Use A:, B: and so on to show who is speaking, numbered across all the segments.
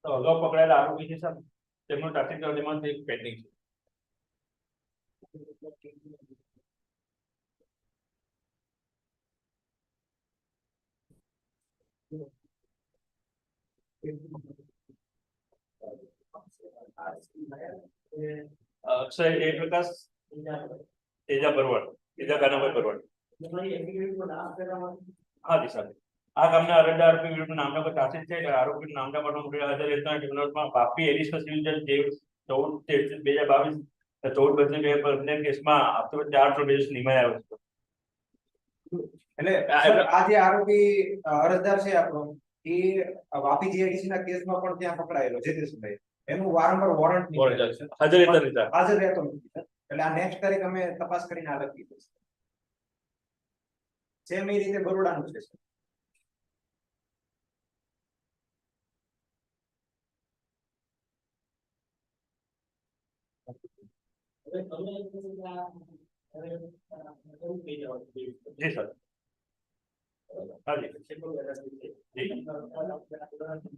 A: તો અગાઉ પકડાયેલા આરોપી છે સાહેબ, તેમનું ટ્રાફિક પેન્ડિંગ છે. અક્ષય એ પ્રકાશ તેજા ભરવાડ, તેજા કાનાભાઈ ભરવાડ. હા જી સાહેબ, આ કામના અરજદાર આરોપી વિરુદ્ધ નામના પર ચાર્જશીટ છે. આરોપી નામના પર હાજર રહેતા ટ્રિબ્યુનલમાં વાપી એડિશનલ સિવિલ જજ 14/23/2022 14/22/2015 કેસમાં આપતો 4 બેઝ નિમાય આવ્યો છે.
B: એટલે આ જે આરોપી અરજદાર છે આપણો, એ વાપી જીઆઈડીસી ના કેસમાં પણ ત્યાં પકડાયેલો છે તે સમયે. એનું વારંવાર વોરંટ હાજર રહેતો નથી. એટલે આ નેક્સ્ટ તારીખ અમે તપાસ કરીને આ લખી દઈશું. સેમ એ રીતે બરોડાનું છે.
A: જી સર. हाँ जी,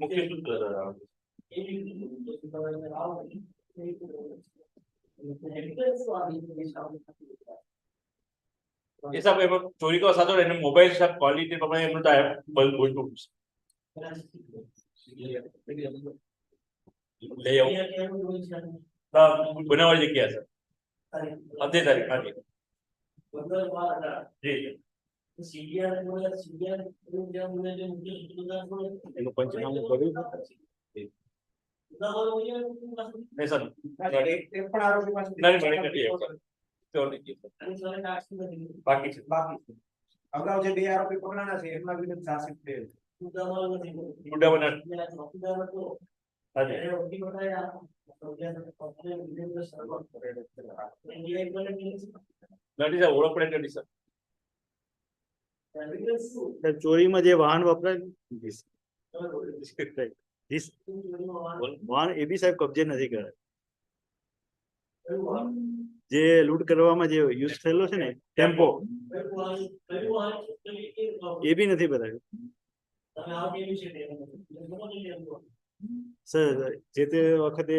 A: मुख्य सूत्र ये सब चोरी का साथ और मोबाइल सब क्वालिटी प्रमाणे એમનું તો બોલતું લઈ આવું બનાવવાની જગ્યા છે. અધે તારીખ હાજી જી એનું પંચનામું કર્યું નહીં સર, બાકી છે.
B: અગાઉ જે બે આરોપી પકડાના છે એમના વિરુદ્ધ ચાર્જશીટ થયેલ છે.
C: ચોરીમાં જે વાહન વપરાય વાહન એ બી સાહેબ કબજે નથી કરે. જે લૂંટ કરવામાં જે યુઝ થયેલો છે ને ટેમ્પો, એ બી નથી બતાવ્યું સર. જે તે વખતે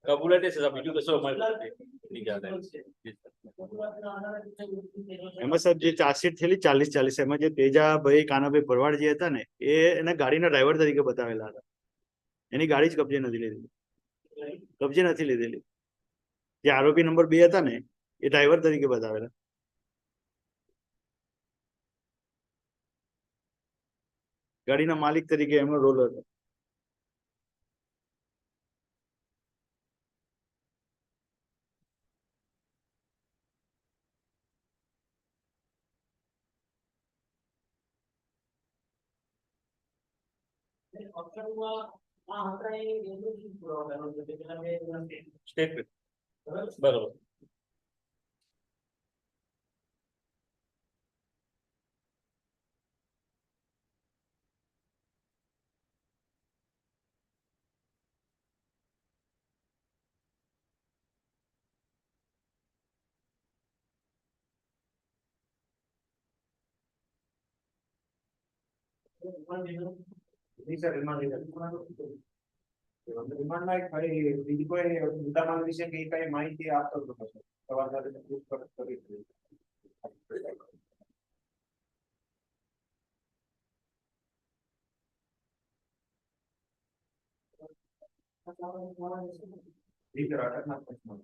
A: કબૂલાત છે બીજું કશું અમારે
C: એમાં સાહેબ જે ચાર્જશીટ થયેલી 40-40 એમાં જે તેજાભાઈ કાનાભાઈ ભરવાડ જે હતા ને એ એના ગાડીના ડ્રાઈવર તરીકે બતાવેલા હતા. એની ગાડી જ કબજે નથી લીધેલી. જે આરોપી નંબર 2 હતા ને એ ડ્રાઈવર તરીકે બતાવેલા. ગાડીના માલિક તરીકે એમનો રોલ હતો.
A: સ્ટેટ બરોબર.
B: જી સર, રિમાન્ડમાં એક ભાઈ બીજી કોઈ મુદ્દામાલ વિશે કઈ કઈ માહિતી આપતો હતો સર. સવાર સાથે પૂછપરછ કરી હતી. જી સર, અટકના પ્રશ્નો.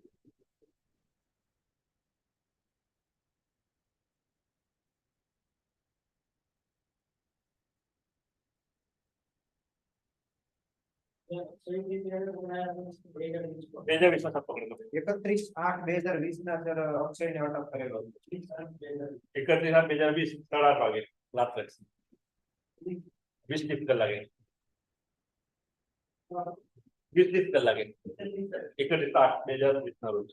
A: બે હજાર 20 માં પકડેલો.
B: 31/8/2020 ના સર અક્ષયને અટક કરેલો હતો.
A: 31/8/2020 8:30 વાગે રાત્રે 20 કલાકે 20 કલાકે 31/8/2020 ના રોજ.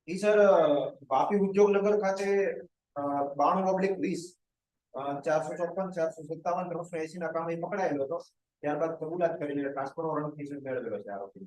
B: ઈ સર વાપી ઉદ્યોગનગર ખાતે 92/20 454 457 380 ના કામે પકડાયેલો હતો. ત્યારબાદ કબૂલાત કરીને ટ્રાન્સફર વોરંટ મેળવેલો છે આરોપી.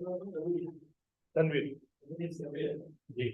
A: तनवीर जी।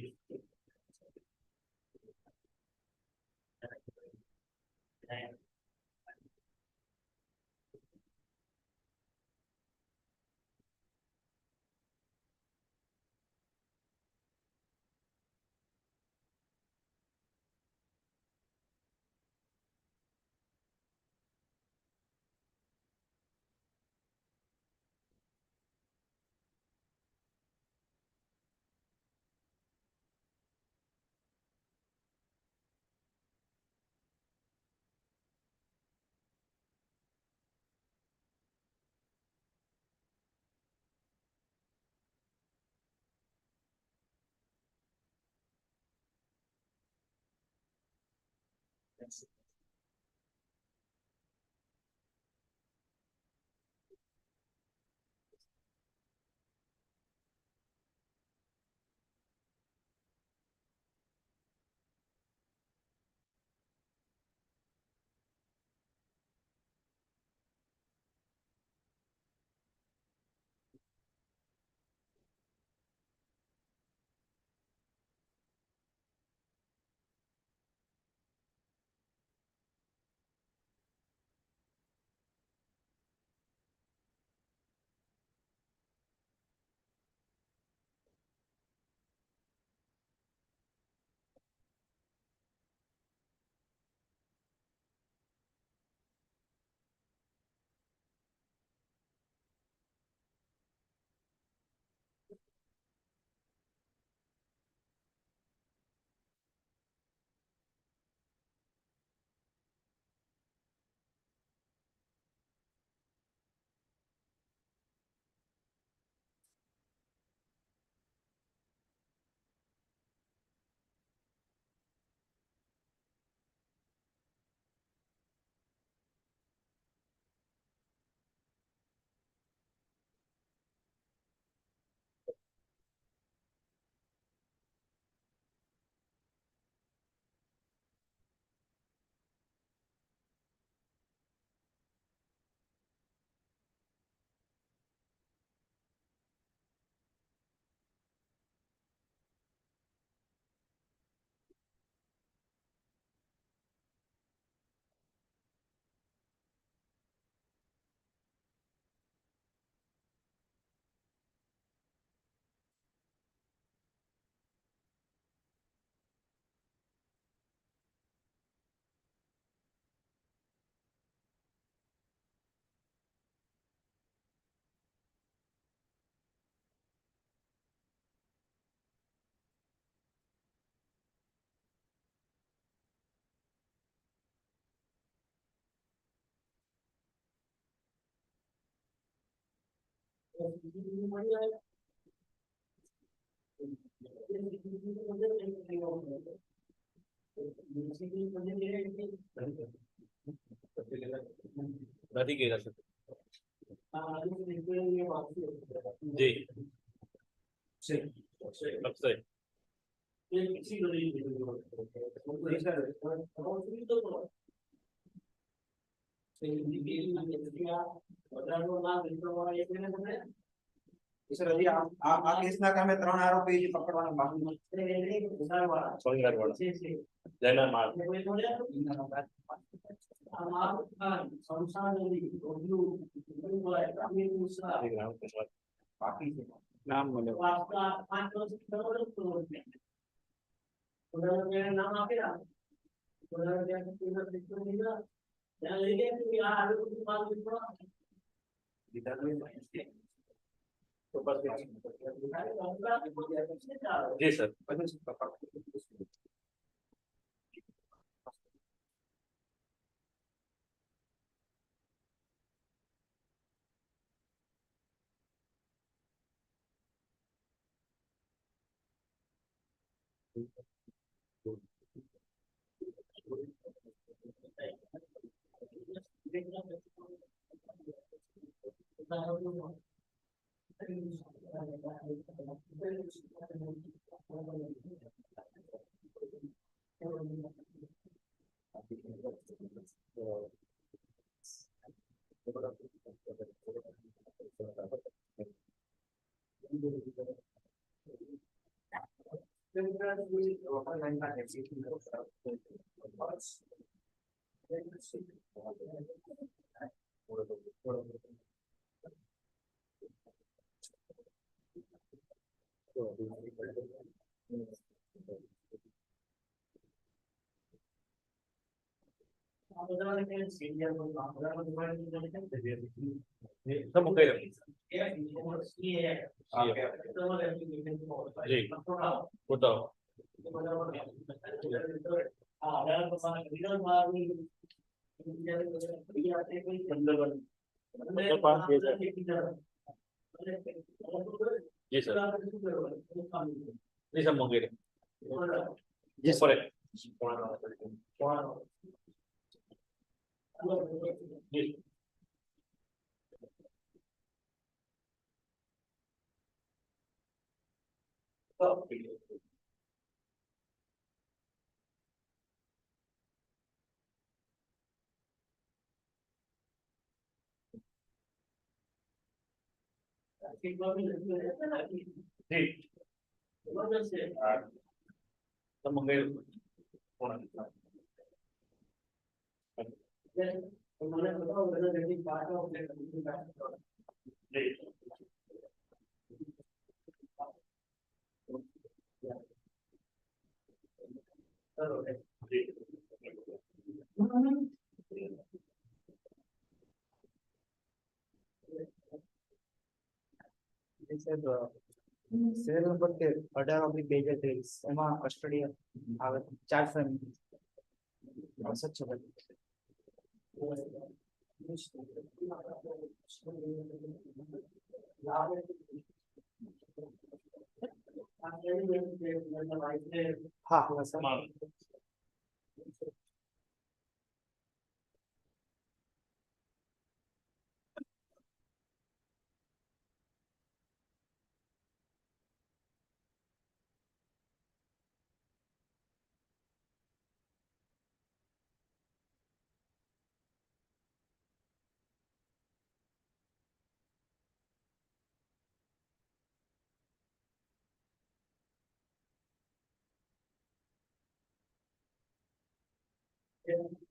A: નથી ગયા સર जी अक्षय
B: સર હજી આ કેસના કામે 3 આરોપી હજી પકડવાના બાકી
A: સોનગઢ वाला जैना मार
B: બાકી છે.
C: નામ મને
A: जी सर सब मुके जी बताओ जी सर जी सब मुके
C: जी सर
A: जी जी सब मुके जी
D: સિરિયલ નંબર 13 18/2023 એમાં કસ્ટડી આવે 4 ફેમિલી સચ છે હા સર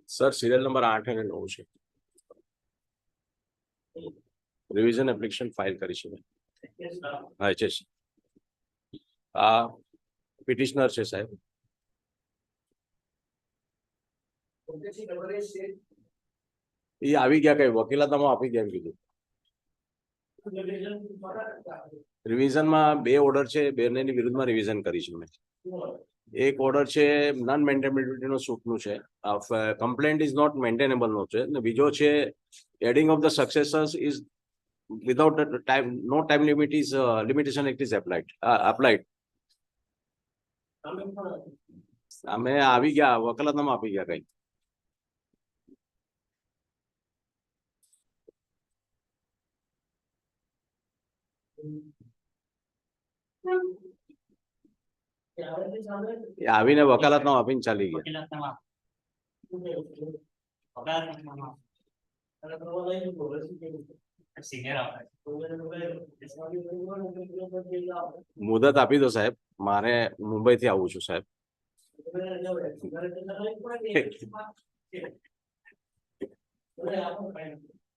E: સર સિરિયલ નંબર 8 અને 9 છે રિવિઝન એપ્લિકેશન ફાઇલ કરી છે મેં હા છે આ પિટિશનર છે સાહેબ એ આવી ગયા કઈ વકીલાતમાં આપી ગયા એમ કીધું રિવિઝનમાં 2 ઓર્ડર છે બંનેની વિરુદ્ધમાં રિવિઝન કરી છે મેં એક ઓર્ડર છે નોન મેન્ટેનેબિલિટીનો સૂટનું છે કમ્પ્લેન્ટ ઇઝ નોટ મેન્ટેનેબલ નો છે અને બીજો છે adding of the successors is without the time, no time limit is limitation act is applied. અમે આવી ગયા વકીલાતમાં આપી ગયા કઈ આવીને વકાલતમાં આપીને ચાલી ગયા મુદત આપી દો સાહેબ મારે મુંબઈ થી આવું છું સાહેબ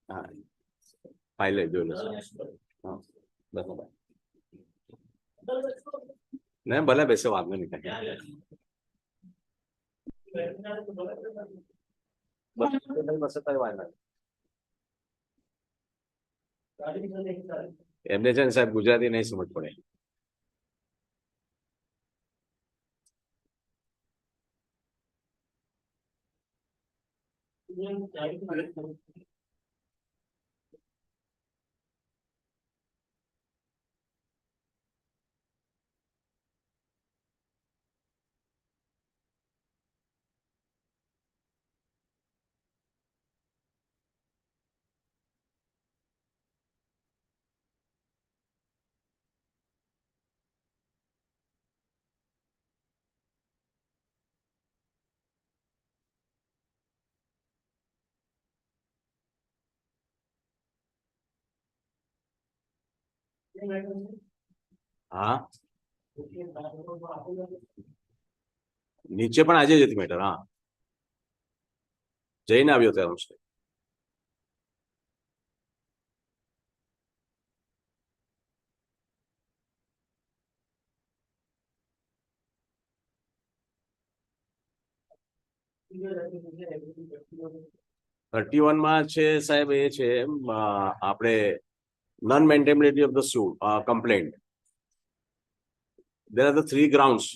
E: હા ફાઇલ લઈ જોઈ લો હા બરાબર ને ભલે બેસે વાંધો નહીં બસ કઈ વાંધો એમને છે ને સાહેબ ગુજરાતી નહીં સમજ પડે હા નીચે પણ આજે જ હતી મેટર. હા, જઈને આવ્યો ત્યાં હોમસ્ટે. ₹31 છે સાહેબ, એ છે આપણે non maintainability of the suit complaint. There are the 3 grounds.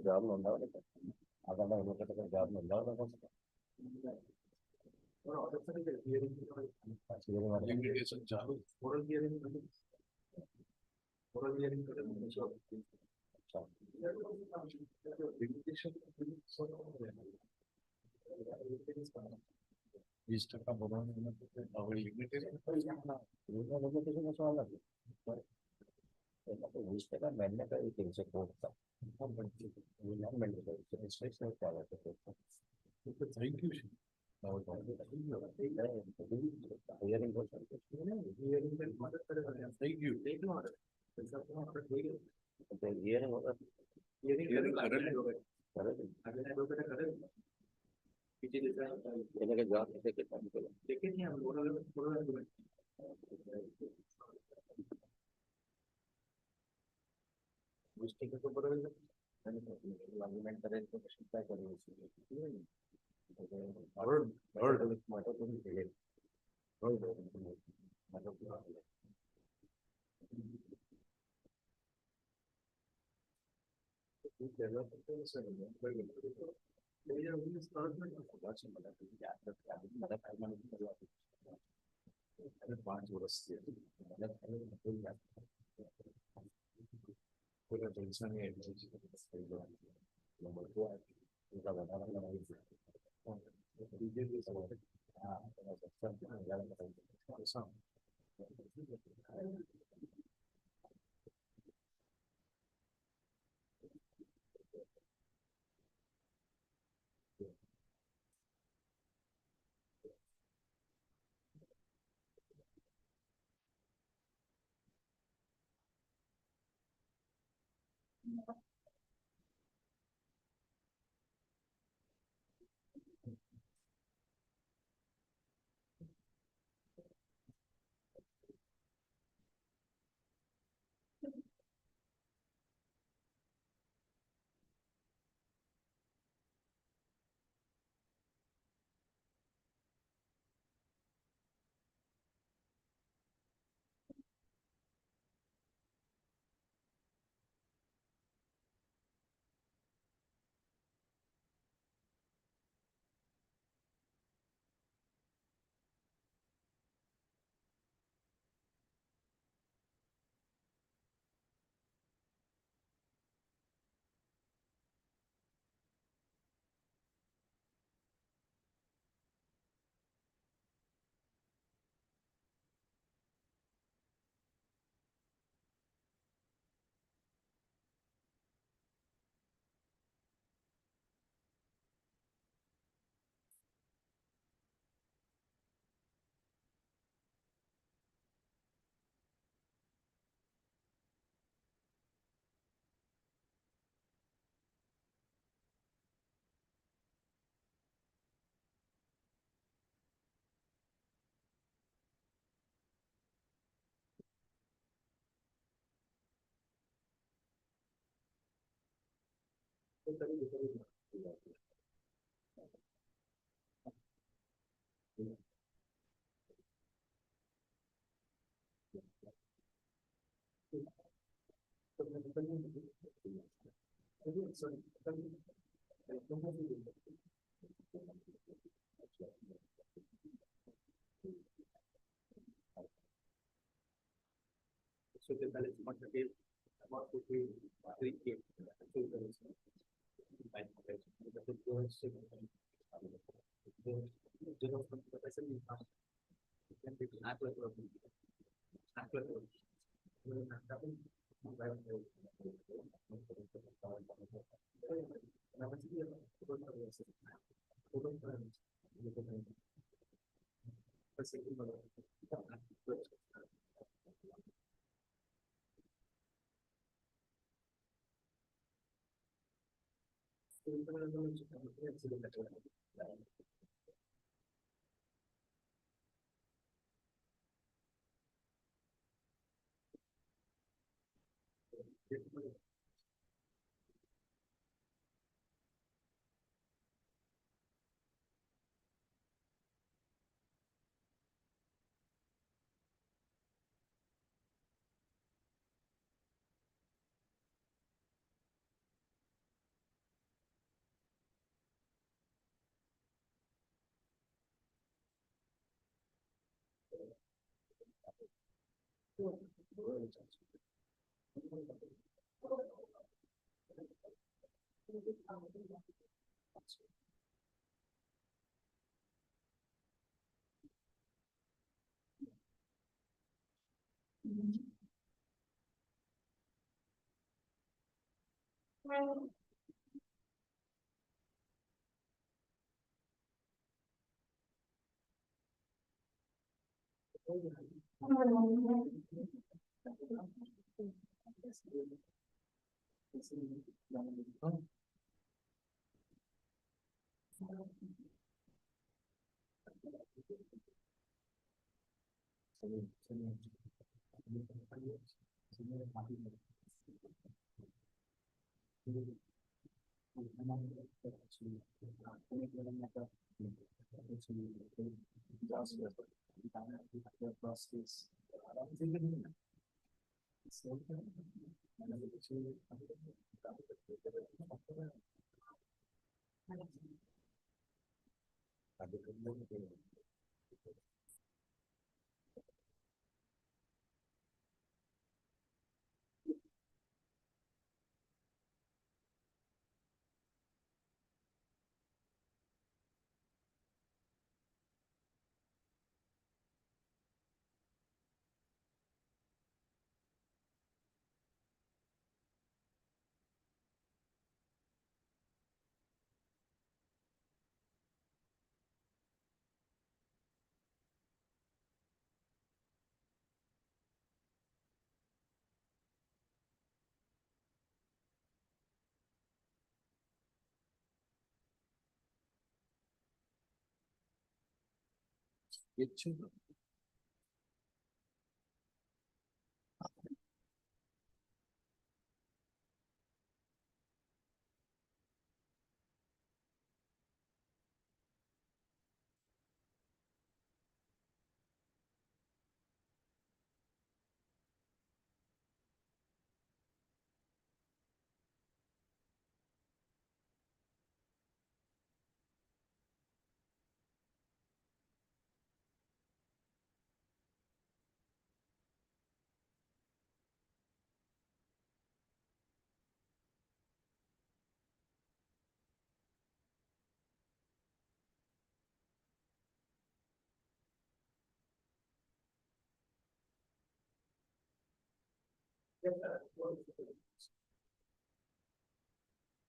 E: જવાબ નોંધાવો ને આગળના એડવોકેટ જવાબ નોંધાવો ને વીસ ટકા ભરવાનું હવે લિમિટેશન સવાલ નથી વીસ ટકા મેનને કઈ કરી છે કોર્ટ થઈ પાંચ વર્ષથી પૂરા જલસાની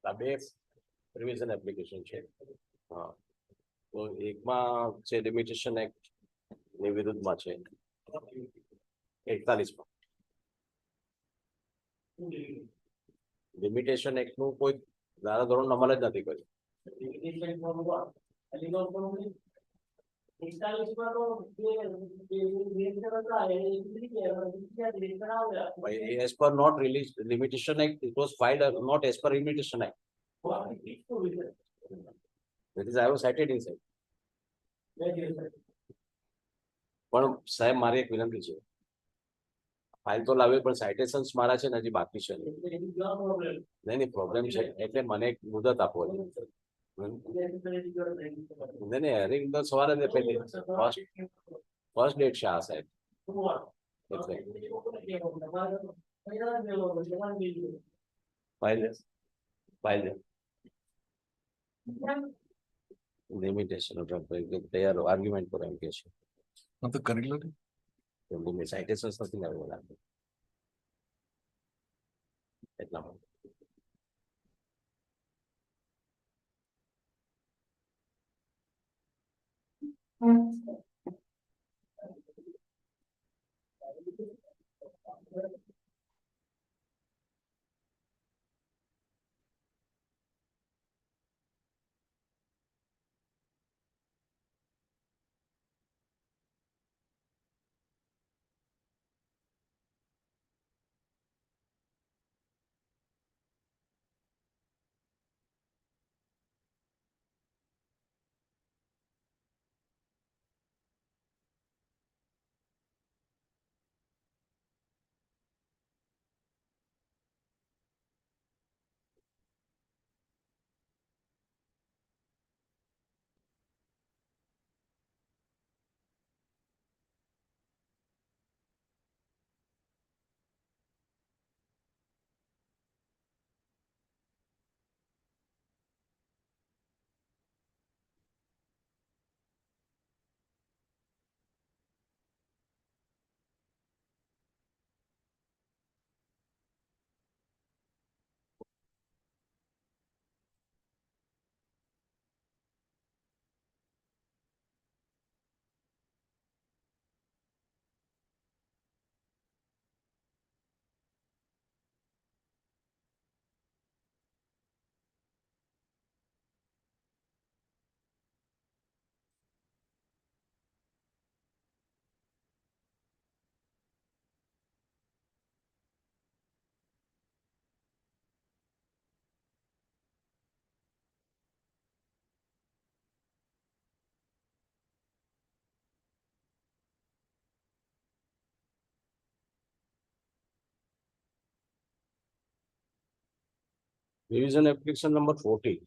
E: આ બે રિવિઝન એપ્લિકેશન છે. હા, તો એકમાં છે લિમિટેશન એક્ટ ની વિરુદ્ધમાં છે 41માં. લિમિટેશન એક્ટ નું કોઈ ધારાધોરણ અમલ જ નથી કર્યું. As per not released limitation act, it was filed not as per limitation act. That is, I was cited inside. પણ સાહેબ મારી એક વિનંતી છે, ફાઇલ તો લાવી પણ સાઇટેશન્સ મારા છે ને હજી બાકી છે. નહીં પ્રોબ્લેમ છે એટલે મને એક મુદત આપો. નહીં હેરિંગ તો સવારે પહેલી ફર્સ્ટ ડેટ છે આ સાહેબ. એટલે ફાઇલ લિમિટેશન તૈયાર આર્ગ્યુમેન્ટ પર એમ કે છે
F: તો કરી લો
E: સાઇટેશન્સ નથી લાવ્યો લાગે એટલા માટે. Revision application number 40.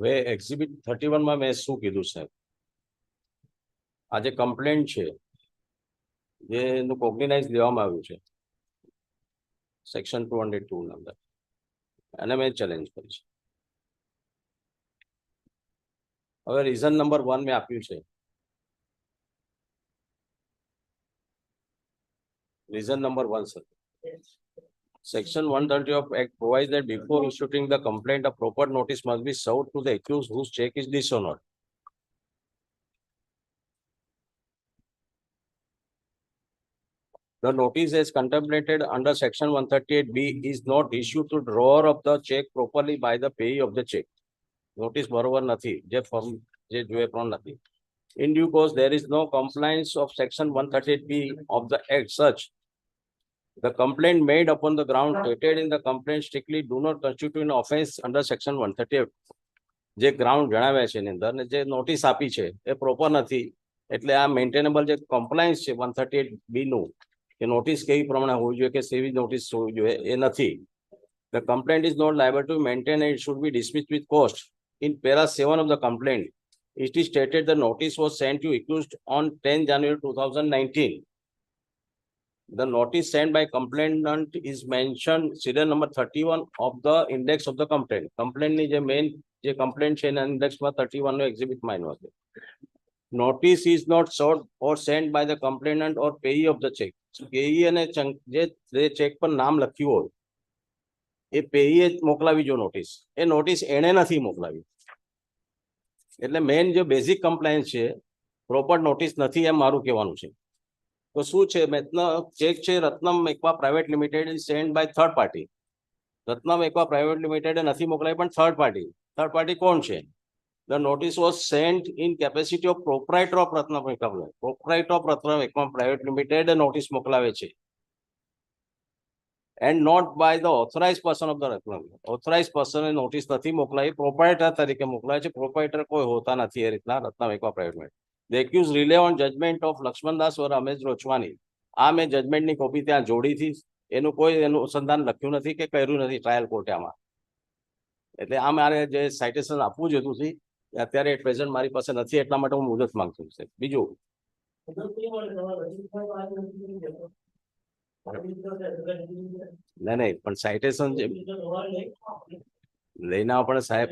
E: હવે એક્ઝિબિટ 31 માં મેં શું કીધું સાહેબ? આ જે કમ્પ્લેન્ટ છે જેનું કોગ્નિનાઇઝ લેવામાં આવ્યું છે સેક્શન 202 ની અંદર, અને મેં ચેલેન્જ કરી છે. હવે રીઝન નંબર 1 મેં આપ્યું છે. Reason number 1 sir, Section 130 of Act provides that before issuing the complaint, a proper notice must be served to the accused whose check is dishonored. The notice as contemplated under Section 138B is not issued to drawer of the check properly by the payee of the check. Notice બરોબર નથી, જે form જે જોઈએ પણ નથી. In due course, there is no compliance of Section 138B of the Act such. The complaint made upon the ground stated in the complaint strictly do not constitute an offence under Section 138. જે ground જણાવ્યા છે એની અંદર ને જે notice આપી છે એ proper નથી, એટલે આ મેન્ટેનેબલ જે કમ્પ્લાયન્સ છે 138B નું કે નોટિસ કેવી પ્રમાણે હોવી જોઈએ કે સેવી નોટિસ હોવી જોઈએ એ નથી. The complaint is not liable to maintain and it should be dismissed with cost. In para 7 of the complaint, it is stated the notice was sent to accused on 10 January 2019. The notice sent by complainant is mentioned serial number 31 of the index of the complaint. Complaint ni je main je complaint છે એના index માં 31 નો exhibit માં આવ્યો છે. Notice is not served or sent by the complainant or payee of the check. Payee અને જે check પર નામ લખ્યું હોય એ payee જ મોકલાવી જો નોટિસ, એ નોટિસ એણે નથી મોકલાવી. એટલે મેઇન જે બેઝિક કમ્પ્લાયન્સ છે પ્રોપર નોટિસ નથી એમ મારું કહેવાનું છે. તો શું છે, ચેક છે Ratnam એકવા private limited send by third party. Ratnam એકવા private limited નથી મોકલાવી પણ થર્ડ પાર્ટી કોણ છે? The notice was sent in capacity of proprietor of Ratnam aqua, proprietor of Ratnam એકવા private limited notice મોકલાવે છે, and not by the authorized person of the Ratnam. Authorized person એ નોટિસ નથી મોકલાવી, પ્રોપ્રાઇટર તરીકે મોકલાવે છે. પ્રોપ્રાઇટર કોઈ હોતા નથી એ રીતના Ratnam એકવા private limited. The accused rely on judgment of Laxmandas or Ramesh Rochwani. આ મેં જજમેન્ટની કોપી ત્યાં જોડી હતી, એનું કોઈ અનુસંધાન લખ્યું નથી કે કર્યું નથી ટ્રાયલ કોર્ટે આમાં. એટલે આ મારે જે સાઇટેશન આપવું જોઈતું હતું અત્યારે એટ પ્રેઝન્ટ મારી પાસે નથી, એટલા માટે હું મુદત માંગુ છું. બીજું નહીં પણ સાઇટેશન લઈને આવો પણ સાહેબ,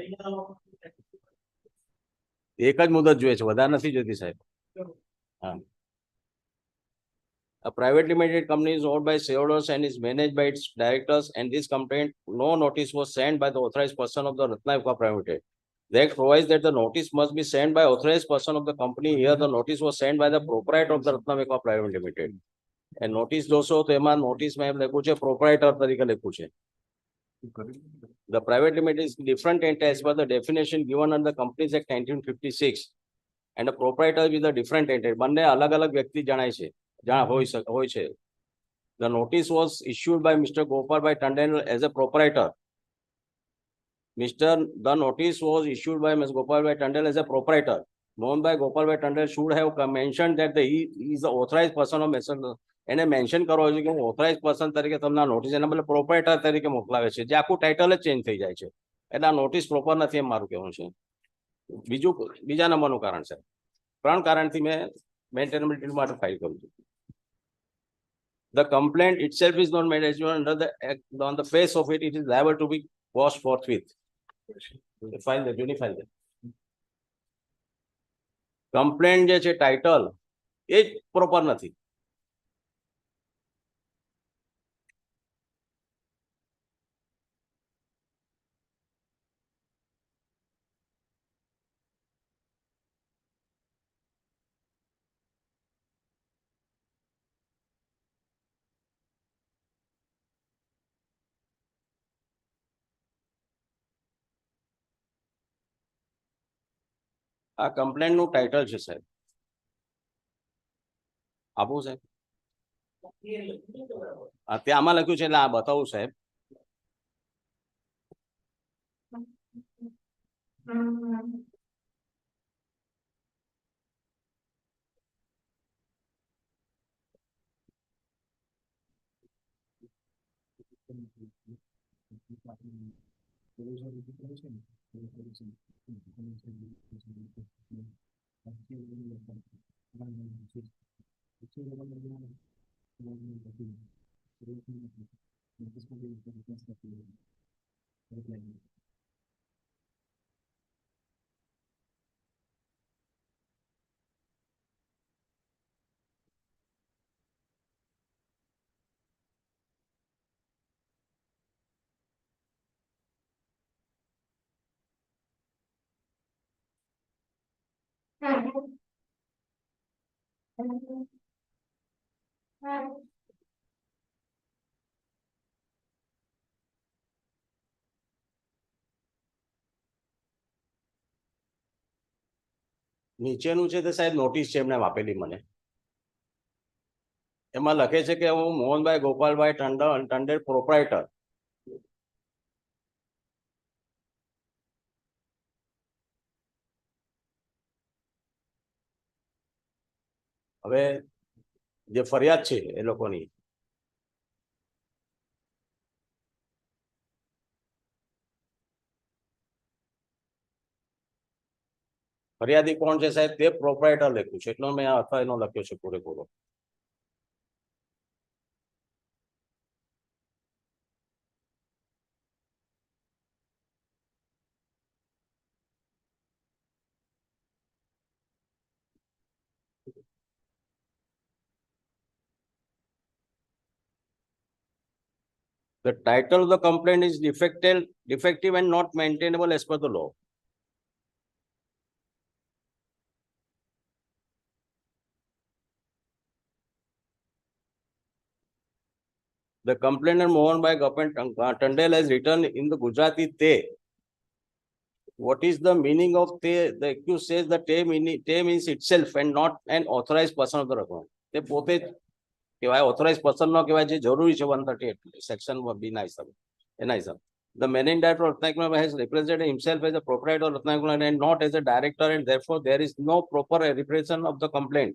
E: એક જ મુદત જોઈએ છે, વધારે નથી જોઈતી સાહેબ. હા. A private limited company is owned by shareholders and is managed by its directors, and this complaint, no notice was sent by the authorized person of the Ratna Private Limited. The Act provides that the notice must be sent by authorized person of the company. Here the notice was sent by the proprietor of the Ratna Private Limited. And notice જોશો તો એમાં નોટિસમાં એમ લખ્યું છે proprietor તરીકે લખ્યું છે. The private limited is different entity as per the definition given under Companies Act 1956, and a proprietor is a different entity. બંને અલગ-અલગ વ્યક્તિ જણાય છે, હોય છે. The notice was issued by Mr. Gopalbhai Tandon as a proprietor. The notice was issued by Mr. Gopalbhai Tandon as a proprietor. Known by Gopalbhai Tandon should have mentioned that he is the authorized person of Mr. એને mention કરવો જોઈએ કે હું authorise person તરીકે તમને notice, એના બદલે proprietor તરીકે મોકલાવે છે, જે આખું ટાઇટલ જ ચેન્જ થઈ જાય છે. એટલે આ નોટિસ પ્રોપર નથી એમ મારું કહેવું છે. બીજા નંબરનું કારણ છે, 3 કારણથી મેં મેન્ટેનેબિલિટી માટે ફાઇલ કરું છું. The complaint itself is not made as under the act, on the face of it, it is liable to be quashed forthwith. File that, unify that. Complaint જે છે title એ જ proper નથી. આ complaint નું title છે સાહેબ. આપું સાહેબ? ત્યાં આમાં લખ્યું છે એટલે આ બતાવું સાહેબ. નીચેનું છે તે સાહેબ નોટિસ છે એમને આપેલી મને. એમાં લખે છે કે હું મોહનભાઈ ગોપાલભાઈ ટંડેલ પ્રોપ્રાઇટર હવે જે ફરિયાદ છે એ લોકોની ફરિયાદી કોણ છે સાહેબ તે પ્રોપ્રાઇટર લખ્યું છે એટલો મેં અથવા એનો લખ્યો છે પૂરેપૂરો. The title of the complaint is defective and not maintainable as per the law. The complainant Mohanbhai Tandel has written in the Gujarati te. What is the meaning of te? The accused says the te means itself and not an authorized person of the record. તે પોતે કહેવાય authorized person નો કહેવાય જે જરૂરી છે 138 section B ના હિસાબે એના હિસાબે. The managing director of Ratnakumar has represented himself as a proprietor of Ratnakumar and not as a director, and therefore there is no proper representation of the complaint.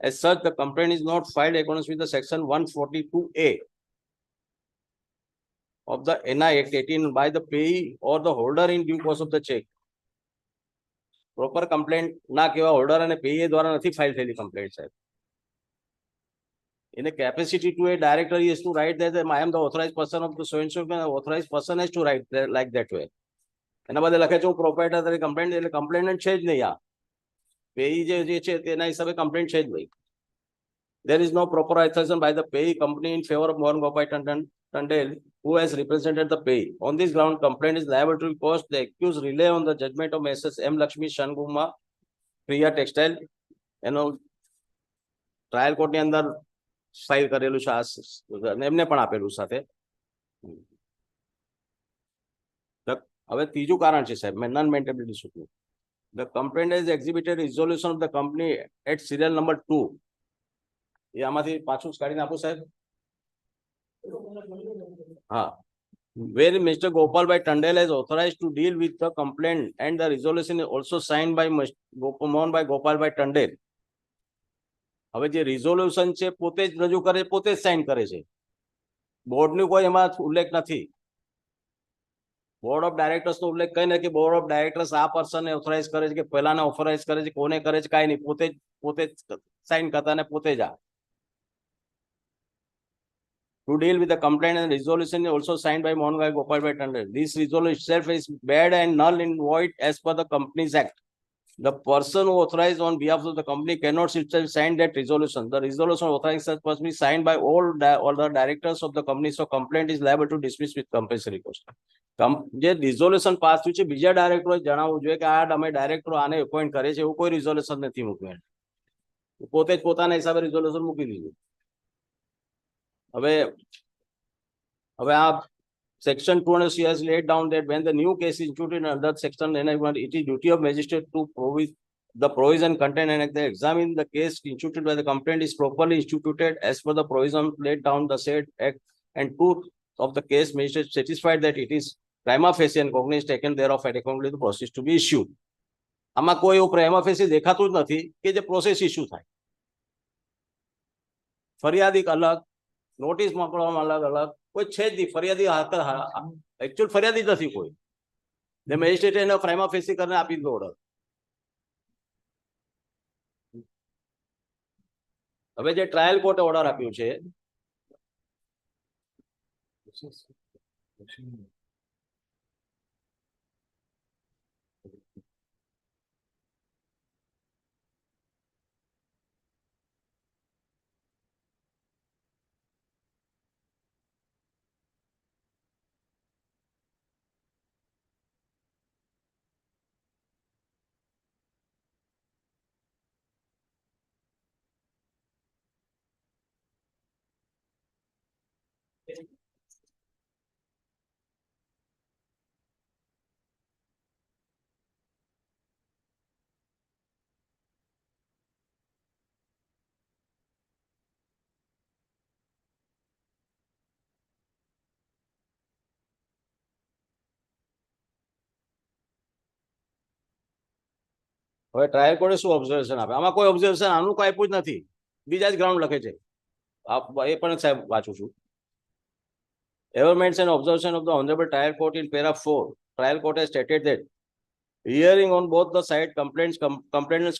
E: As such, the complaint is not filed according with the section 142A of the NI Act 18 by the payee or the holder in due course of the check. Proper complaint ના કેવા holder અને પેયે દ્વારા નથી file થયેલી complaint સાહેબ. In a capacity to a director, he has to write that I am the authorized person of the so and so. Authorized person has to write like that way. એના બદલે લખે છે હું proprietor તરીકે complaint એટલે કમ્પ્લેનન્ટ છે જ નહીં. આ પેયી જે છે તેના હિસાબે કમ્પ્લેન્ટ છે જ નહીં. There is no proper authorization by the payee company in favor of Mohan Gopal Tandel, who has represented the payee. On this ground, complaint is liable to be caused. The accused rely on the judgment of Mrs. M. Lakshmi Shanguma, Priya Textile. એનો trial કોર્ટની અંદર file કરેલું છે એમને પણ આપેલું સાથે. હવે ત્રીજું કારણ છે સાહેબ non મેન્ટેનેબિલિટી સૂટનું. The complaint has exhibited resolution of the company at serial number 2. એ આમાંથી પાછું કાઢીને આપું સાહેબ. હા, where Mr. Gopalbhai Tandel is authorized to deal with the complaint and the resolution is also signed by Mohanbhai Gopalbhai Tandel. હવે જે resolution છે પોતે જ રજૂ કરે પોતે જ સાઇન કરે છે. બોર્ડનું કોઈ એમાં ઉલ્લેખ નથી. બોર્ડ ઓફ ડાયરેક્ટર્સનો ઉલ્લેખ કઈ નથી. બોર્ડ ઓફ ડાયરેક્ટર્સ આ પર્સનને ઓથોરાઇઝ કરે છે કે પહેલાને ઓથોરાઇઝ કરે છે કોને કરે છે કાંઈ નહીં. પોતે જ સાઇન કરતા ને પોતે જ આ to deal with the complaint, and resolution is also signed by Mohan Gopal Tandon. This resolution itself is bad and null and void as per the Companies Act. The person who authorized on behalf of the company cannot himself sign that resolution. The resolution authorized must be signed by all the directors of the company. So complaint is liable to dismiss with compulsory cost. જે resolution pass થયું છે બીજા ડાયરેક્ટરોએ જણાવવું જોઈએ કે આ અમે ડાયરેક્ટરો આને એપોઇન્ટ કરે છે એવું કોઈ રિઝોલ્યુશન નથી મૂક્યું. પોતે જ પોતાના હિસાબે રિઝોલ્યુશન મૂકી દીધું. હવે આ Section 200 has laid down that when the new case is instituted under section, it is duty of magistrate to provide the provision content and they examine the case instituted by the complaint is properly instituted as per the provision laid down the said act, and truth of the case magistrate satisfied that it is prima facie and cognizance taken thereof at accordingly the process to be issued. આમાં કોઈ એવું prima facie દેખાતું જ નથી કે જે process issue થાય. ફરિયાદી અલગ, નોટિસ મોકલવામાં અલગ કોઈ છે જ નહીં. ફરિયાદી એકચ્યુઅલ ફરિયાદી જ નથી કોઈ. મેજિસ્ટ્રેટ એને પ્રાઇમા ફેસી કરીને આપી દીધો ઓર્ડર. હવે જે ટ્રાયલ કોર્ટે ઓર્ડર આપ્યું છે હવે ટ્રાયલ કોર્ટે શું ઓબ્ઝર્વેશન આપે? આમાં કોઈ ઓબ્ઝર્વેશન આનું કોઈ આપ્યું જ નથી. બીજા જ ગ્રાઉન્ડ લખે છે. એ પણ સાહેબ વાંચું છું. Evidence and observation of the Honorable Trial Court in paragraph 4. Trial Court has stated that hearing on both the side complainant's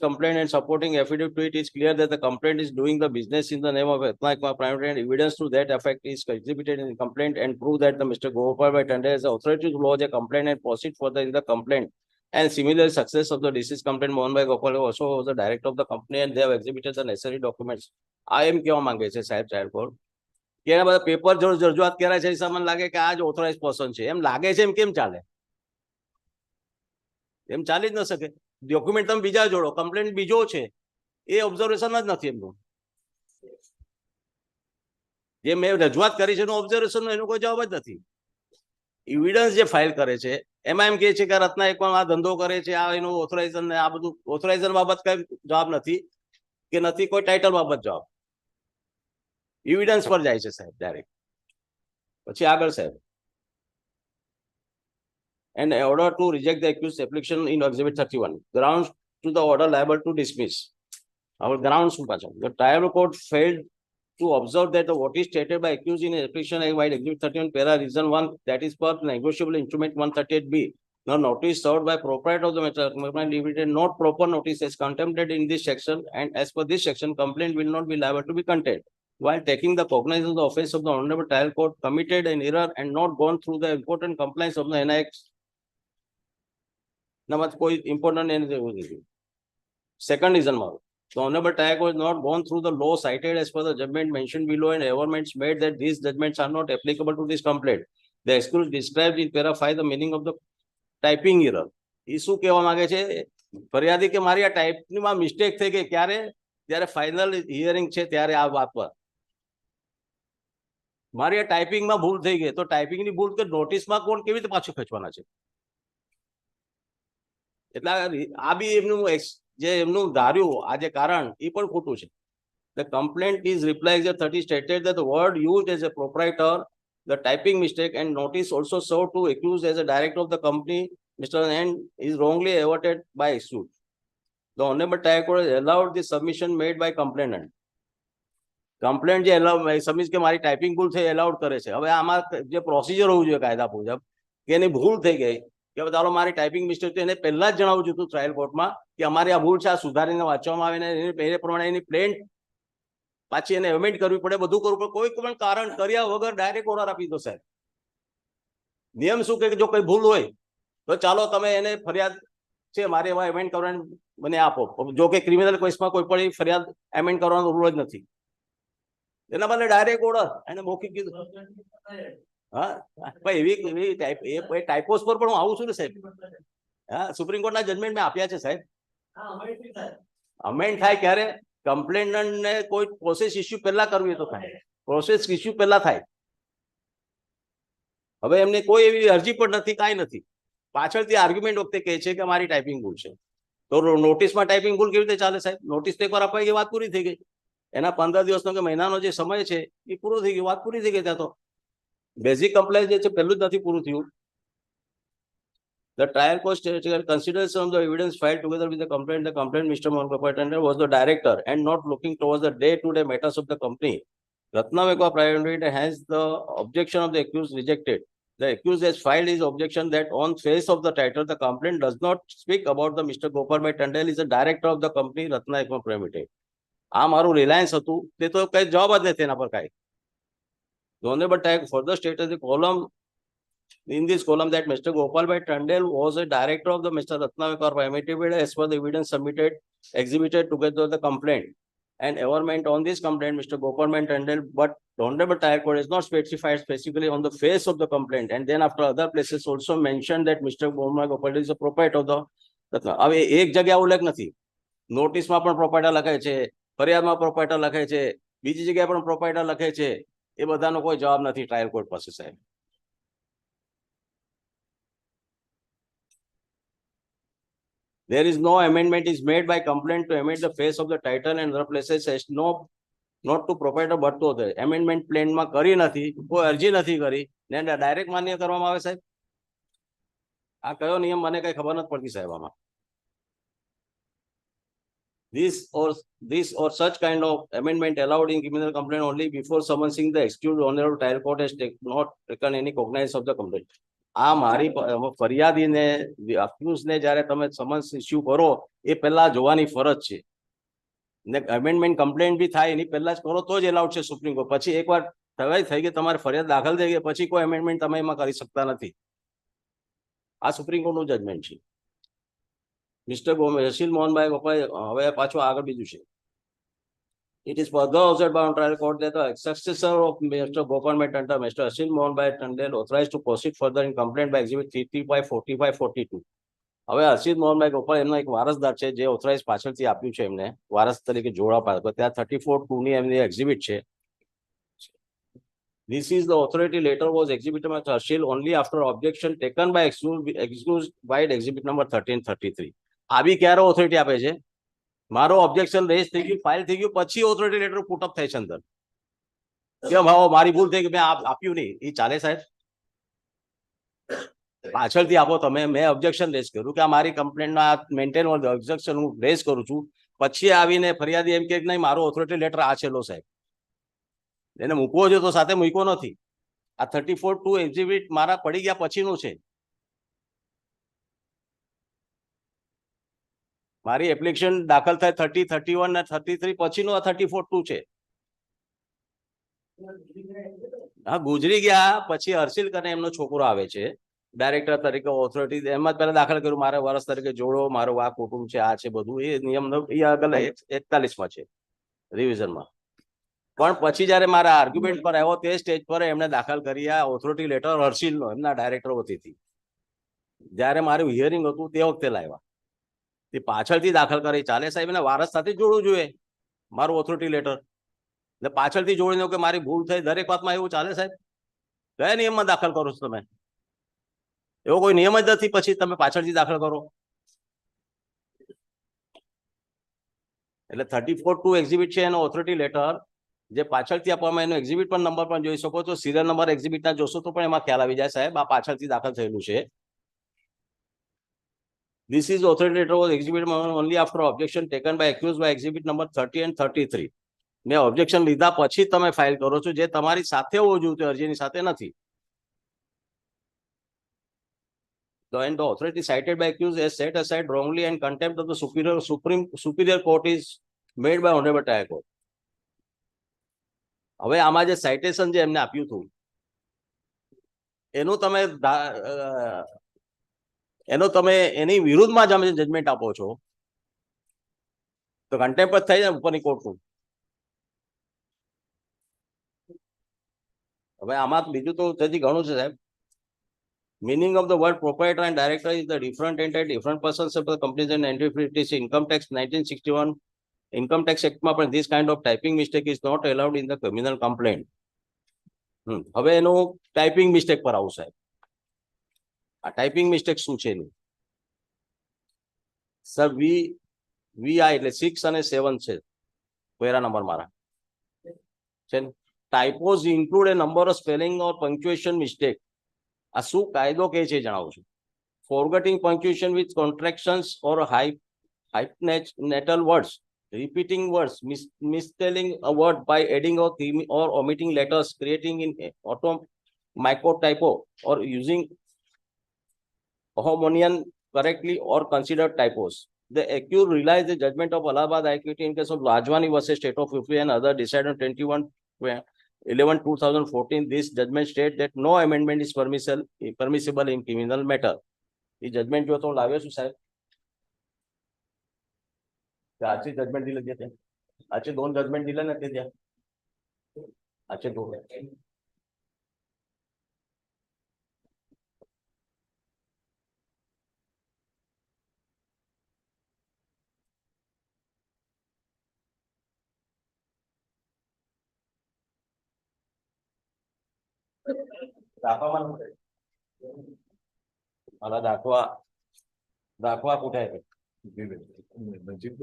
E: complaint and supporting affidavit to it is clear that the complaint is doing the business in the name of Ethnaic Private and evidence to that effect is exhibited in the complaint and prove that the Mr. Gopal Tandon has the authority to lodge a complaint and proceed further in the complaint. And similar success of the deceased complaint Mohan Gopal also was the director of the company and they have exhibited the necessary documents. I am કેવા માંગે છે સાહેબ trial court કે એના બધા paper જો રજૂઆત કર્યા છે એ લાગે કે આ જ ઓથોરાઇઝ પર્સન છે એમ લાગે છે. એમ કેમ ચાલે? એમ ચાલી જ ન શકે. ડોક્યુમેન્ટ તમે બીજા જોડો, કમ્પ્લેન્ટ બીજો છે, એ ઓબ્ઝર્વેશન જ નથી એમનું. જે મેં રજૂઆત કરી છે એનું ઓબ્ઝર્વેશન એનો કોઈ જવાબ જ નથી. એવિડન્સ જે ફાઇલ કરે છે એમાં એમ કહે છે કે રત્ના એક આ ધંધો કરે છે, આ એનું ઓથોરાઇઝેશન આ બધું ઓથોરાઇઝેશન બાબત કઈ જવાબ નથી કે નથી કોઈ ટાઇટલ બાબત જવાબ. એવિડન્સ પર જાય છે સાહેબ ડાયરેક્ટ. પછી આગળ સાહેબ and order to reject the accused application in Exhibit 31. Grounds to the order liable to dismiss. Our grounds, the trial court failed to observe that what is stated by accused in application by Exhibit 31, para reason 1, that is per negotiable instrument 138B. The notice served by proprietor of the matter, not proper notice as contemplated in this section, and as per this section, complaint will not be liable to be contained. While taking the cognizance of the offense of the Honorable Trial Court, committed an error and not gone through the important compliance of the NIX. કોઈ important નથી. Second રીઝનમાં the Honorable Trial Court has not gone through the law cited as per the judgment mentioned below and averments made that these judgments are not applicable to this complaint. The excuse described in para 5 the meaning of the typing error. એ શું કહેવા માંગે છે ફરિયાદી કે મારી આ ટાઈપમાં mistake થઈ ગઈ ક્યારે? જ્યારે ફાઇનલ હિયરિંગ છે ત્યારે આ વાત પર મારી આ ટાઈપિંગમાં ભૂલ થઈ ગઈ. તો ટાઈપિંગની ભૂલ કે નોટિસમાં કોણ કેવી રીતે પાછું ખેંચવાના છે? એટલે આ બી એમનું જે એમનું ધાર્યું આ જે કારણ એ પણ ખોટું છે. The complaint is reply exhibit 30 stated that the word used as a proprietor, the typing mistake and notice also served to accuse as a director of the company, Mr. N is wrongly averted by suit. The Honorable Trial Court has allowed the submission made by complainant. Complaint જે submit કે મારી typing ભૂલ થઈ allowed કરે છે. હવે આમાં જે પ્રોસિજર હોવું જોઈએ કાયદા મુજબ કે એની ભૂલ થઈ ગઈ કે ચાલો મારી ટાઈપિંગ મિસ્ટેક તો એને પહેલા જ જણાવવું જોઈતું ટ્રાયલ કોર્ટમાં કે અમારી આ ભૂલ છે, આ સુધારીને વાંચવામાં આવે ને એ પ્રમાણે એની પ્લેન પાછી એને એમેન્ડ કરવી પડે, બધું કરવું પડે, કોઈ પણ કારણ કર્યા વગર ડાયરેક્ટ ઓર્ડર આપી દો સાહેબ. નિયમ શું કે જો કોઈ ભૂલ હોય તો ચાલો તમે એને ફરિયાદ છે મારે એમાં એમેન્ડ કરવાની મને આપો. જો કે ક્રિમિનલ કેસમાં કોઈ પણ ફરિયાદ એમેન્ડ કરવાનો રૂલ જ નથી. એના બદલે ડાયરેક્ટ ઓર્ડર એને મૌખિક કીધું. હા ભાઈ એવી ટાઈપોસ પર પણ હું આવું છું ને સાહેબ. હા સુપ્રીમ કોર્ટના જજમેન્ટ મેં આપ્યા છે સાહેબ. અમેન્ડ થાય ક્યારે? કમ્પ્લેનન્ટને કોઈ પ્રોસેસ ઇસ્યુ પહેલા કરવી તો થાય, પ્રોસેસ ઇસ્યુ પહેલા થાય. હવે એમને કોઈ એવી અરજી પણ નથી, કાંઈ નથી. પાછળથી આર્ગ્યુમેન્ટ વખતે કહે છે કે મારી ટાઈપિંગ ભૂલ છે. તો નોટિસમાં ટાઈપિંગ ભૂલ કેવી રીતે ચાલે સાહેબ? નોટિસ તો એકવાર અપાઈ ગઈ, વાત પૂરી થઈ ગઈ. એના 15 દિવસનો કે મહિનાનો જે સમય છે એ પૂરો થઈ ગયો, વાત પૂરી થઈ ગઈ. ત્યાં તો બેઝિક કમ્પ્લાયન્સ જે છે પહેલું જ નથી પૂરું થયું. The trial court considers some of the evidence filed together with the complaint. The complaint, Mr. Mohan Tender, was the director and not looking towards the day-to-day matters of the company. Ratnavekwa Private Limited has the objection of the accused rejected. The accused has filed his objection that on face of the title, the complaint does not speak about the Mr. Gopalbhai Tandel is the director of the company Ratnavekwa Private Limited. આ મારું Reliance હતું તે તો કઈ જવાબ જ નથી એના પર કાંઈ. The Honorable Tag further stated the column in this column that Mr. Gopalbhai Tandel was a director of the Mr. Ratnavekar Private Limited as per the evidence submitted, exhibited together with the complaint. And ever on this complaint, Mr. Gopalbhai Tandel, but the Honorable Tag Court is not specified specifically on the face of the complaint. And then after other places also mentioned that Mr. Gopalbhai is a proprietor of the Ratna. હવે એક જગ્યા ઉલ્લેખ નથી. નોટિસમાં પણ પ્રોપાઇટર લખાય છે, ફરિયાદમાં પ્રોપાઇટર લખાય છે, બીજી જગ્યાએ પણ પ્રોપાઇટર લખાય છે. એ બધાનો કોઈ જવાબ નથી ટ્રાયલ કોર્ટ પાસે સાહેબ. There is no amendment is made by complaint to amend the face of the title and other places as no not to proprietor but to the amendment plan માં કરી નથી, કોઈ અરજી નથી કરી ને ડાયરેક્ટ માન્ય કરવામાં આવે સાહેબ. આ કયો નિયમ મને કઈ ખબર નથી પડતી સાહેબ આમાં. This or such kind of amendment allowed in criminal complaint only before summoning the excused honorable trial court has not taken any cognizance of the complaint. આ મારી ફરિયાદીને અક્યુઝને જ્યારે તમે સમન્સ ઇસ્યુ કરો એ પહેલા જોવાની ફરજ છે ને અમેન્ડમેન્ટ કમ્પ્લેન્ટ બી થાય એની પહેલા જ કરો તો જ એલાઉડ છે સુપ્રીમ કોર્ટ. પછી એકવાર થઈ ગઈ તમારી ફરિયાદ દાખલ થઈ ગઈ પછી કોઈ અમેન્ડમેન્ટ તમે એમાં કરી શકતા નથી. આ સુપ્રીમ કોર્ટનું જજમેન્ટ છે. મિસ્ટર હસીલ મોહનભાઈ ગોપાલ હવે પાછું આગળ બીજું છે. It is further observed by trial court that the successor of Mr. Gopalbhai Tandel, Mr. Hashim Mohanbhai Tandel, authorized to proceed further in complaint by exhibit 335, 45, 42. હવે હર્ષિત મોહનભાઈ ગોપાલ એમનો એક વારસદાર છે જે ઓથોરાઇઝ પાછળથી આપ્યું છે એમને વારસ તરીકે જોડા પાડે. ત્યાં 34(2) ની એમની એક્ઝિબિટ છે. This is the authority letter was exhibited by Hashil only after objection taken by excused by exhibit number 1333. આવી ક્યારે ઓથોરિટી આપે છે? મારો ઓબ્જેક્શન રેઝ થઈ ગયું, ફાઇલ થઈ ગયું પછી ઓથોરિટી લેટર પુટઅપ થાય છે અંદર કે ભાવ મારી ભૂલ થઈ ગઈ મેં આપ્યું નહીં. એ ચાલે સાહેબ? પાછળથી આપો તમે. મેં ઓબ્જેક્શન રેઝ કર્યું કે આ મારી કમ્પ્લેન્ટના મેન્ટેન ઓબ્જેક્શન હું રેઝ કરું છું, પછી આવીને ફરિયાદી એમ કે નહીં મારો ઓથોરિટી લેટર આ છેલ્લો સાહેબ. એને મૂકવો જોઈએ તો સાથે મૂક્યો નથી. આ 34(2) એક્ઝિબિટ મારા પડી ગયા પછીનું છે. મારી એપ્લિકેશન દાખલ થાય 30, 31 ને 33 પછીનું આ 34(2) છે. હા ગુજરી ગયા પછી હર્ષિલ કરીને એમનો છોકરો આવે છે ડાયરેક્ટર તરીકે ઓથોરિટી. એમાં જ પહેલા દાખલ કર્યું મારે વર્ષ તરીકે જોડો, મારું આ કુટુંબ છે, આ છે બધું. એ નિયમ એ આગળ 41માં છે રિવિઝનમાં. પણ પછી જયારે મારા આર્ગ્યુમેન્ટ પર આવ્યો તે સ્ટેજ પર એમણે દાખલ કરી આ ઓથોરિટી લેટર હર્ષિલનો એમના ડાયરેક્ટર વતીથી. જયારે મારું હિયરિંગ હતું તે વખતે લાવ્યા. તે પાછળથી દાખલ કરી ચાલે સાહેબ? એને વારસ સાથે જોડવું જોઈએ મારું ઓથોરિટી લેટર. એટલે પાછળથી જોડીને કે મારી ભૂલ થઈ દરેક વાતમાં એવું ચાલે સાહેબ? કયા નિયમમાં દાખલ કરો છો તમે? એવો કોઈ નિયમ જ નથી પછી તમે પાછળથી દાખલ કરો. એટલે 34(2) એક્ઝિબિટ છે એનો ઓથોરિટી લેટર જે પાછળથી આપવામાં એનો એક્ઝિબિટ પણ નંબર પણ જોઈ શકો છો. સિરિયલ નંબર એક્ઝિબિટના જોશો તો પણ એમાં ખ્યાલ આવી જાય સાહેબ આ પાછળથી દાખલ થયેલું છે. This is authority letter was exhibited only after objection taken by accused by exhibit number 30 and 33. મેં ઓબ્જેક્શન લીધા પછી તમે ફાઇલ કરો છો જે તમારી સાથે હોવું જોઈએ, અરજીની સાથે નથી. And the authority cited by accused is set aside wrongly and contempt of the superior court is made by honorable trial court. હવે આમાં જે સાઇટેશન જે એમને આપ્યું હતું એનું તમે એની વિરુદ્ધમાં જ અમે જજમેન્ટ આપો છો તો કન્ટેમ્પ જ થઈ જાય ઉપરની કોર્ટનું. હવે આમાં બીજું તો હજી ઘણું છે સાહેબ. Meaning of the word proprietor and director is the different entity, different persons of the companies and entities. Income tax 1961 Income Tax Act માં પણ this kind of typing mistake is not allowed in the criminal complaint. હવે એનું typing mistake પર આવું સાહેબ. આ typing mistake શું છે એની? સર VI એટલે 6 અને 7 છે પેરા નંબર મારા છે. Typos include a number of spelling or punctuation mistake. આ શું કાયદો કહે છે જણાવું છું. Forgetting punctuation with contractions or hyphenated words, repeating words, misspelling a word by adding or omitting letters, creating in microtypo, or using homonium correctly or considered typos. The accused relies the judgment of Allahabad High Court in case of Lajwani versus State of UP and other decided on 21/11/2014. This judgment states that no amendment is permissible in criminal matter. This judgment जो तो लावे सु साहेब आजचे judgement दिले ते आजचे 2 judgement दिले ना ते द्या आजचे 2 मला दाखवा कुठे आहे नजीक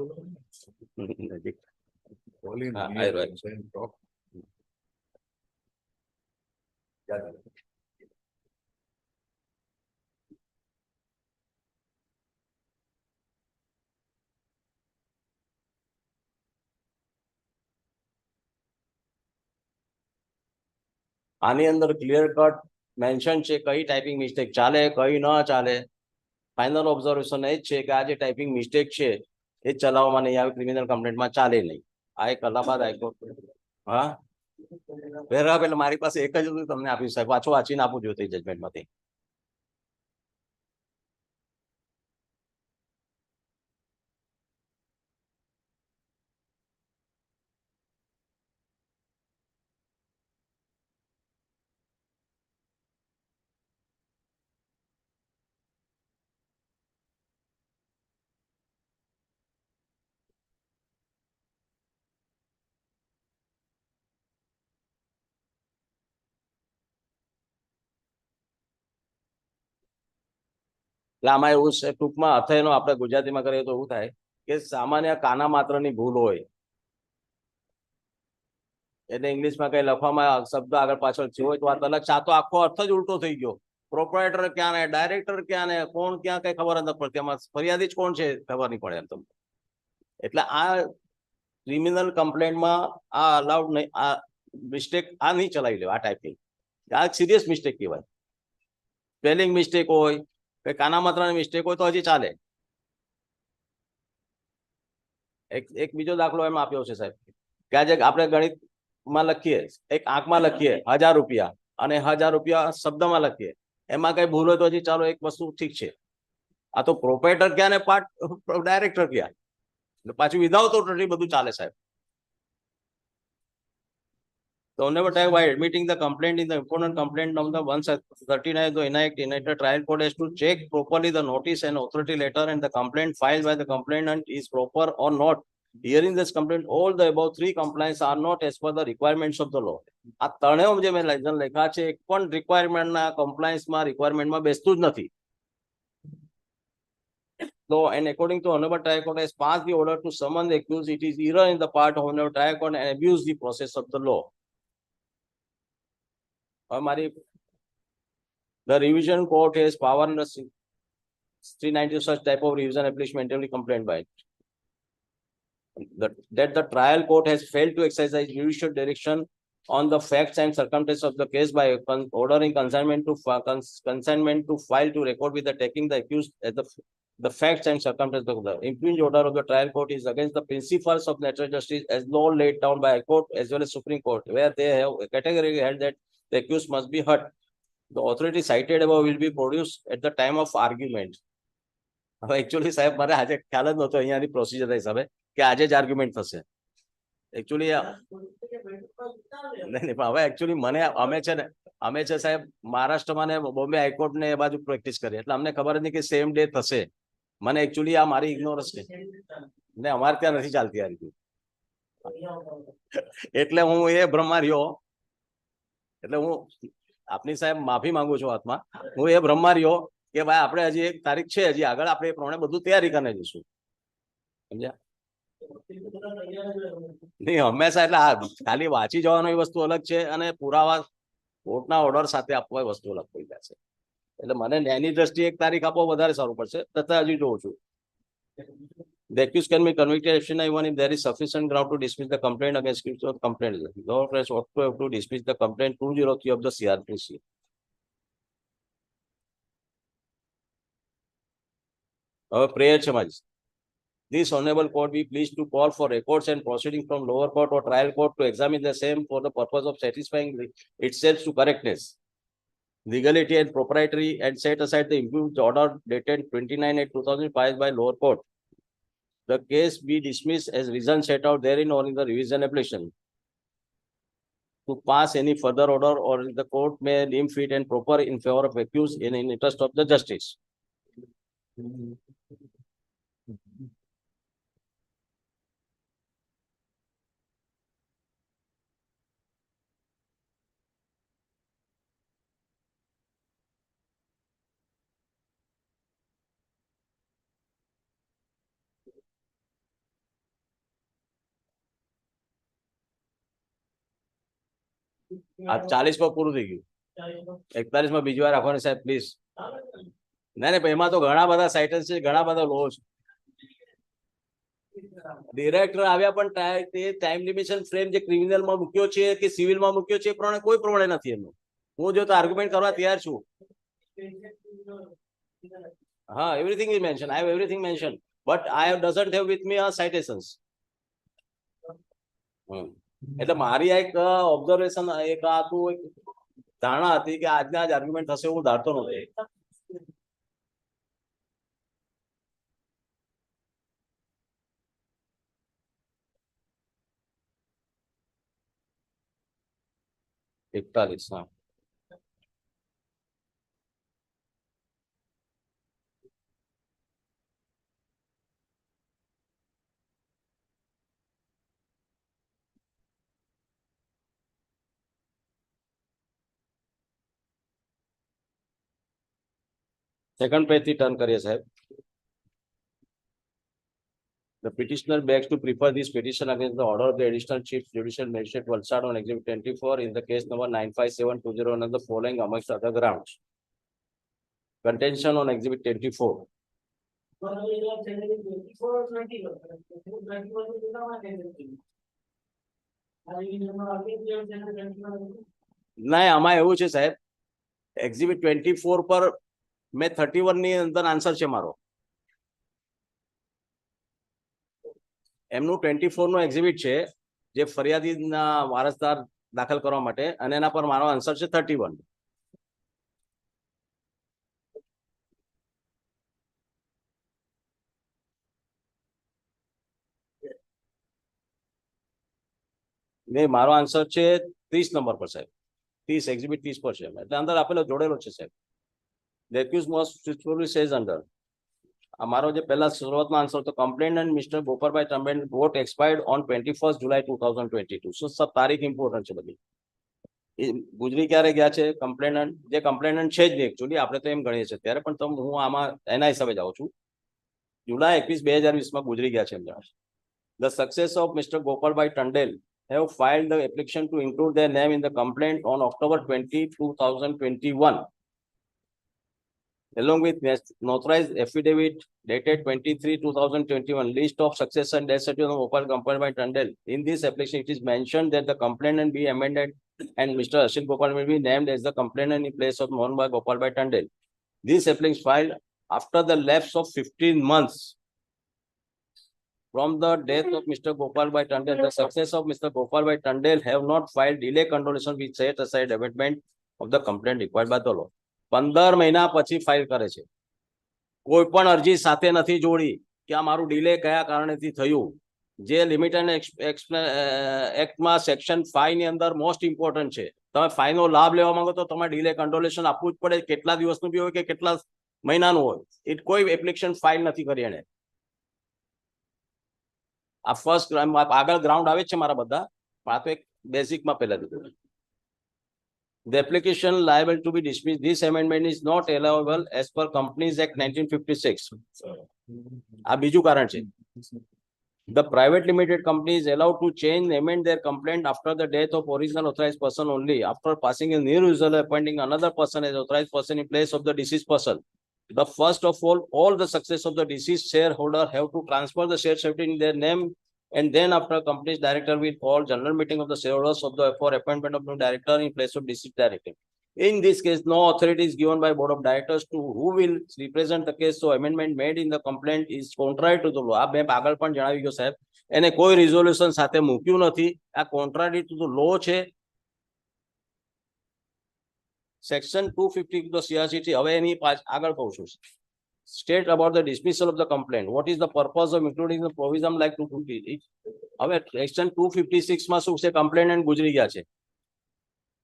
E: આની અંદર ક્લિયર કટ મેન્શન છે કઈ ટાઈપિંગ મિસ્ટેક ચાલે કઈ ન ચાલે. ફાઇનલ ઓબ્ઝર્વેશન એ જ છે કે આ જે ટાઈપિંગ મિસ્ટેક છે એ ચલાવવામાં નહીં આવે, ક્રિમિનલ કમ્પ્લેન્ટમાં ચાલે નહીં. આ એક અલ્હાબાદ હાઈકોર્ટ. હા પહેલા પેલા મારી પાસે એક જ હતું તમને આપ્યું સાહેબ, પાછું વાંચીને આપવું જોઈએ જજમેન્ટમાંથી. એટલે આમાં એવું છે ટૂંકમાં અથયનો આપણે ગુજરાતીમાં કરીએ તો એવું થાય કે સામાન્ય કાના માત્રની ભૂલ હોય એટલે ઇંગ્લિશમાં કઈ લખવામાં શબ્દ આગળ પાછળ થયો હોય તો વાત અલગ છે. આ તો આખો અર્થ જ ઉલટો થઈ ગયો. પ્રોપરાઇટર ક્યાં ને ડાયરેક્ટર ક્યાં ને કોણ ક્યાં કઈ ખબર નથી પડતી, આમાં ફરિયાદી જ કોણ છે ખબર નહીં પડે એમ તમને. એટલે આ ક્રિમિનલ કમ્પ્લેન્ટમાં આ અલાઉડ નહીં, આ મિસ્ટેક આ નહીં ચલાવી લેવા. આ ટાઈપની આ સિરિયસ મિસ્ટેક કહેવાય. સ્પેલિંગ મિસ્ટેક હોય કે કાના માત્રાની મિસ્ટેક હોય તો હજી ચાલે. એક બીજો દાખલો એમ આપ્યો છે સાહેબ કે આજે આપણે ગણિતમાં લખીએ, એક આંકમાં લખીએ 1000 રૂપિયા અને 1000 રૂપિયા શબ્દમાં લખીએ, એમાં કઈ ભૂલ હોય તો હજી ચાલો એક વસ્તુ ઠીક છે. આ તો પ્રોપરાઇટર ક્યાં ને પાર્ટ ડાયરેક્ટર ક્યાં, પાછું વિધાઉટ ઓથોરિટી બધું ચાલે સાહેબ. So never time by admitting the complaint in the important complaint number 139 the enacted trial court has to check properly the notice and authority letter and the complaint filed by the complainant is proper or not. Hearing this complaint, all the above 3 complaints are not as per the requirements of the law. આ ત્રણેય જે મેં licence લખ્યા છે એક પણ રિક્વાયરમેન્ટના કમ્પ્લાયન્સમાં રિક્વાયરમેન્ટમાં બેસતું જ નથી. So, and according to Honorable Trial Court has passed the order to summon the accused, it is error in the part of Honorable Trial Court and abuse the process of the law. The revision court has power under 390 such type of revision application mentally complained by it. That the trial court has failed to exercise judicial direction on the facts and circumstances of the case by ordering consignment to file to record with the taking the accused as the facts and circumstances of the impugn order of the trial court is against the principles of natural justice as law laid down by High Court as well as Supreme Court, where they have categorically held that the accused must be heard. The authority cited above will be produced at the time of argument. હવે actually સાહેબ મારે આજે ખ્યાલ જ નહોતો અહીંયાની procedure હિસાબે કે આજે જ આર્ગ્યુમેન્ટ થશે. એકચ્યુઅલી નહીં પણ હવે એકચ્યુઅલી મને અમે છે સાહેબ મહારાષ્ટ્રમાં ને બોમ્બે હાઈકોર્ટ ને એ બાજુ પ્રેક્ટિસ કરી એટલે અમને ખબર જ નહીં કે સેમ ડે થશે. મને એકચ્યુઅલી આ મારી ઇગ્નોરન્સ છે ને અમારે ત્યાં નથી ચાલતી આ રીતે. એટલે હું એ ભ્રમમાં રહ્યો. એટલે હું આપની સાહેબ માફી માંગુ છું આત્મા. હું એ ભ્રમમાં રહ્યો કે ભાઈ આપણે હજી એક તારીખ છે હજી આગળ આપણે એ પ્રમાણે બધું તૈયારી કરીને જઈશું. સમજ્યા? નહીં હંમેશા એટલે આ ખાલી વાંચી જવાનો એ વસ્તુ અલગ છે અને પુરાવા કોર્ટના ઓર્ડર સાથે આપવો એ વસ્તુ અલગ પડી જાય છે. એટલે મને ન્યાયની દ્રષ્ટિએ એક તારીખ આપવો વધારે સારું પડશે. તથા હજી જોઉં છું. The accused can be convicted even if there is sufficient ground to dismiss the complaint against the complaint. The office ought to have to dismiss the complaint 203 of the CRPC. Our prayer Chamaj. This honorable court be pleased to call for records and proceedings from lower court or trial court to examine the same for the purpose of satisfying itself to correctness, legality and propriety, and set aside the impugned order dated 29/2005 by lower court. The case be dismissed as reason set out therein or in the revision application. To pass any further order or the court may deem fit and proper in favor of accused in interest of the justice. આ 40 માં પૂરું થઈ ગયું. 41 માં બીજી વાર રાખવાની સાહેબ પ્લીઝ. નહીં એમાં તો ઘણા બધા સાઇટન્સ છે, ઘણા બધા લો છે. ડિરેક્ટર આવ્યા પણ તે ટાઈમ લિમિટેશન ફ્રેમ જે ક્રિમિનલમાં મૂક્યો છે કે સિવિલમાં મૂક્યો છે એ પ્રમાણે કોઈ પ્રમાણે નથી એનું. હું જો તો આર્ગ્યુમેન્ટ કરવા તૈયાર છું. હા, everything is mention. I have everything mention but I have doesn't have with me a citations. એટલે મારી એક ઓબ્ઝર્વેશન એક આખું એક ધારણા હતી કે આજના જ આર્ગ્યુમેન્ટ થશે હું ધારતો નથી. એકતાલીસ. હા, સેકન્ડ પેજ થી ટર્ન કરીએ સાહેબ. The petitioner begs to prefer this petition against the order of the Additional Chief Judicial Magistrate Valsad on Exhibit 24 in the case number 95720 under the following amongst other grounds. Contention on Exhibit 24. નહીં, આમાં એવું છે સાહેબ, exhibit 24 પર મેં 31 ની અંદર answer છે મારો. એમનું 24 નો એક્ઝિબિટ છે જે ફરિયાદીના વારસદાર દાખલ કરવા માટે અને એના પર મારો આન્સર છે 31. ને મારો આન્સર છે 30 નંબર પર સાહેબ. 30 એક્ઝિબિટ 30 પર છે એટલે અંદર આપેલો જોડેલો છે સાહેબ. The accused must truthfully says under. અમારો જે પહેલા શરૂઆતનો આન્સર તો complainant mister Gopalbhai Tamben what expired on 21 July 2022. So સબ તારીખ ઇમ્પોર્ટન્ટ છે બધી. ગુજરી ક્યારે ગયા છે કમ્પ્લેનન્ટ, જે કમ્પ્લેનન્ટ છે જ નહીં એકચ્યુઅલી, આપણે તો એમ ગણીએ છીએ ત્યારે, પણ તો હું આમાં એના હિસાબે જાઉં છું. જુલાઈ 21, 2020 ગુજરી ગયા છે એમ જણાવે. The successor of Mr. Gopalbhai Tandel have filed the application to include their name in the complaint on October 20, 2021. Along with notarized affidavit dated 23/2021, list of successor and death certificate of Gopal Gopalbhai Tandel. In this application, it is mentioned that the complainant be amended and Mr. Ashil Gopal will be named as the complainant in place of Mohanbhai Gopalbhai Tandel. This application filed after the lapse of 15 months from the death of Mr. Gopalbhai Tandel, the success of Mr. Gopalbhai Tandel have not filed delay condolation which set aside abatement of the complaint required by the law. 15 મહિના પછી file કરે છે. કોઈ પણ અરજી સાથે નથી જોડી કે આ મારું ડિલે કયા કારણેથી થયું. જે લિમિટ એન્ડ એક્ટમાં સેક્શન 5 ની અંદર મોસ્ટ ઇમ્પોર્ટન્ટ છે. તમે 5 નો લાભ લેવા માંગો તો તમારે ડિલે કંડોલેશન આપવું જ પડે. કેટલા દિવસનું બી હોય કે કેટલા મહિનાનું હોય. એ કોઈ એપ્લિકેશન ફાઇલ નથી કરી એને. આ ફર્સ્ટ આગળ ગ્રાઉન્ડ આવે છે મારા બધા, પણ આ તો એક બેઝિકમાં પહેલા દીધું. The application liable to be dismissed. This amendment is not allowable as per Companies Act 1956. આ બીજું કારણ છે. The private limited company is allowed to change and amend their complaint after the death of original authorized person only, after passing a new user appointing another person as authorized person in place of the deceased person. The first of all the success of the deceased shareholder have to transfer the share certificate in their name, and then after company's director will call general meeting of the shareholders of the for appointment of the director in place of deceased director. In this case, no authority is given by board of directors to who will represent the case. So amendment made in the complaint is contrary to the law. આ મેં આગળ પણ જણાવી ગયો સાહેબ, એને કોઈ resolution સાથે મૂક્યું નથી. આ contrary to the law છે. Section 250 of the CRCT. હવે એની આગળ કહું છું. State about the dismissal of the complaint. What is the purpose of including the provision like 250? હવે section 256 માં શું છે? કમ્પ્લેનન્ટ ગુજરી ગયા છે.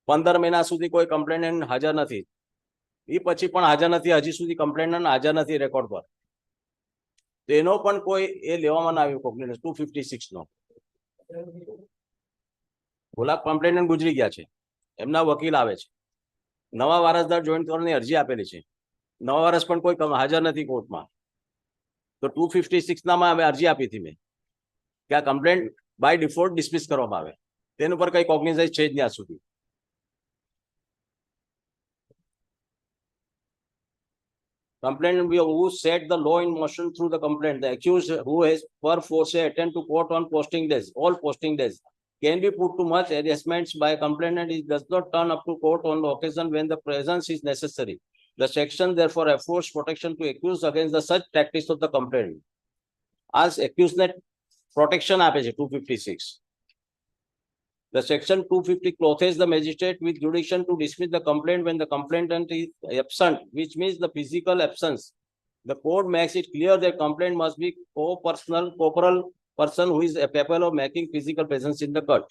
E: 15 મહિના સુધી કોઈ કમ્પ્લેનન્ટ હાજર નથી. એ પછી પણ હાજર નથી. હજી સુધી કમ્પ્લેનન્ટ હાજર નથી રેકોર્ડ પર. તો એનો પણ કોઈ એ લેવામાં ના આવ્યું કોગ્નિઝન્સ 256 નો. બોલા કમ્પ્લેનન્ટ ગુજરી ગયા છે. એમના વકીલ આવે છે. નવા વારસદાર જોઈન્ટ કરવાની અરજી આપેલી છે. નવા વર્ષ પણ કોઈ હાજર નથી કોર્ટમાં. તો 256 નામાં અમે અરજી આપી હતી મેં કે આ કમ્પ્લેન્ટ બાય ડિફોલ્ટ ડિસમિસ કરવામાં આવે. તેના પર કઈ કોગ્નિઝન્સ છે જ ત્યાં સુધી. Complainant who set the law in motion through the complaint. The accused who has perforce attend to court on posting days, all posting days, can be put to much harassments by a complainant. It does not turn up to court on the occasion when the presence is necessary. The section therefore affords protection to accused against the such tactics of the complainant. As accused net protection આપે છે 256. The section 250 clothes the magistrate with jurisdiction to dismiss the complaint when the complainant is absent, which means the physical absence. The court makes it clear that complaint must be corporal person who is capable of making physical presence in the court.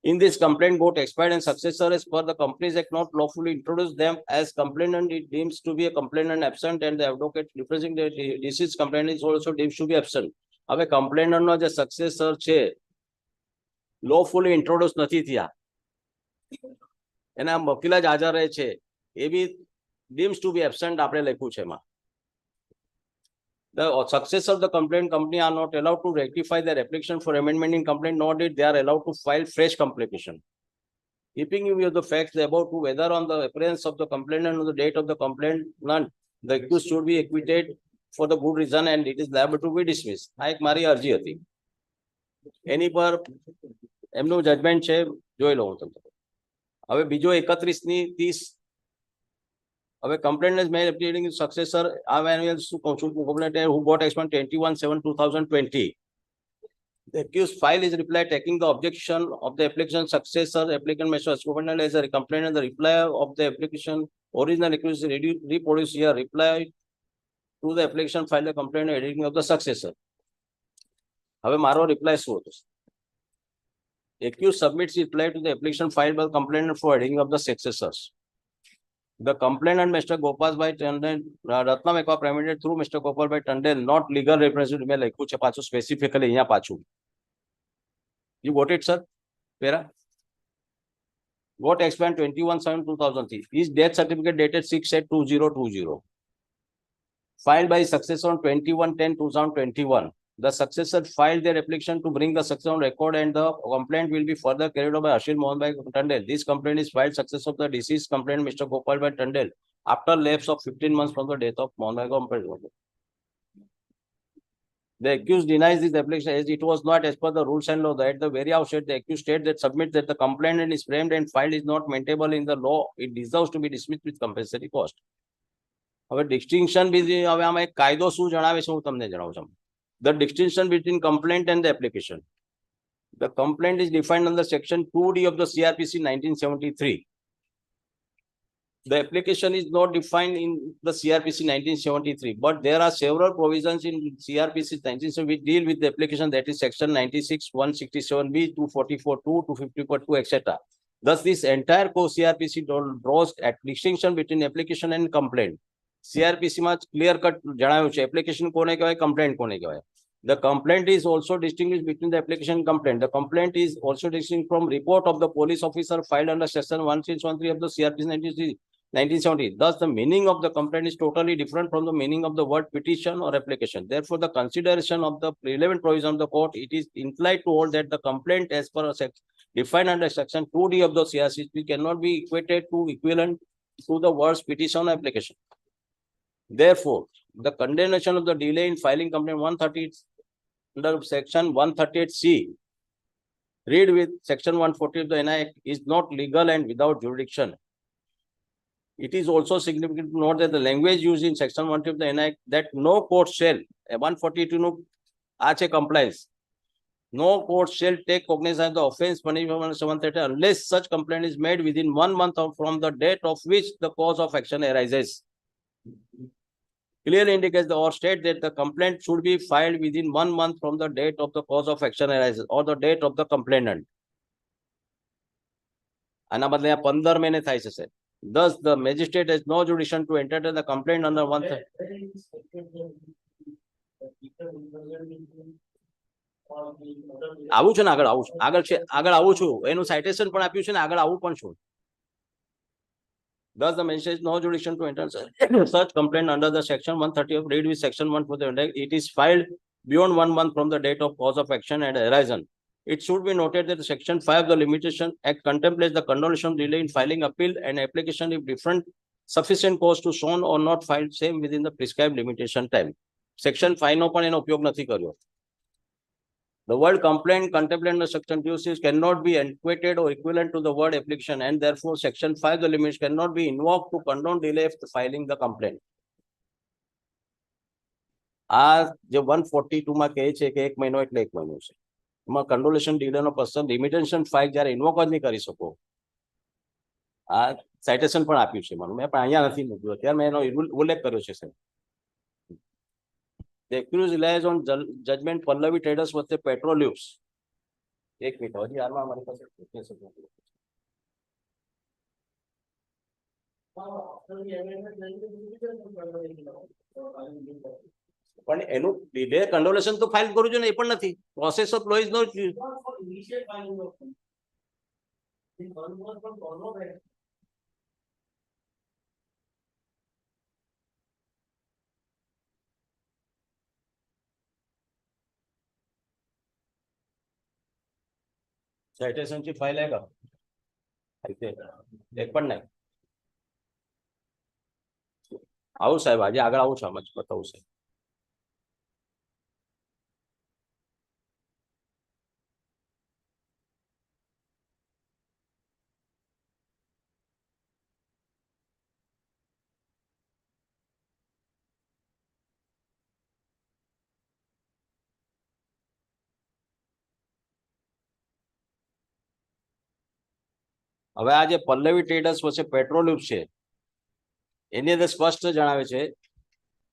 E: In this complaint, got expired and successor as per the Companies Act not lawfully introduce them as complainant. It deems to be a complainant absent, and the advocate representing the deceased complainant is also deemed to be absent. હવે complainant નો જે successor છે lawfully introduce નથી થયા, એના વકીલ જ હાજર રહે છે, એ બી deems to be absent આપણે લખ્યું છે એમાં. The successor of the complaint company are not allowed to rectify their application for amendment in complaint, nor did they are allowed to file fresh complication. Keeping in view of the facts about whether on the appearance of the complainant on the date of the complainant, the accused should be acquitted for the good reason and it is liable to be dismissed. આ એક મારી અરજી હતી. એની પર એમનું judgement છે, જોઈ લઉં તમને. હવે બીજો 31 ની 30. હવે complainant is made appearing successor. આ મેન્યુઅલ શું કહું છું, complainant who got expired 21/7/2020. The accused file is reply taking the objection of the application successor applicant Mr. Complainant as a complainant. The reply of the application original accused reproduce here reply to the application file the complainant editing of the successor. હવે મારો reply શું હતો? Accused submits reply to the application filed by the complainant for editing of the successors. The complainant Mr. Gopalbhai Tandel Ratnam Ekwa permitted through Mr. Gopalbhai Tandel not legal representative મેં લખ્યું છે પાછું specifically અહીંયા પાછું. You got it, sir? Pera? Got expired 21/7/2003. His death certificate dated 6/8/2020. Filed by successor on 21/10/2021. The successor filed their application to bring the successor on record and the complaint will be further carried out by Ashil Mohanbhai Tandel. This complaint is filed success of the deceased complainant Mr. Gopalbhai Tandel after lapse of 15 months from the death of Mohanbhai Tandel. The accused denies this application as it was not as per the rules and law. At the very outset, the accused states that submit that the complainant is framed and filed is not maintainable in the law. It deserves to be dismissed with compensatory cost. હવે distinction બીજી હવે આમાં એક કાયદો શું જણાવે છે હું તમને જણાવું છું. The distinction between complaint and the application. The complaint is defined under section 2D of the CRPC 1973. The application is not defined in the CRPC 1973, but there are several provisions in CRPC 1973 which deal with the application, that is section 96, 167B, 244(2), 254(2), etc. Thus, this entire CRPC draws a distinction between application and complaint. CRPC માં clear cut જણાવ્યું છે application કોને કહેવાય, complaint કોને કહેવાય. The complaint is also distinguished between the application and complaint. The complaint is also distinct from report of the police officer filed under section 1613 of the CRPC 1970. Thus, the meaning of the complaint is totally different from the meaning of the word petition or application. Therefore, the consideration of the relevant provision of the court, it is implied to hold that the complaint as per defined under section 2D of the CRPC cannot be equated to equivalent to the words petition or application. Therefore, the condemnation of the delay in filing complaint 130 under section 138C, read with section 140 of the NI Act, is not legal and without jurisdiction. It is also significant to note that the language used in section 140 of the NI Act, that no court shall, 142 no compliance, no court shall take cognizance of the offence punishment under 130 unless such complaint is made within 1 month from the date of which the cause of action arises. Clearly indicates or state that the complaint should be filed within 1 month from the date of the cause of action arises or the date of the complainant. આના બદલે 15 મહિને થાય છે સાહેબ. Thus, the magistrate has no jurisdiction to entertain the complaint under 130. આવું છે ને આગળ આવું છું એનું સાઇટેશન પણ આપ્યું છે ને આગળ આવું પણ છું. Thus, the magistrate has no jurisdiction to enter such complaint under the section 130 of read with section 140. It is filed beyond 1 month from the date of cause of action and arisen. It should be noted that section 5 of the Limitation Act contemplates the condonation delay in filing appeal and application if different sufficient cause to shown or not filed same within the prescribed limitation time. Section 5 નો પણ એનો ઉપયોગ નથી કર્યો. The word complaint contemplated under section 2 cannot be equated or equivalent to the word application, and therefore section 5 the limits cannot be invoked to condone delay of filing the complaint. આ જે 142 માં કહે છે કે 1 મહિનો એટલે 1 મહિનો છે. એમાં કંડોલેશન ડીલેનો પ્રશ્ન લિમિટેશન 5 જ્યારે ઇન્વોક જ નહીં કરી શકો. આ સાઇટેશન પણ આપ્યું છે મને, મેં પણ અહીંયા નથી મૂક્યું, અત્યારે મેં એનો ઉલ્લેખ કર્યો છે સાહેબ. The accused relies on judgment Pallavi Traders વચ્ચે પેટ્રોલ્યુસ. 1 મિનિટ હજી હાલમાં મારી પાસે પણ એનું ડીલે કંડોલેશન તો ફાઇલ કરું છું ને, એ પણ નથી. Process of law is not સાઇટેશનची फाइल आहे का? એક પણ નહીં. આવું સાહેબ, આજે આગળ આવું છું, આમ જ બતાવું સાહેબ. હવે આ જે પલ્લવી ટ્રેડર્સ વચ્ચે પેટ્રોલ્યુમ છે એની અંદર સ્પષ્ટ જણાવે છે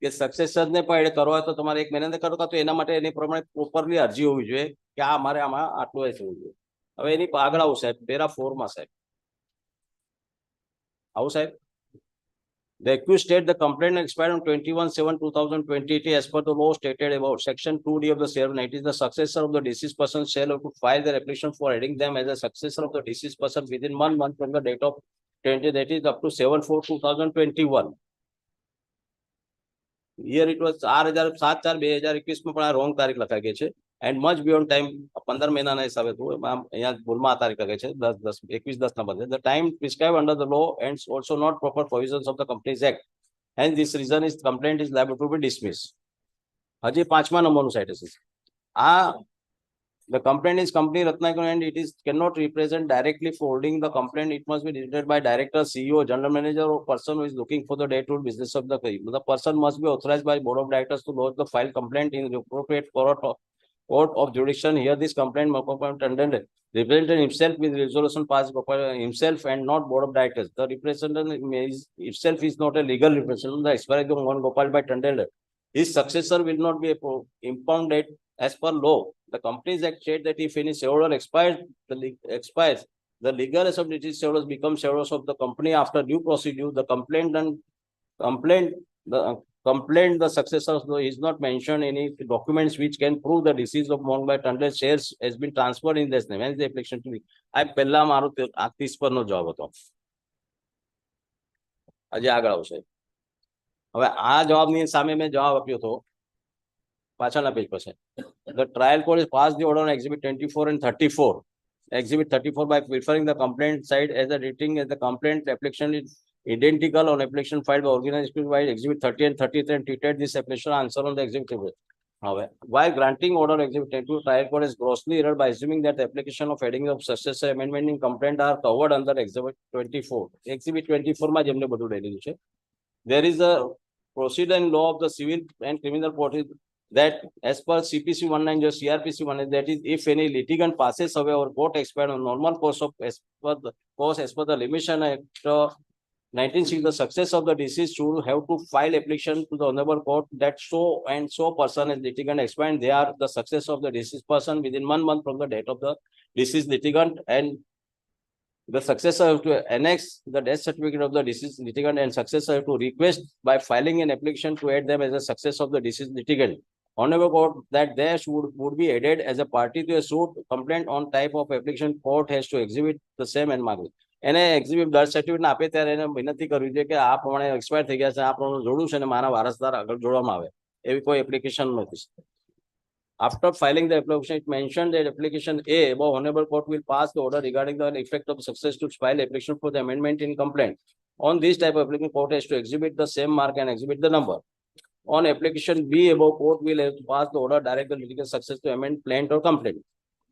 E: કે સક્સેસરને પણ એડ કરવા હોય તો તમારે 1 મહિના કરો તો એના માટે એની પ્રમાણે પ્રોપરલી અરજી હોવી જોઈએ કે આ મારે આમાં આટલું જ હોવું જોઈએ. હવે એની આગળ આવું સાહેબ, પેરા 4 માં સાહેબ આવું સાહેબ. The accused state the complaint expired on 21/7/2020 as per the law stated about section 2D of the CRPC. The successor of the deceased person shall have to file their application for adding them as a successor of the deceased person within 1 month from the date of 20, that is up to 7/4/2021. Here it was 7/4/2021 માં પણ આ wrong તારીખ લખાઈ ગઈ છે and much beyond time 15 મહિનાના હિસાબે તો અહીંયા ભૂલમાં આ તારીખ લખાઈ છે 10/10 ના બદલે. The time prescribed under the law and also not proper provisions of the Companies Act, and this reason is complaint is liable to be dismissed. હજી 5મા નંબરનું સાઇટેશન. આ The complaint is company Ratnakar and it is cannot represent directly for holding the complaint. It must be directed by director, CEO, general manager, or person who is looking for the day-to-day business of the company. The person must be authorized by board of directors to lodge the file complaint in the appropriate court of jurisdiction. Here, this complaint represented himself with resolution passed by himself and not board of directors. The representative itself is not a legal representative. The expiry of Mohan Gopal by Tandel. His successor will not be impounded as per law. The Companies Act states that if any shareholder expires, the legal associate shareholders become shareholders of the company after due procedure. The the successor is not mentioned any documents which can prove the decease of Mohan by Tandel shares has been transferred in this name. Hence the application to be. I પહેલા મારો 30 પરનો જવાબ હતો. આજે આગળ આવશે. હવે આ જવાબની સામે મેં જવાબ આપ્યો હતો પાછળના પેજ પર છે. The trial court has passed the order on exhibit 24 and 34. Exhibit 34 by referring the complaint side as a rating as the complaint application is identical on application filed by organization by exhibit 30 and 33 and treated this application answer on the exhibit. While granting order exhibit 22, trial court is grossly erred by assuming that the application of heading of successor amendment in complaint are covered under exhibit 24. Exhibit 24 માં જેમને બધું લઈ લીધું છે. There is a procedure in law of the civil and criminal court that as per CPC 190 CRPC 190, that is if any litigant passes away or court expired on normal course of as per the limitation act 1960, the success of the deceased should have to file application to the honorable court that so and so person is litigant expired. They are the success of the deceased person within 1 month from the date of the deceased litigant, and the successor have to annex the death certificate of the deceased litigant, and successor have to request by filing an application to add them as a success of the deceased litigant. Honorable court that they would be added as a party to a suit complaint on type of application. Court has to exhibit the same and mark. એને exhibit birth certificate આપે ત્યારે એને વિનંતી કરવી જોઈએ કે આ પ્રમાણે એક્સપાયર થઈ ગયા છે, આ પ્રમાણે જોડવું છે અને મારા વારસદાર આગળ જોડવામાં આવે. એવી કોઈ એપ્લિકેશન નથી. After filing the application, it mentioned that application A above honorable court will pass the order regarding the effect of success to file application for the amendment in complaint. On this type of application, court has to exhibit the same mark and exhibit the number. On application B above, court will have to pass the order direct the litigant success to amend plaint or complaint.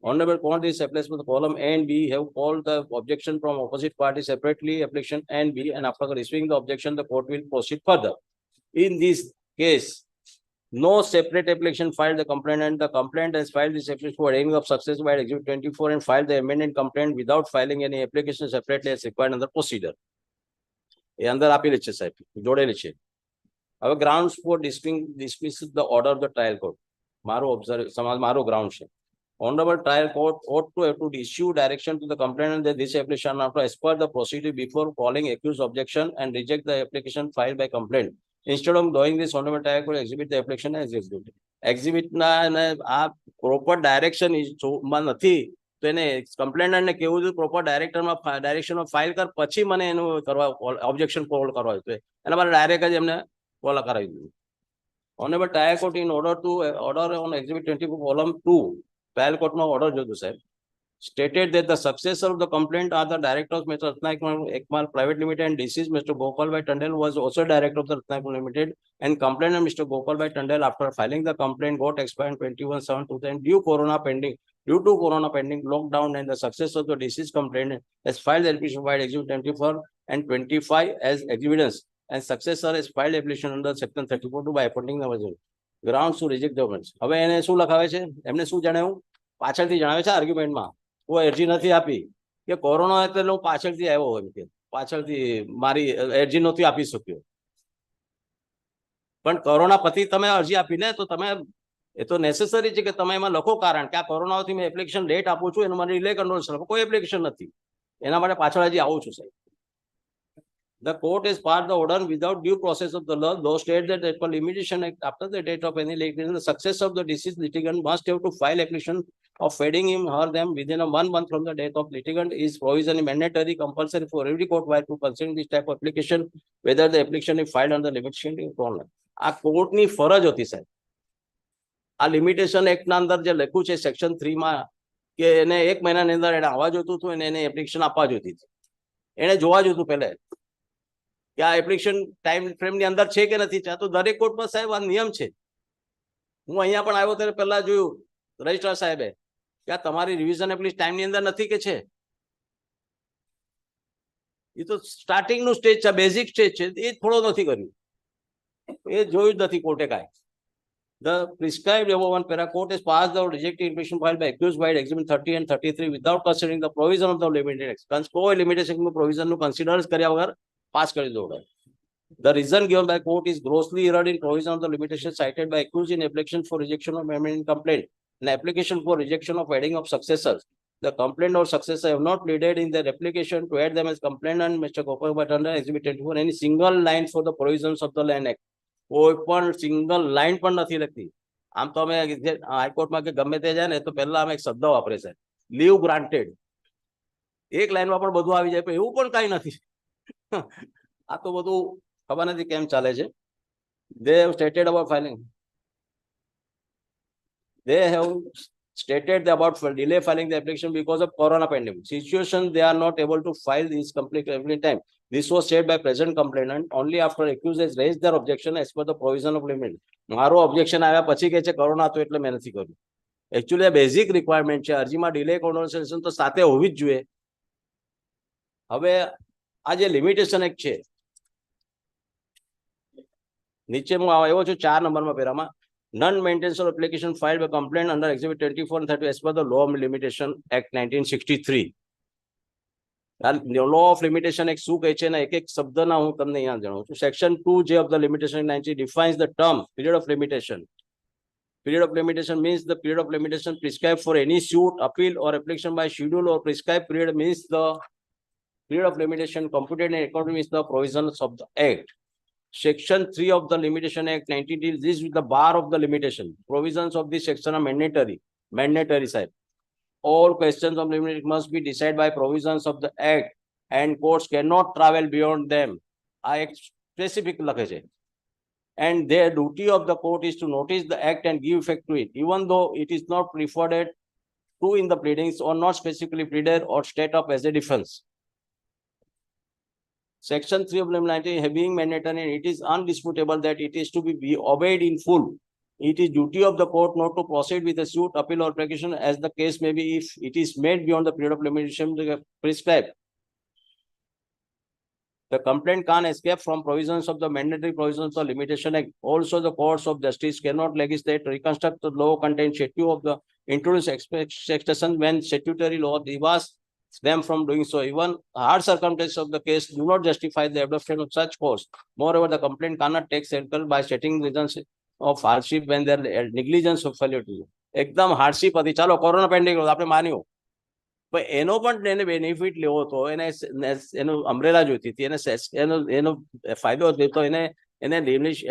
E: Honorable court is applies for the column A and B have called the objection from opposite party separately, application A and B, and after receiving the objection, the court will proceed further. In this case, no separate application filed the complaint, and the complaint has filed this application for adding of success by exhibit 24 and filed the amendment complaint without filing any application separately as required under procedure. એ અંદર આપેલી છે સાહેબ, જોડેલી છે. હવે grounds for dismiss the order of the trial court. મારો ground છે. Honorable trial court ought to have to issue direction to the complainant that this application after as per the procedure before calling accused objection and reject the application filed by complaint. Instead of doing this, honorable trial court exhibit the application as executed. Exhibit na આ proper direction માં નથી તો એને complainant ને કેવું છે proper direction માં file કર પછી મને એનું કરવા objection call કરવા જોઈએ. એના માટે ડાયરેક્ટ જ એમને કોલ કરાવી દીધું. Honorable trial court in order on exhibit 24 column 2 trial court no order jo sir stated that the successor of the complaint are the directors Mr. Ekmal Private Limited and deceased Mr. Gopal Bhai Tandel was also director of the Ratnakar Limited, and complainant Mr. Gopal Bhai Tandel after filing the complaint got expired 21/7/2000 due to corona pending lockdown, and the successor of the deceased complainant has filed the application by exhibit 24 and 25 as evidence, and successor has filed application under section 34 by appointing the version. Grounds to reject the offense. હવે એને શું લખાવે છે, એમને શું જણાવ્યું, પાછળથી જણાવે છે આર્ગ્યુમેન્ટમાં. કોઈ અરજી નથી આપી કે કોરોના એટલે હું પાછળથી આવ્યો હોય કે પાછળથી મારી અરજી નથી આપી શક્યો, પણ કોરોના પછી તમે અરજી આપીને તો તમે એ તો નેસેસરી છે કે તમે એમાં લખો કારણ કે આ કોરોનાથી મેં એપ્લિકેશન લેટ આપું છું, એનું મને રિલે કંટ્રોલ છે, કોઈ એપ્લિકેશન નથી, એના માટે પાછળ હજી આવું છું સાહેબ. The court has passed the order without due process of the law. Those state that for limitation act after the date of any litigation, the success of the deceased litigant must have to file application of feeding him or them within 1 month from the date of litigant is provisionally mandatory, compulsory for every court while to consider this type of application, whether the application is filed under limitation or not. આ કોર્ટની ફરજ હતી સાહેબ. આ limitation એક્ટના અંદર જે લખ્યું છે સેક્શન 3 માં કે એને 1 મહિનાની અંદર એને આવવા જોતું હતું અને એને એપ્લિકેશન આપવા જોતી હતી. એને જોવા જોતું પહેલા કે આ એપ્લિકેશન ટાઈમ ફ્રેમની અંદર છે કે નથી. તો દરેક કોર્ટમાં સાહેબ આ નિયમ છે. હું અહીંયા પણ આવ્યો ત્યારે પહેલા જોયું રજિસ્ટ્રાર સાહેબે કે આ તમારી રિવિઝન એપ્લિકેશન ટાઈમની અંદર નથી કે છે? એ તો સ્ટાર્ટિંગનું સ્ટેજ છે, બેઝિક સ્ટેજ છે, એ થોડો નથી કર્યું, એ જોયું જ નથી કોર્ટે કાંઈ. The prescribed above one para court has passed the rejected information filed by accused by Exhibit 30 and 33 without considering the provision of the limited expense. કોઈ limitation provision નું consider કર્યા વગર પાસ કરી દો. The reason given by court is grossly erred in provision of the limitation cited by accused in application for rejection of amendment complaint and application for rejection of adding of successors. The complaint or successor have not pleaded in their application to add them as complainant, Mr. Gopal, but under Exhibit 24 any single line for the provisions of the Land Act. કોઈ પણ single line પણ નથી લખતી. આમ તો અમે હાઈકોર્ટમાં કે ગમે તે જાય ને તો પહેલા અમે એક શબ્દ વાપરે છે, લીવ ગ્રાન્ટેડ. એક લાઈનમાં પણ બધું આવી જાય, પણ એવું પણ કાંઈ નથી. આ તો બધું ખબર નથી કેમ ચાલે છે. They have stated about filing. They have stated about delay filing the application because of corona pandemic situation. They are not able to file this complete every time. This was said by present complainant only after accused has raised their objection as per the provision of limit. મારો objection આવ્યા પછી કે છે corona હતો એટલે મેં નથી કર્યું. એકચ્યુઅલી આ બેઝિક રિક્વાયરમેન્ટ છે. અરજીમાં ડિલે કોન્વર્સેશન તો સાથે હોવી જ જોઈએ. હવે આ જે લિમિટેશન એક છે, નીચે હું આવ્યો છું 4 નંબરમાં પેરામાં, none maintenance or application filed by complaint under Exhibit 24 and 30 as per the Law of Limitation Act 1963. Law of limitation act શું કહે છે ને એક એક શબ્દના હું તમને અહીંયા જણાવું છું. Section 2J of the limitation 90 defines the term period of limitation. Period of limitation means the period of limitation prescribed for any suit, appeal or application by schedule or prescribed period means the period of limitation computed in accordance with the provisions of the Act. Section 3 of the Limitation Act 19 deals this with the bar of the limitation. Provisions of this section are mandatory side. All questions of limitation must be decided by provisions of the Act and courts cannot travel beyond them. આ એક specific લખે છે. And their duty of the court is to notice the Act and give effect to it, even though it is not referred to in the pleadings or not specifically pleaded or state up as a defense. Section 3 of 19 being mandatory, it is undisputable that it is to be obeyed in full. It is duty of the court not to proceed with a suit, appeal or application as the case may be if it is made beyond the period of limitation prescribed. The complaint can't escape from provisions of the mandatory provisions of the Limitation Act. Also, the courts of justice cannot legislate, reconstruct the law contained schedule of the introduced expectation when statutory law debarred them from doing so. Even hard circumstances of the case do not justify the adoption of such course. Moreover, the complaint cannot take shelter by stating reasons of hardship when there negligence of failure to do. એકદમ hardship હતી, ચાલો corona pending આપણે માન્યું, પણ એનો પણ એને benefit લેવો હતો, એને એનું અમ્બ્રેલા જોઈતી હતી, એનો ફાયદો હતો, એને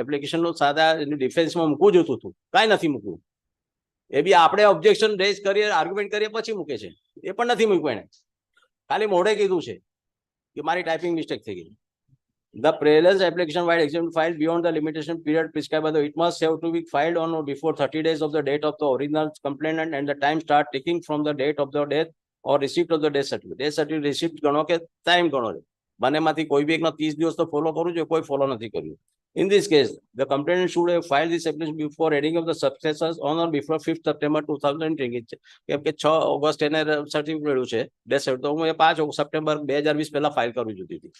E: એપ્લિકેશનનો સાદા ડિફેન્સમાં મૂકવું જોઈતું હતું, કાંઈ નથી મૂકવું. એ બી આપણે ઓબ્જેક્શન રેઝ કરીએ, આર્ગ્યુમેન્ટ કરીએ પછી મૂકે છે, એ પણ નથી મૂક્યું. એને ખાલી મોઢે કીધું છે કે મારી ટાઈપિંગ મિસ્ટેક થઈ ગઈ. The previous application while exempt filed beyond the limitation period prescribed by the it must have to be filed on or before 30 days of the date of the original complainant and the time start taking from the date of the death or receipt of the death certificate. Death certificate receipt ગણો કે time ગણો છે, બંનેમાંથી કોઈ બી એકનો 30 દિવસ તો follow કરવું જોઈએ, કોઈ ફોલો નથી કર્યું. In this case, the complainant should have filed this application before adding of the successors on or before 5th September 2020. કેમ કે 6 ઓગસ્ટ એને સર્ટિફિકેટ મળ્યું છે ડેથ સર્ટિફિકેટ, તો હું એ 5 સપ્ટેમ્બર 2020 પહેલા ફાઇલ કરવી જોઈતી હતી.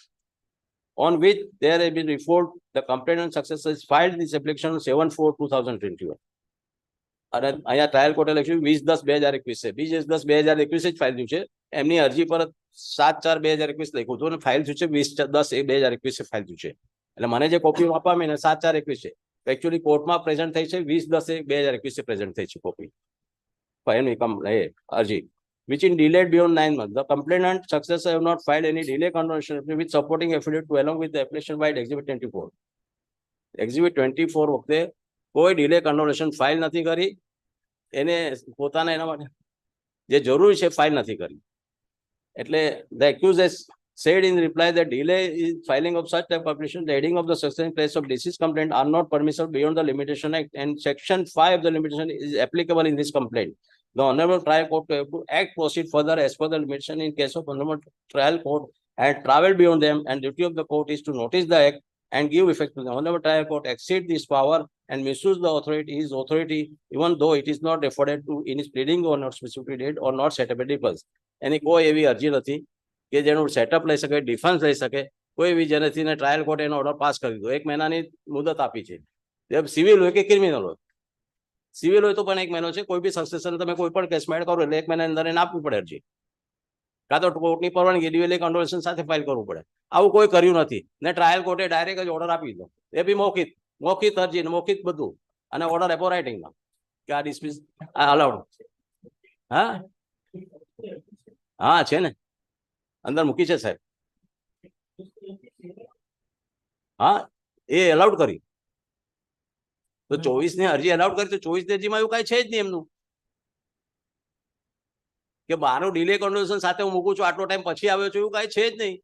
E: On which there has been report the complainant successors filed this application on 7/4/2021. અને અહીંયા ટ્રાયલ કોર્ટે લખ્યું 20/10/2021 છે, 20/10/2021 જ ફાઇલ થયું છે. એમની અરજી પર 7/4/2021 લખ્યું હતું અને ફાઇલ થયું છે 20/10/2021 ફાઇલ થયું છે. એટલે મને જે કોપી આપવામાં એને 7/4/21 છે, એકચ્યુઅલી કોર્ટમાં પ્રેઝન્ટ થઈ છે 20/10/2021 પ્રેઝન્ટ થઈ છે કોપી એની અરજી. Which in delayed beyond 9 months. The complainant successor have not filed any delay conversion with supporting affidavit to along with the application by Exhibit 24. Exhibit 24 વખતે કોઈ delay conversion ફાઇલ નથી કરી, એને પોતાના એના માટે જે જરૂરી છે ફાઇલ નથી કરી. એટલે the accused has said in reply that delay in filing of such type of application, the heading of the succession place of deceased complaint are not permissible beyond the Limitation Act and Section 5 of the limitation is applicable in this complaint. The Honorable Trial Court to have to act proceed further as per the limitation in case of Honorable Trial Court and travel beyond them, and duty of the court is to notice the act and give effect to the Honorable Trial Court exceed this power and misuse the authority, his authority, even though it is not afforded to in his pleading or not specifically date or not set up a defense. એની કોઈ એવી અરજી નથી કે જેનું setup લઈ શકે, defence લઈ શકે, કોઈ એવી જેનાથી ટ્રાયલ કોર્ટે એનો ઓર્ડર પાસ કરી દીધો. 1 મહિનાની મુદત આપી છે. સિવિલ હોય કે ક્રિમિનલ હોય. સિવિલ હોય તો પણ 1 મહિનો છે. કોઈ બી સક્સેસર તમે કોઈ પણ કેસમાં એડ કરો એટલે 1 મહિનાની અંદર એને આપવી પડે અરજી, કાં તો કોર્ટની પરવાનગી ડિવેલી કંડોલેશન સાથે ફાઇલ કરવું પડે. આવું કોઈ કર્યું નથી ને ટ્રાયલ કોર્ટે ડાયરેક્ટ જ ઓર્ડર આપી દીધો. એ બી મૌખિક અરજી ને મૌખિક બધું, અને ઓર્ડર એપો રાઇટિંગમાં કે આ ડિસમિસ અલાઉડ. હા હા છે ને, અંદર મૂકી છે સાહેબ. હા એ એલાઉડ કરી તો 24 ની અરજી એલાઉડ કરી તો 24 ની અરજીમાં એવું કઈ છે જ નહીં એમનું કે મારો ડિલે કંડોલેશન સાથે હું મૂકું છું, આટલો ટાઈમ પછી આવ્યો છું, એવું કઈ છે જ નહીં.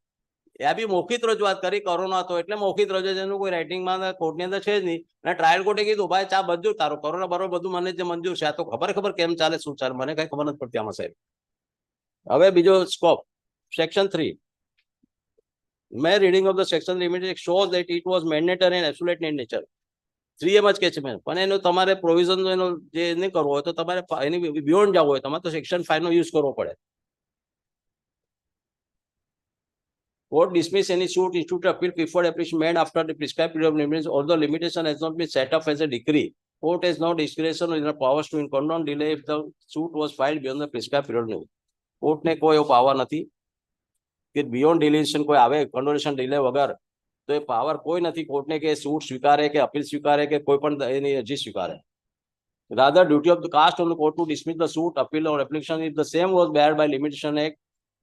E: એ બી મૌખિક રજૂઆત કરી, કોરોના હતો એટલે મૌખિક રજૂઆત, એનું કોઈ રાઇટિંગમાં કોર્ટની અંદર છે જ નહીં. અને ટ્રાયલ કોર્ટે કીધું ભાઈ ચા મંજૂર, તારો કોરોના બરોબર બધું મને જે મંજૂર છે. આ તો ખબર કેમ ચાલે શું ચાલે મને કઈ ખબર નથી પડતી આમાં સાહેબ. હવે બીજો scope, section 3. My reading of the section limited shows that it was mandatory and absolute in nature. 3 એમ જ કે છે મેં, પણ એનો તમારે પ્રોવિઝન એનો જે નહીં કરવો હોય તો તમારે એની બિયોન્ડ જવું હોય તમારે તો સેક્શન 5 નો યુઝ કરવો પડે. Court dismiss any suit instituted appeal preferred application made after the prescribed period of limits, although limitation has not been set up as a decree. Court has no discretion or the powers to condone delay if the suit was filed beyond the prescribed period. Court ને કોઈ એવો power નથી કે beyond ડિલેશન કોઈ આવે કંડોલેશન delay વગર, તો એ power કોઈ નથી કોર્ટને કે સૂટ સ્વીકારે કે અપીલ સ્વીકારે કે કોઈ પણ એની અરજી સ્વીકારે. Rather, duty of the cast on the court to dismiss the suit, appeal or application if the same was barred by limitation act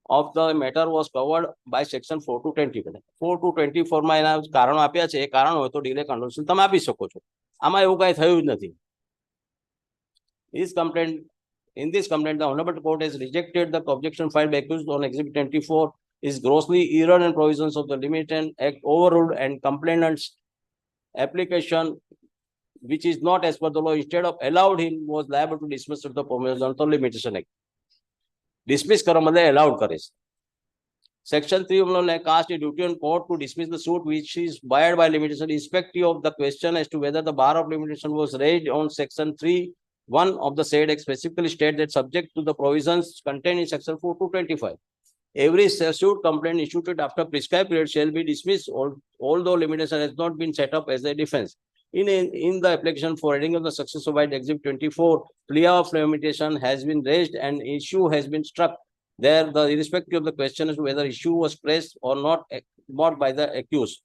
E: of the matter was covered by section 4 to 20. 4 to 24 માં એના કારણો આપ્યા છે. એ કારણ હોય તો delay કંડોલેશન તમે આપી શકો છો. આમાં એવું કઈ થયું જ નથી. In this complaint, the Honorable Court has rejected the objection filed by accused on Exhibit 24 is grossly irrelevant provisions of the Limitation Act overruled and complainant's application, which is not as per the law, instead of allowed him, was liable to dismiss of the provisions of the Limitation Act. Dismiss કરવા બદલે allowed કરે છે. Section 3 of law cast a duty on court to dismiss the suit which is barred by limitation, irrespective of the question as to whether the bar of limitation was raised on Section 3(1) of the said act, specifically state that subject to the provisions contained in Section 4 to 25. Every suit complaint issued after prescribed period shall be dismissed, although limitation has not been set up as a defense. In the application for reading of the successor by Exhibit 24, plea of limitation has been raised and issue has been struck. There, the irrespective of the question as to whether issue was pressed or not by the accused.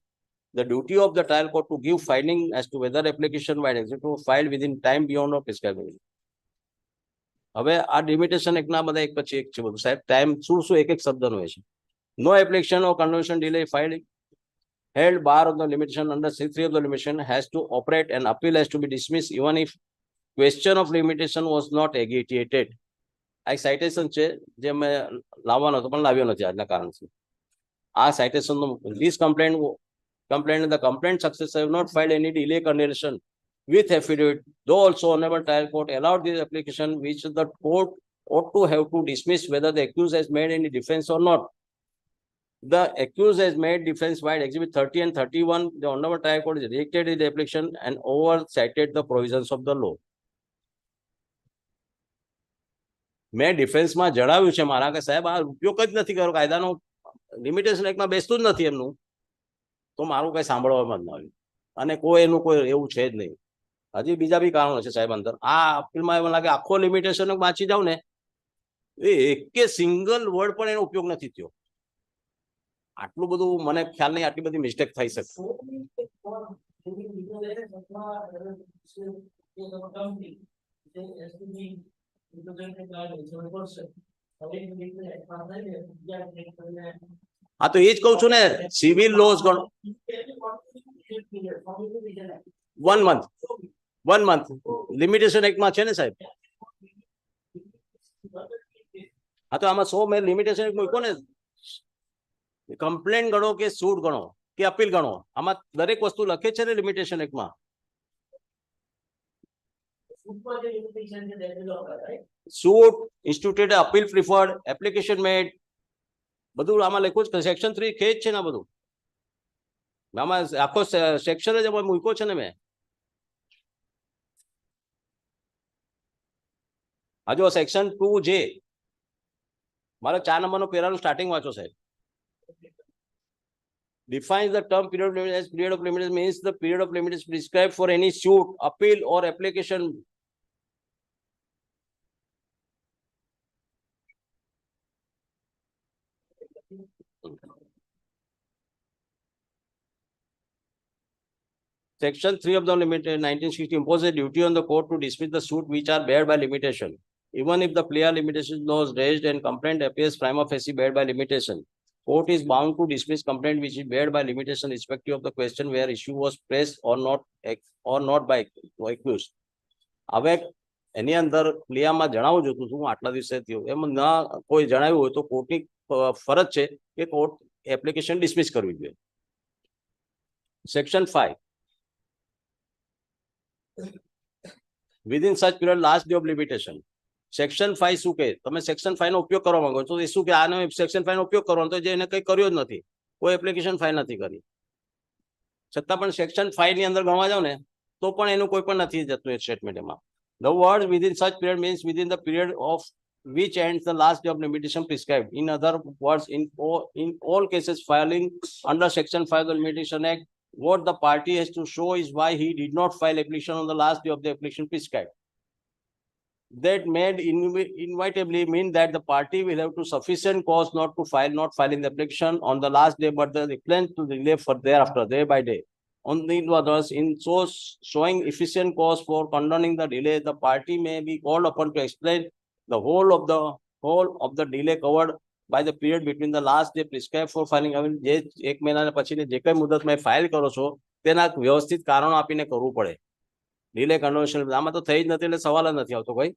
E: The duty of the trial court to give finding as to whether application by executive was filed within time beyond or prescribed. હવે આ limitation એકના બધા એક પછી એક છે બધું સાહેબ. ટાઈમ શું એક શબ્દનો હોય છે. No application or conversion delay filed held bar of the limitation under C3 of the limitation has to operate and appeal has to be dismissed even if question of limitation was not agitated. આ citation છે જે મેં લાવવાનો હતો પણ લાવ્યો નથી આજના કારણથી. આ સાઇટેશનનો this complaint the complaint successor have not filed any delay condemnation with affidavit, though also honorable trial court allowed this application, which the court ought to have to dismiss whether the accused has made any defense or not. The accused has made defense by Exhibit 30 and 31. The honorable trial court has rejected the application and oversighted the provisions of the law. મેં ડિફેન્સમાં જણાવ્યું છે મારા કે સાહેબ આ ઉપયોગ જ નથી કર્યો, કાયદાનો લિમિટેશન એકમાં બેસતું જ નથી એમનું, તો મારું કઈ સાંભળવામાં જ ન આવ્યું. અને કોઈ એનું કોઈ એવું છે જ નહીં. હજી બીજા બી કારણો છે સાહેબ અંદર. આ અપીલમાં એવું લાગે આખો લિમિટેશન વાંચી જાવ ને એ એક સિંગલ વર્ડ પણ એનો ઉપયોગ નથી થયો. આટલું બધું મને ખ્યાલ નહીં આટલી બધી મિસ્ટેક થઈ શકે. હા તો એ જ કહું છું ને, સિવિલ લોઝ ગણો 1 month લિમિટેશન એક્ટમાં છે ને સાહેબ. હા તો આમાં 100 મેં લિમિટેશન એક્ટ મૂક્યો ને, કમ્પ્લેન ગણો કે સૂટ ગણો કે અપીલ ગણો, આમાં દરેક વસ્તુ લખે છે ને limitation એક્ટમાં. suit instituted, appeal preferred, application made, બધું આમાં લખ્યું છે. સેક્શન 3 કે જ છે ને બધું આમાં આખો સેક્શન જ મૂક્યો છે ને મેં. આ જો સેક્શન 2J મારો 4 નંબરનો પેરાનું સ્ટાર્ટિંગ વાંચો સાહેબ. Defines the term period of limitation as period of limitation means the period of limitation prescribed for any suit, appeal or application. Section 3 of the limited 1960 imposes a duty on the court to dismiss the suit which are barred by limitation, even if the plea limitation was raised and complaint appears prima facie barred by limitation. Court is bound to dismiss complaint which is barred by limitation irrespective of the question where issue was pressed or not by accused. હવે એની અંદર પ્લિયામાં જણાવવું જોતું હતું આટલા દિવસે થયું એમ ના કોઈ જણાવ્યું હોય તો કોર્ટની ફરજ છે કે કોર્ટ એપ્લિકેશન ડિસમિસ કરવી જોઈએ. Section 5 within such period last day of limitation. Section 5 શું કહે? તમે સેક્શન 5 નો ઉપયોગ કરવા માંગો છો તો એ શું કે આનો સેક્શન 5 નો ઉપયોગ કરવાનો તો જે એને કંઈ કર્યો જ નથી, કોઈ એપ્લિકેશન ફાઇલ નથી કરી, છતાં પણ સેક્શન 5 ની અંદર ગણવા જાવ ને તો પણ એનું કોઈ પણ નથી જતું એ સ્ટેટમેન્ટ એમાં. The word within such period means within the period of which ends the last day of limitation prescribed. In other words, in all cases filing under section 5 of the Limitation Act, what the party has to show is why he did not file application on the last day of the application prescribed. That may inevitably mean that the party will have to sufficient cause not filing the application on the last day, but the decline to delay for thereafter, day by day. On the others, in so showing efficient cause for condoning the delay, the party may be called upon to explain the whole of the delay covered by the period between the last day prescribed for filing. જે એક મહિના પછી જે કઈ મુદતમાં file કરો છો તેના વ્યવસ્થિત કારણો આપીને કરવું પડે. ડિલે કન્વર્શન આમાં તો થઈ જ નથી એટલે સવાલ જ નથી આવતો કોઈ.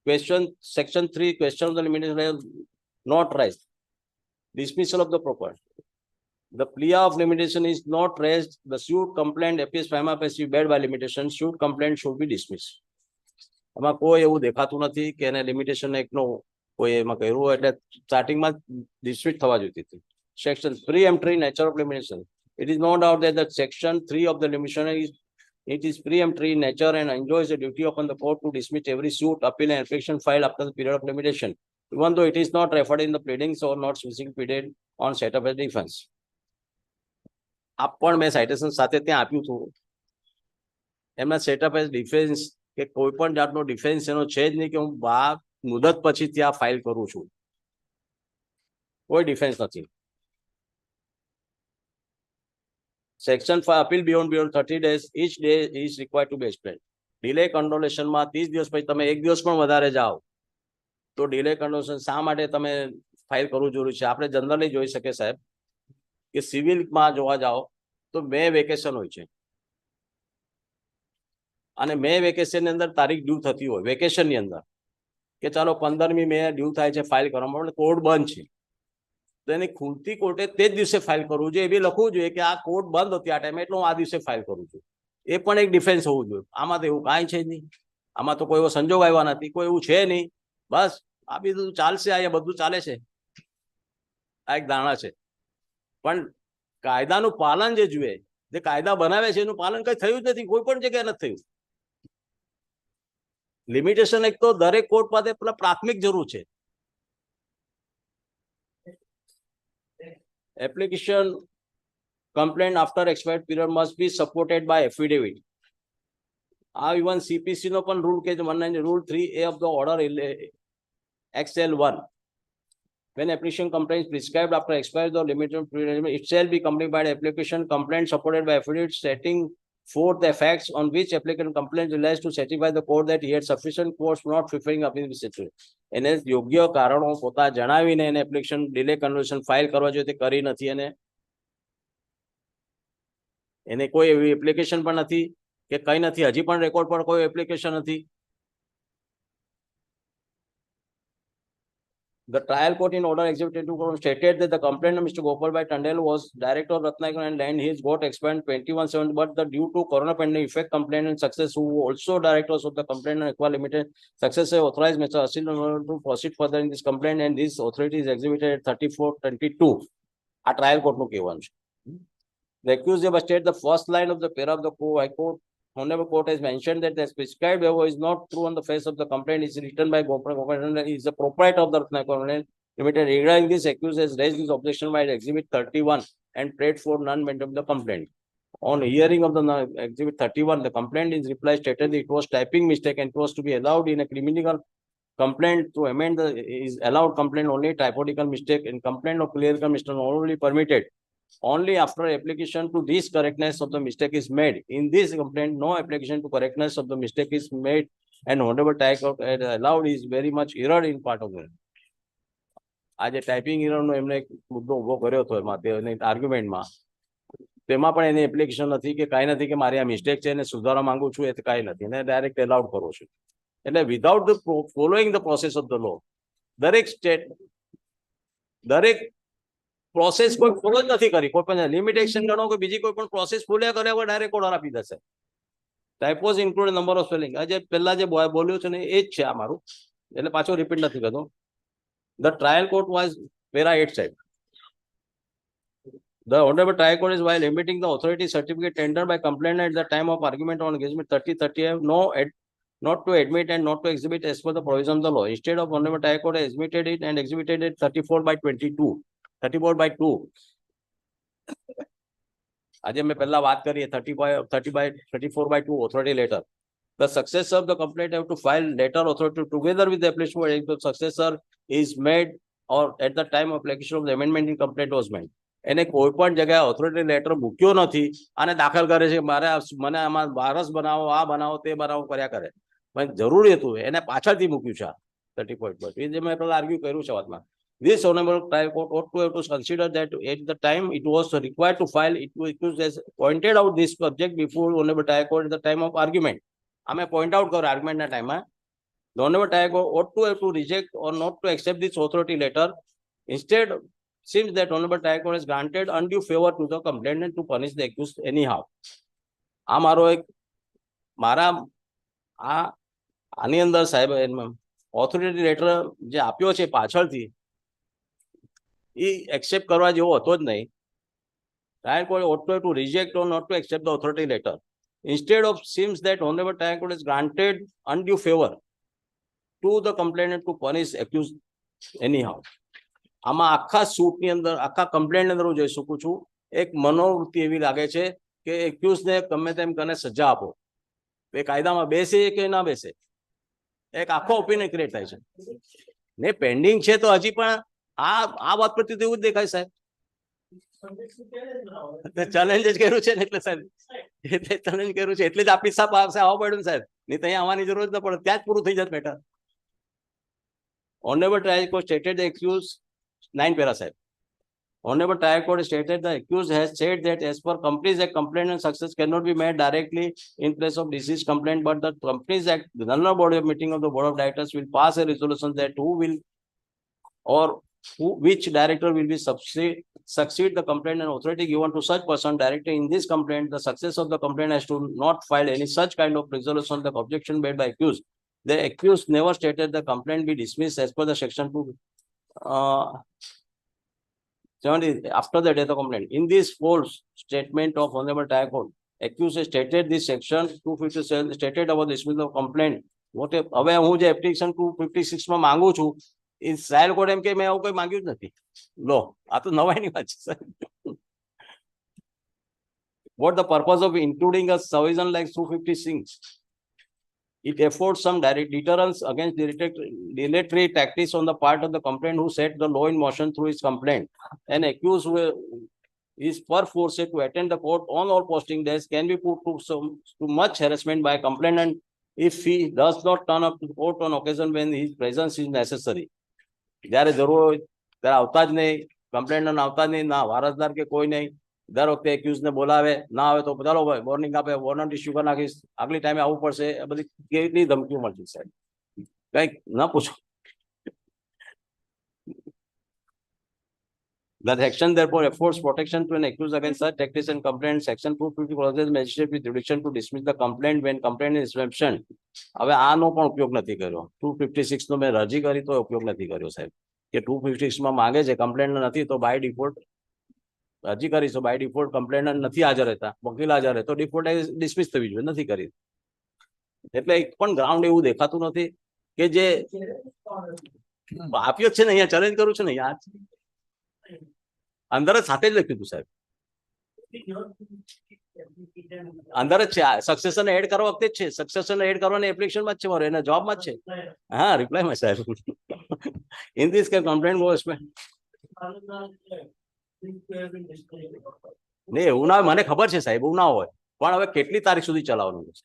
E: Question section 3 question of the limitation not raised. Dismissal of the property. The plea of limitation is not raised. The suit complaint appears prima facie barred by limitation. Suit complaint should be dismissed. આમાં કોઈ એવું દેખાતું નથી કે એને limitation એક્ટનો કોઈ એમાં કર્યું હોય એટલે સ્ટાર્ટિંગમાં ડિસ્મિસ થવા જોઈતી હતી. Section preemptory nature of limitation. It is no doubt that the section 3 of the limitation is preemptory in nature and enjoys a duty upon the court to dismiss every suit, appeal and application filed after the period of limitation, even though it is not referred in the pleadings or not specifically pleaded on set of a defense. આ પણ મેં citation સાથે ત્યાં આપ્યું હતું. એમના setup as defence કે કોઈ પણ જાતનો ડિફેન્સ એનો છે જ નહીં કે હું મુદત પછી ત્યાં ફાઇલ કરું છું, કોઈ ડિફેન્સ નથી. Section 5 appeal beyond 30 days, each day is required to be explained. Delay કંડોલેશનમાં 30 દિવસ પછી તમે એક દિવસ પણ વધારે જાઓ તો ડિલે કંડોલેશન શા માટે તમે ફાઇલ કરવું જરૂરી છે? આપણે જનરલી જોઈ શકીએ સાહેબ કે સિવિલમાં જોવા જાઓ તો મે વેકેશન હોય છે અને મે વેકેશનની અંદર તારીખ ડ્યુ થતી હોય વેકેશનની અંદર કે ચાલો 15મી મે ડ્યુ થાય છે ફાઇલ કરવા માટે, કોર્ટ બંધ છે તો એની ખુલતી કોર્ટે તે જ દિવસે ફાઇલ કરવું જોઈએ. એ બી લખવું જોઈએ કે આ કોર્ટ બંધ હતી આ ટાઈમે એટલે હું આ દિવસે ફાઇલ કરું છું. એ પણ એક ડિફેન્સ હોવું જોઈએ. આમાં તો એવું કાંઈ છે જ નહીં. આમાં તો કોઈ એવો સંજોગ આવ્યા નથી, કોઈ એવું છે નહીં. બસ આ બધું ચાલશે, અહીંયા બધું ચાલે છે. આ એક ધારણા છે. પણ કાયદાનું પાલન જે જોઈએ, જે કાયદા બનાવે છે એનું પાલન કઈ થયું જ નથી, કોઈ પણ જગ્યાએ નથી થયું. લિમિટેશન એક તો દરેક કોર્ટ પાસે પેલા પ્રાથમિક જરૂર છે. Application complaint after expired period must be supported by affidavit. Even CPC no pan rule ke rule 3A of the order XL1. When application complaint is prescribed after expired the limited period, it shall be accompanied by application complaint supported by affidavit setting forth the facts on which applicant complaint relies to certify the court that he had sufficient cause for not fulfilling up his situation. એને યોગ્ય કારણો પોતા જણાવીને એને application delay conversion file કરવા જોઈએ તે કરી નથી. એને કોઈ એવી એપ્લિકેશન પણ નથી કે કઈ નથી, હજી પણ રેકોર્ડ પર કોઈ એપ્લિકેશન નથી. The trial court in order executed stated that the complainant Mr. Gopalbhai Tandel was director of Ratnakar and land his got expired 21/7, but the due to corona pandemic effect complainant success who also directors of the complainant Aqua Limited success authorized Mr. Asil to proceed further in this complaint and this authority is exhibited at 3422. આ trial કોર્ટનું કહેવાનું છે. The accused have stated the first line of the para of the High Court Honorable Court has mentioned that the prescribed waiver is not true on the face of the complaint. Is written by Gopal is the proprietor of the Ratnakumar Limited. Regarding this, accused has raised his objection by Exhibit 31 and prayed for non-amendment of the complaint. On hearing of the Exhibit 31, the complaint in reply stated that it was typing mistake and it was to be allowed in a criminal complaint to amend the is allowed complaint only typographical mistake and complaint of clerical mistake only permitted. Only after application to this correctness of the mistake is made. In this complaint, no application to correctness of the mistake is made, and whatever type of allowed is very much error in part of it. આજે typing એરરનો એમને એક મુદ્દો ઉભો કર્યો હતો એમાં તે આર્ગ્યુમેન્ટમાં તેમાં પણ એની એપ્લિકેશન નથી કે કાંઈ નથી કે મારી આ મિસ્ટેક છે અને સુધારવા માંગુ છું એ કાંઈ નથી એને ડાયરેક્ટ એલાઉડ કરું છું એટલે without the following the process of the law દરેક સ્ટેટ દરેક પ્રોસેસ કોઈ ફોલો જ નથી કરી કોઈ પણ લિમિટેશન ગણો કે બીજી કોઈ પણ પ્રોસેસ ફોલો કર્યા વગર ડાયરેક્ટ ઓર્ડર આપી દેશે ટાઇપોઝ ઇન્ક્લુડ નંબર ઓફ સ્પેલિંગ આજે પહેલા જે બોલ્યું છે ને એ જ છે આ મારું એટલે પાછો રિપીટ નથી કરતો. The trial court was para 8 said. The Honorable Trial Court is while emitting the authority certificate tendered by complainant at the time of argument on engagement 30 not to admit and not to exhibit as per the provision of the law. Instead of Honorable Trial Court has admitted it and exhibited it 34/22. 34/2. આજે મેં પહેલા વાત કરી 34/2 authority letter. The successor of the complaint have to file letter authority together with the application if the successor is made or at the time of application of the amendment in complaint was made. એને કોઈ પણ જગ્યાએ authority letter મૂક્યો નથી અને દાખલ કરે છે મારે મને આમાં વારસ બનાવો આ બનાવો તે બનાવો કર્યા કરે પણ જરૂરી હતું એને પાછળથી મૂક્યું છે 30.2 એ જે મેં પહેલા આર્ગ્યુ કર્યું છે વાતમાં. This Honorable Trial Court ought to have to consider that at the time it was required to file it was pointed out this subject before Honorable Trial Court at the time of argument. અમે point out કરો આર્ગ્યુમેન્ટના ટાઈમમાં the Honorable Trial Court ought to have to reject or not to accept this authority letter. Instead, seems that Honorable Trial Court has granted undue favor to the complainant to punish the accused anyhow. આ મારો એક મારા આની અંદર સાહેબ authority letter જે આપ્યો છે પાછળથી એ એક્સેપ્ટ કરવા જેવો હતો જ નહીં. Trial Court ought to have to reject or not to accept the authority letter. Instead of seems that Honorable Trial Court has granted undue favor to the complainant to punish accused anyhow. આમાં આખા સૂટની અંદર આખા complaint અંદર હું જોઈ શકું છું એક મનોવૃત્તિ એવી લાગે છે કે એક્યુઝને ગમે તેમ કરીને સજા આપો એ કાયદામાં બેસે કે ના બેસે એક આખો ઓપિનિયન ક્રિએટ થાય છે ને પેન્ડિંગ છે તો હજી પણ આ વાત પરથી તો એવું જ દેખાય સાહેબ ચેલેન્જ જ કર્યું છે ને એટલે સાહેબ એટલે ચેલેન્જ કર્યું છે એટલે જ આપણી સાહેબ આવશે આવવા પડ્યું સાહેબ નહીં તો અહીંયા આવવાની જરૂર જ ન પડે ત્યાં જ પૂરું થઈ જશે matter. Honorable Trial Court stated the accused 9 para said. Honorable Trial Court stated the accused has said that as per Companies Act, complaint and success cannot be made directly in place of deceased complaint, but the Companies Act, the General Body of Meeting of the Board of Directors will pass a resolution that which director will be succeed the complaint and authority given to such person director in this complaint. The success of the complaint has to not file any such kind of resolution. The objection made by accused. The accused never stated the complaint be dismissed as per the section 70 after the death of complaint. In this false statement of Honorable Trial Court, accused has stated this section 257 stated about dismissal of complaint. હવે હું જે application 256 માં માંગુ છું એ trial court એમ કે મેં આવું કોઈ માંગ્યું જ નથી. લો આ તો નવાઈની વાત છે. What the purpose of including a provision like 256? It affords some direct deterrence against dilatory tactics on the part of the complainant who set the law in motion through his complaint. An accused who is perforce to attend the court on all posting days can be put to much harassment by a complainant if he does not turn up to court on occasion when his presence is necessary. જ્યારે જરૂર હોય ત્યારે આવતા જ નહીં, કમ્પ્લેનન્ટ આવતા જ નહીં, ના વારસદાર કે કોઈ નહીં. દર વખતે એક્યુઝ ને બોલાવે ના આવે તો ચાલો ભાઈ વોર્નિંગ આપે વોરંટ ઇસ્યુ કરી નાખીશ આગલી ટાઈમે આવવું પડશે એ બધી કેટલી ધમકીઓ મળતી સાહેબ કઈક ના પૂછો. The section therefore affords protection to an accused against such tactics and complaints. Section 250 causes magistrate with jurisdiction to dismiss the complaint when complaint is exemption. હવે આનો પણ ઉપયોગ નથી કર્યો. 256 નો મેં રજી કરી તો ઉપયોગ નથી કર્યો સાહેબ કે 256 માં માંગે છે કમ્પ્લેન્ટ નથી તો બાય ડિફોલ્ટ અરજી કરી તો બાય ડિફોલ્ટ કમ્પ્લેનન્ટ નથી હાજર રહેતા, વકીલ હાજર રહે તો ડિફોલ્ટ ડિસમિસ થવી જોઈએ, નથી કરી. એટલે એક પણ ગ્રાઉન્ડ એવું દેખાતું નથી કે જે આપ્યો છે ને, અહીંયા ચેલેન્જ કરું છું ને, અંદર જ સાથે જ લખ્યું હતું સાહેબ, અંદર જ છે. સક્સેસરને એડ કરવા વખતે જ છે, સક્સેસરને એડ કરવાની એપ્લિકેશનમાં જ છે મારો, એના જોબમાં જ છે. હા, રિપ્લાયમાં સાહેબ. ઇન ધીસ કે કમ્પ્લેન્ટ ગોસ મે નહીં, એવું ના, મને ખબર છે સાહેબ, એવું ના હોય, પણ હવે કેટલી તારીખ સુધી ચલાવવાનું છે?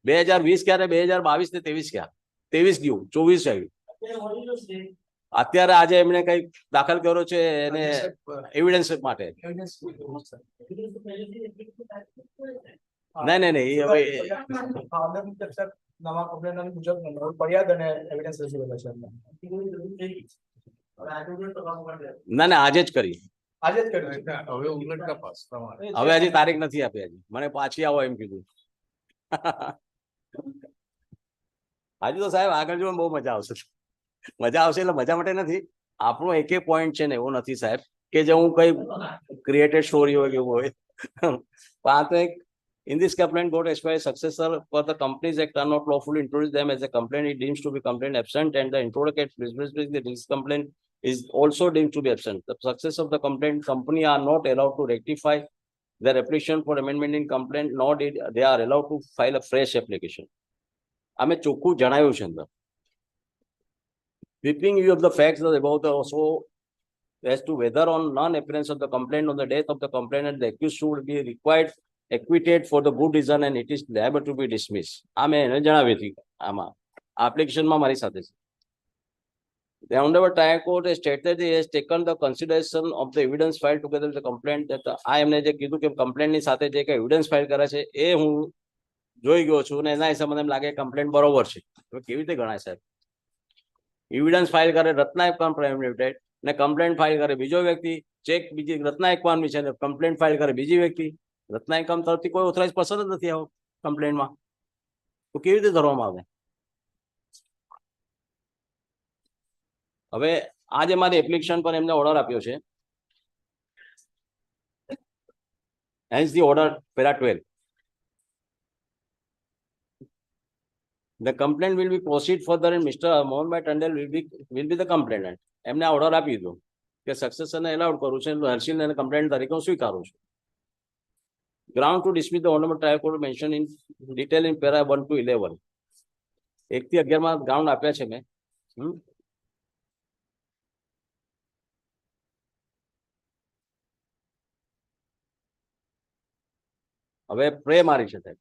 E: 2020 ક્યારે, 2022 ને 23 ક્યાં? 23 ગયું, 24 આવ્યું. અત્યારે આજે એમણે કઈ દાખલ કર્યો છે એને એવિડન્સ માટે. નહીં નહીં નહીં, હવે
D: નવા કમ્પ્લેન્ટ મુજબ ફરિયાદ અને એવિડન્સ રજૂ કર્યો છે.
E: ના ના, આજે જ કરી,
D: આજે જ કર્યું છે.
F: હવે ઉલટ તપાસ તમારે.
E: હવે હજી તારીખ નથી આપી, હજી મને પાછી આવો એમ કીધું. હજુ તો સાહેબ આગળ જો બહુ મજા આવશે, મજા આવશે એટલે મજા માટે નથી, આપણો એક પોઈન્ટ છે ને એવો નથી સાહેબ કે જે હું કઈ ક્રિએટેડ સ્ટોરી હોય કે હોય. આ તો એક in this complaint got expired successor for the companies act are not lawfully introduced them as a complaint, it deems to be complaint absent, and the introduced this complaint is also deemed to be absent. The success of the complaint company are not allowed to rectify their application for amendment in complaint, nor did they are allowed to file a fresh application. અમે ચોખ્ખું જણાવ્યું છે અંદર. Sweeping view of the facts about also as to whether on non-appearance of the complaint on the death of the complainant, the accused should be required acquitted for the good reason and it is liable to be dismissed. આ મેં એને જણાવી હતી, આમાં એપ્લિકેશનમાં મારી સાથે છે. The Honorable Trial Court has stated he has taken the consideration of the evidence filed together with the complaint that આ એમને જે કીધું કે કમ્પ્લેન્ટની સાથે જે કઈ એવિડન્સ ફાઇલ કરે છે એ હું જોઈ ગયો છું અને એના હિસાબે મને એમ લાગે કમ્પ્લેન્ટ બરોબર છે. હવે કેવી રીતે ગણાય સાહેબ? એવિડન્સ ફાઇલ કરે રત્નાયક લિમિટેડ ને કમ્પ્લેન્ટ ફાઇલ કરે બીજો વ્યક્તિ, ચેક બીજી રત્નાયક પાનની છે ને કમ્પ્લેન્ટ ફાઇલ કરે બીજી વ્યક્તિ. રત્નાયક તરફથી કોઈ ઓથોરાઇઝ પર્સન જ નથી આવો કમ્પ્લેન્ટમાં, તો કેવી રીતે ધરવામાં આવે? હવે આજે મારી એપ્લિકેશન પર એમને ઓર્ડર આપ્યો છે, hence the order para 12. The complaint will be proceed further and Mr. Mohanbhai Tandel will be the complainant. એમને આ ઓર્ડર આપી દીધો કે સક્સેસરને એલાઉડ કરું છું, હર્ષિલને કમ્પ્લેન્ટ તરીકે હું સ્વીકારું છું. Ground to dismiss the Honorable Trial Court mentioned in detail in para 1 to 11. 1 થી 11 માં ગ્રાઉન્ડ આપ્યા છે મેં. હવે પ્રે મારી છે સાહેબ.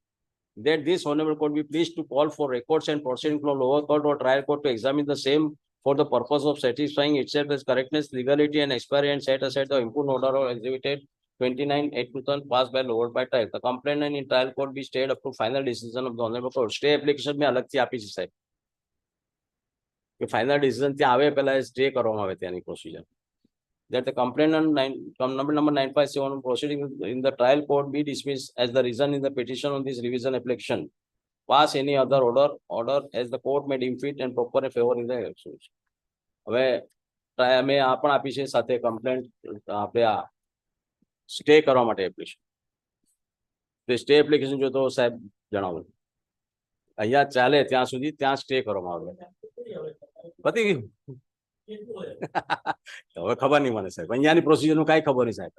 E: That this honorable court be pleased to call for records and proceedings from lower court or trial court to examine the same for the purpose of satisfying itself as correctness, legality and expiry and set aside the improved order or exhibited 29/8/2000 passed by lower by trial. The complainant in trial court be stayed up to final decision of the honorable court. Stay application મેં અલગથી આપી છે સાહેબ કે final decision ત્યાં આવે પહેલા stay કરવામાં આવે ત્યાંની procedure. That the complainant number 957 proceeding in the trial court be dismissed as the reason in the petition on this revision application. Pass any other order as the court may deem fit and proper in favor in the election. હવે મેં આ પણ આપી છે સાથે complaint આપણે આ stay કરવા માટે એપ્લિકેશન. તો સ્ટે એપ્લિકેશન જો તો સાહેબ જણાવો અહીંયા ચાલે ત્યાં સુધી ત્યાં સ્ટે કરવામાં આવે. પતી ગયું? હવે ખબર નહીં મને સાહેબ, અહીંયાની પ્રોસિજર નું કઈ ખબર નહીં સાહેબ.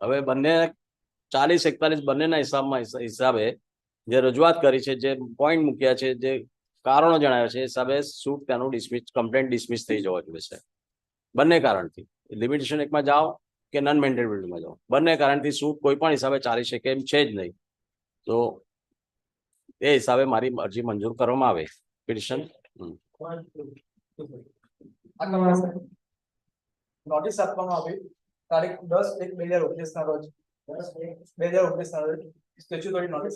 E: હવે બંને 40-41 બંનેના હિસાબે જે રજૂઆત કરી છે, જે પોઈન્ટ મૂક્યા છે, જે કારણો જણાવ્યા છે હિસાબે સૂટ ત્યાંનું ડિસમિસ કમ્પ્લેન્ટ ડિસમિસ થઈ જવા જોઈએ છે બંને કારણથી. લિમિટેશન એકમાં જાઓ કે નોન મેન્ટેબિલિટીમાં જાઓ, બંને કારણથી સૂટ કોઈ પણ હિસાબે ચાલી શકે એમ છે જ નહીં. તો એ હિસાબે મારી અરજી મંજૂર કરવામાં આવે. પિટિશન
D: નોટિસ આપવામાં આવી તારીખ 10/1/2019 ના રોજ 2019 ના રોજ સ્ટેચ્યુટરી નોટિસ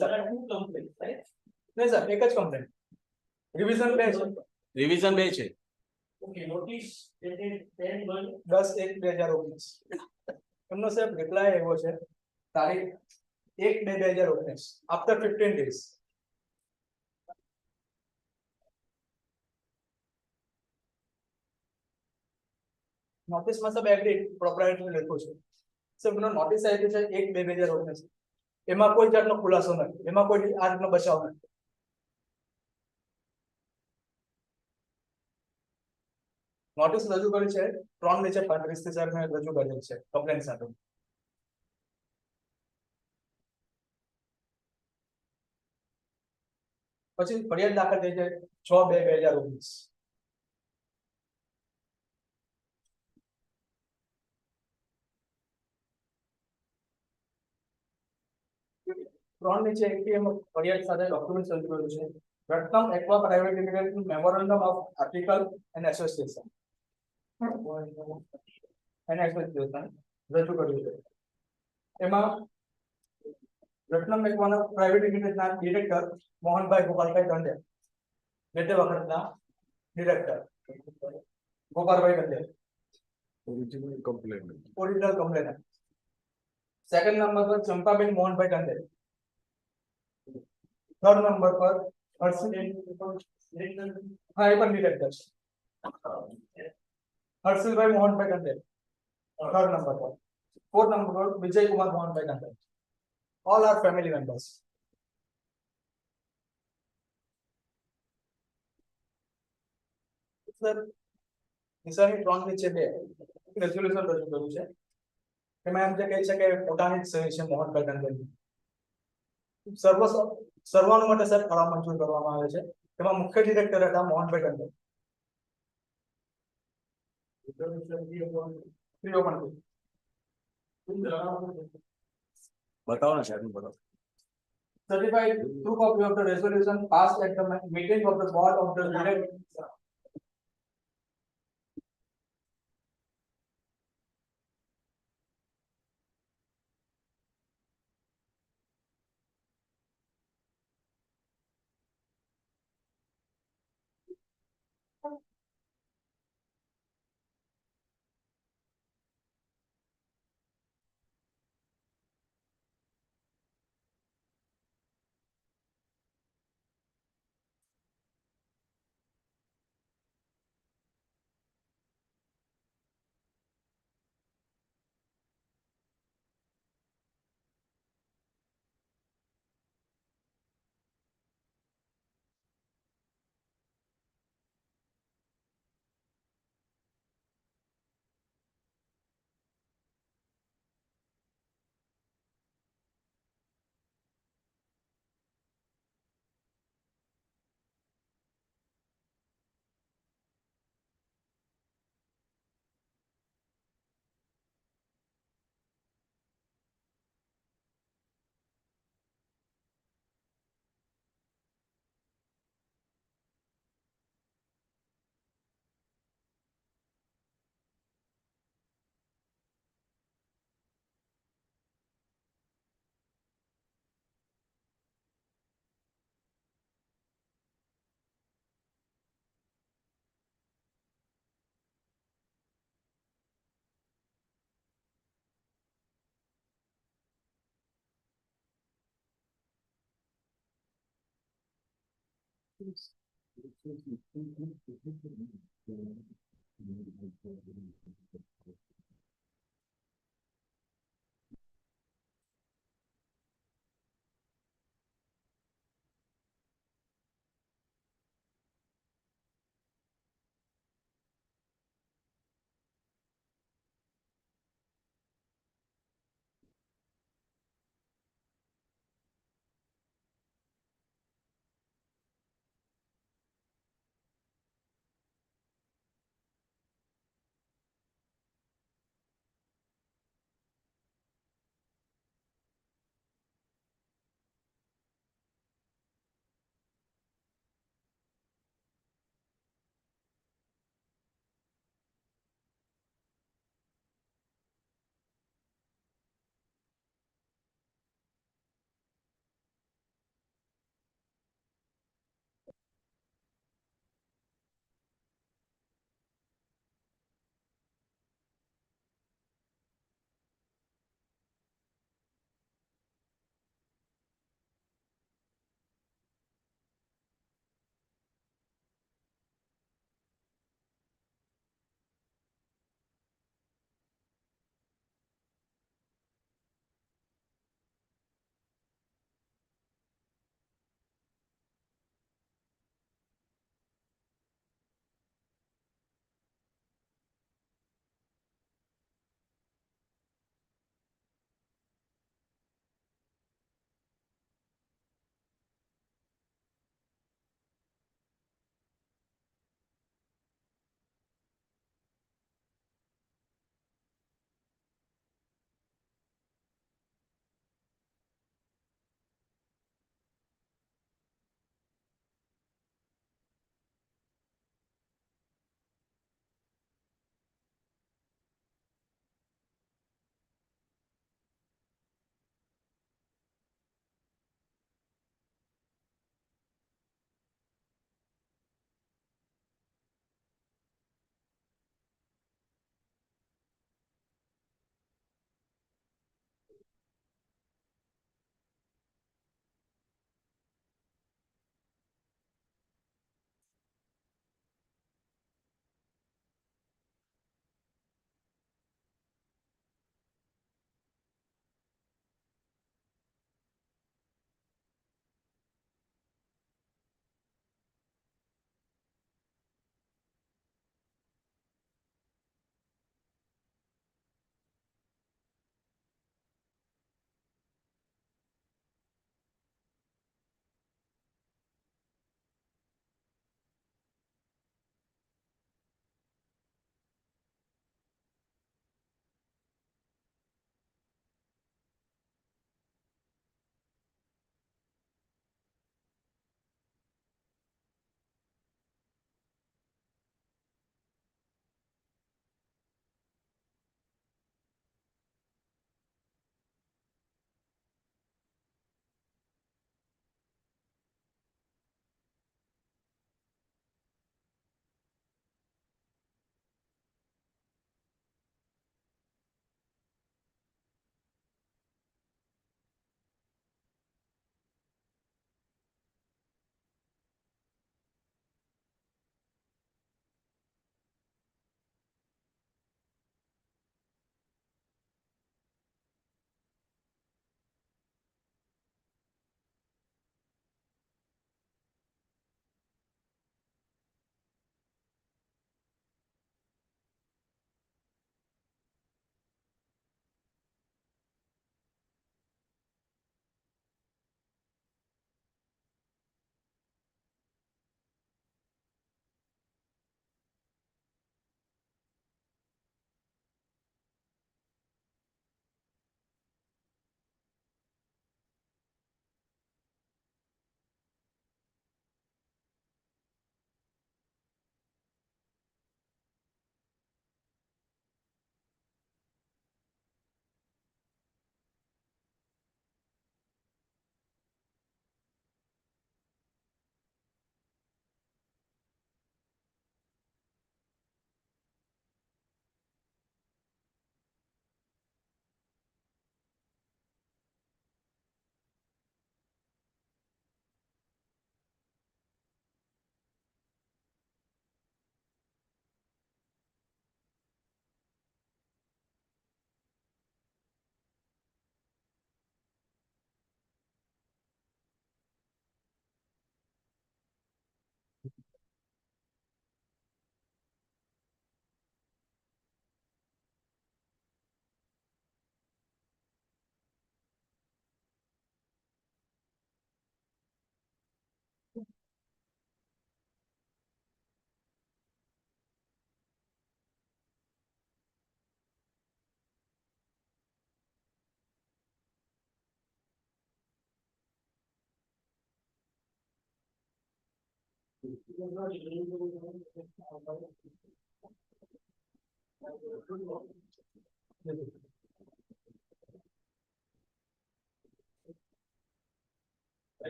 D: નહીં સર, એક જ કમ્પ્લેન્ટ. રિવિઝન 2 છે.
E: રિવિઝન 2 છે.
A: ઓકે, નોટિસ 10/1/2019
D: એમનો સાહેબ રિપ્લાય આવ્યો છે તારીખ 1/2/2019 after 15 days. નોટિસમાં સબ એગ્રી પ્રોપ્રાઇટરી લખ્યું છે સબ નોટિસ આવી છે 1/2/2019 એમાં કોઈ જાતનો ખુલાસો નથી એમાં કોઈ આ રીતનો બચાવ નથી નોટિસ રજૂ કરી છે 3/35 સાહેબને રજૂ કરેલ છે કમ્પ્લેન સાથે પછી ફરિયાદ દાખલ થઈ છે 6/2/2019 ત્રણ નીચે એટીએમ ફરિયાદ સાથે ડોક્યુમેન્ટ રજૂ કર્યું છે Ratnam aqua private limited memorandum of article and association રજૂ કર્યું છે એમાં રત્નમ એક્વાના પ્રાઇવેટ લિમિટેડના ડિરેક્ટર મોહનભાઈ ગોપાલભાઈ ટંડે બે વખતના director Gopalbhai Tande
F: Original complaint.
D: Original complaint second number પર ચંપાબેન મોહનભાઈ ટંડે થર્ડ નંબર પર હા એ પણ director Harshilbhai Mohanbhai Tande third number પર ફોર્થ નંબર પર Vijay Kumar Mohanbhai Tande all are family members sir નિશાની 3 નીચે 2 રેઝોલ્યુશન રજૂ કર્યું છે એમાં એમ જે કહે છે કે પોતાની જ સહી છે મોહનભાઈ ટંડેની સર્વાનુમતે સર ઠરાવ મંજૂર કરવામાં આવે છે તેમાં મુખ્ય ડિરેક્ટર હતા મોહનભાઈ ટંડે
E: બતાવો ને સાહેબ બતાવો
D: certified true copy of the resolution passed at the meeting of the board of the direct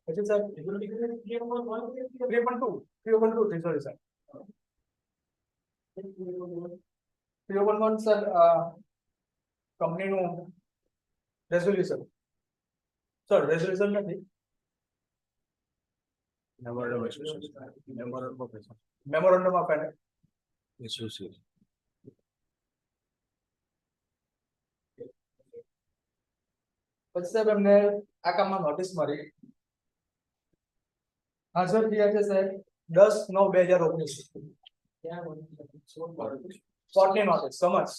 D: પછી સાહેબ 3.2 સોરી સર 3.1 સર કંપનીનું રેઝોલ્યુશન સર રેઝોલ્યુશન નથી મેમોરેન્ડમ ઓફ
E: એસોસિએશન
D: પછી સાહેબ એમને આ કામમાં નોટિસ મળી હાજર થયા છે સાહેબ 10/9/2019 કોર્ટની નોટિસ સમજ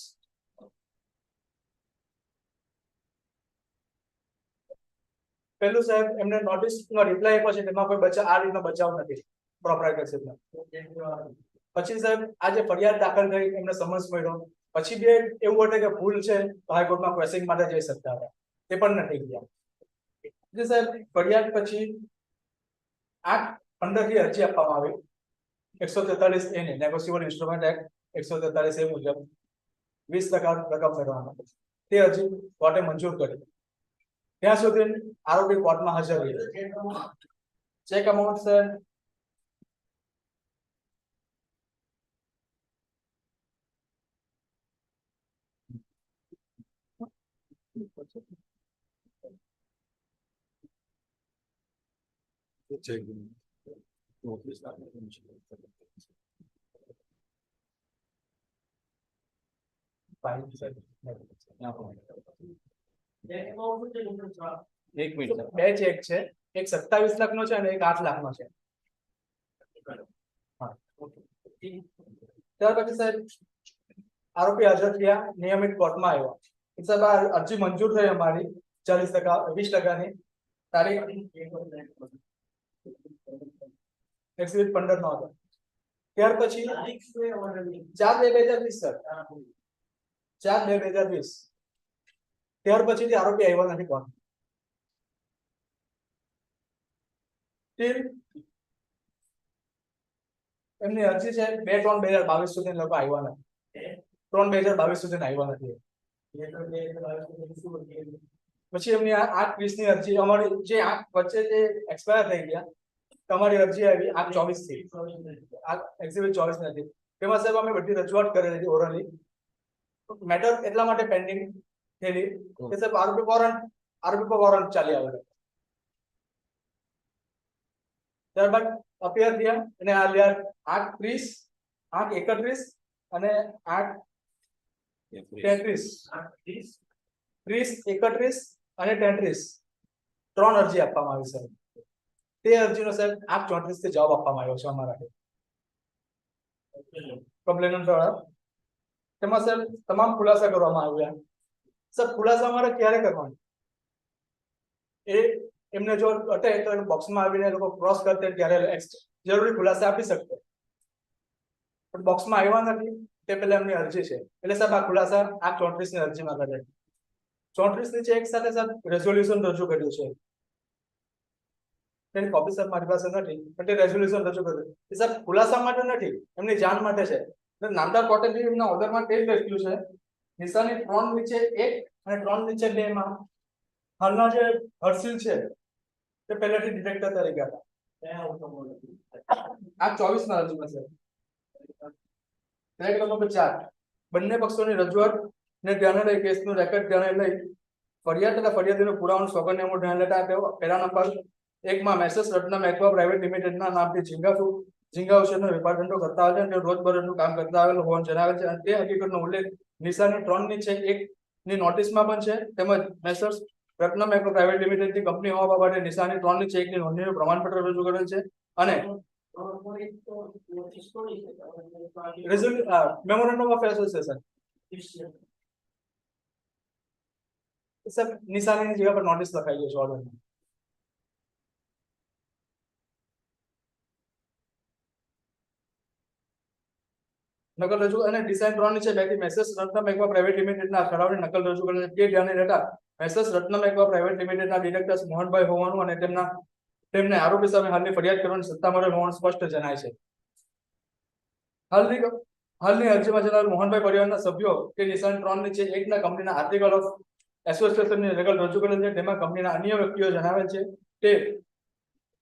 D: પેલું સાહેબ એમને નોટિસ નો રિપ્લાય આપ્યો છે તેમાં કોઈ બચાવ આ રીતનો બચાવ નથી પ્રોપ્રાઇટરશિપનો પછી સાહેબ આ જે ફરિયાદ દાખલ થઈ એમને સમજ મળ્યો પછી બે એવું હતું કે ભૂલ છે તો હાઈકોર્ટમાં ક્વેશ્ચન માટે જઈ શકતા હતા તે પણ નથી ગયા જે સાહેબ ફરિયાદ પછી 8/15 થી અરજી આપવામાં આવી 143 એ ની નેગોશિયેબલ ઇન્સ્ટ્રુમેન્ટ એક્ટ 143 એ મુજબ 20% રકમ મેળવવાનો તે અરજી કોર્ટે મંજૂર કરી ત્યાં સુધી આરોપી કોર્ટમાં હાજર રહ્યા ચેક અમાઉન્ટ સર
E: એક મિનિટ
D: બે ચેક છે એક 27 લાખનો છે અને એક 8 લાખનો છે ત્યાર પછી સાહેબ આરોપી હાજર થયા નિયમિત કોર્ટમાં આવ્યા સાહેબ આ અરજી મંજૂર થઈ અમારી 40% 20%ની તારીખ એક્ઝિબિટ 15 નો હતો ત્યાર પછી 4/2/2020 સર 4/2/2020 ત્યાર પછીથી આરોપી આવ્યા નથી કોર્ટ એમની અરજી છે 2/3/2022 સુધી લોકો આવ્યા નથી 3/2022 સુધી આવ્યા નથી પછી એમની 8/20 ની અરજી અમારી જે 8 વચ્ચે જે એક્સપાયર થઈ ગયા તમારી અરજી આવી 8/24 થી આ એક્ઝિબિટ 24 નથી તેમાં સાહેબ અમે બધી રજૂઆત કરેલી હતી ઓરલી મેટર એટલા માટે પેન્ડિંગ થયેલી કે સાહેબ આરોપી પર વોરંટ ચાલી આવેલા ત્યારબાદ અપિયર થયા અને આ લ્યા 8/30 8/31 અને 8/33 30/31 અને 33 ત્રણ અરજી આપવામાં આવી છે તે અરજીનો સાહેબ 8/34 થી જવાબ આપવામાં આવ્યો છે અમારા કમ્પ્લેનન્ટ દ્વારા તેમાં સાહેબ તમામ ખુલાસા કરવામાં આવ્યા સર ખુલાસા અમારે ક્યારે કરવાનો એ એમને જો અટે તો બોક્સમાં આવીને લોકો ક્રોસ કરતે ત્યારે જરૂરી ખુલાસા આપી શકતે પણ બોક્સમાં આવ્યા નથી તે પહેલા એમની અરજી છે એટલે સાહેબ આ ખુલાસા 8/34 ની અરજીમાં કરે 34 ની એક સાથે સાહેબ રેઝોલ્યુશન રજૂ કર્યું છે તેની કોપી સર મારી પાસે નથી પણ તે રેઝોલ્યુશન રજૂ કર્યું એ સાહેબ ખુલાસા માટે નથી એમની જાણ માટે છે નામદાર કોર્ટે એમના ઓર્ડરમાં તે જ લખ્યું છે નિશાની 3 નીચે 1 અને 3 નીચે 2 માં હાલના જે હર્ષિલ છે તે પહેલેથી ડિટેક્ટર તરીકે હતા આ 24 ના અરજીમાં છે રેડ નંબર 4 બંને પક્ષોની રજૂઆત ને ધ્યાને લઈ કેસનું રેકોર્ડ ધ્યાને લઈ ફરિયાદ તથા ફરિયાદીનો પુરાવાનો સોગંદનામું ધ્યાને લેતા તેઓ પહેલા નંબર 1 માં મેસેસ રત્ના મેકવા પ્રાઇવેટ લિમિટેડના નામથી ઝીંગા ઉછેરનો વેપાર ધંધો કરતા હોય છે અને રોજબરોજનું કામ કરતા આવેલ હોવાનું જણાવે છે અને તે હકીકતનો ઉલ્લેખ નિશાની 3 ની છે 1 ની નોટિસમાં પણ છે તેમજ મેસેસ રત્ના મેકવા પ્રાઇવેટ લિમિટેડની કંપની હોવા બાબતે નિશાની 3 ની છે 1 ની નોંધણીનું પ્રમાણપત્ર રજૂ કરેલ છે અને મેમોરેન્ડમ ઓફ એસોસિએશન સર નિશાનીની જગ્યા પર નોટિસ લખાઈ ગઈ છે ઓર્ડરમાં નકલ રજૂ અને ડિઝાઇન 3 નીચે બેથી મેસેજ રત્નમ એક્વા પ્રાઇવેટ લિમિટેડના ઠરાવની નકલ રજૂ કરેલ છે. તે ધ્યાને લેતા મેસેજ રત્નમ એક્વા પ્રાઇવેટ લિમિટેડના ડિરેક્ટર્સ મોહનભાઈ હોવાનું અને તેમને આરોપી સામે હાલની ફરિયાદ કરવાની સત્તા મળેલ હોવાનું સ્પષ્ટ જણાય છે. હાલની અરજીમાં જણાવેલ મોહનભાઈ પરિવારના સભ્યો કે નિશાન 3 નીચે 1 ના કંપનીના આર્ટિકલ ઓફ એસોસિએશનની નકલ રજૂ કરેલ છે. તેમાં કંપનીના અન્ય વ્યક્તિઓ જણાવેલ છે તે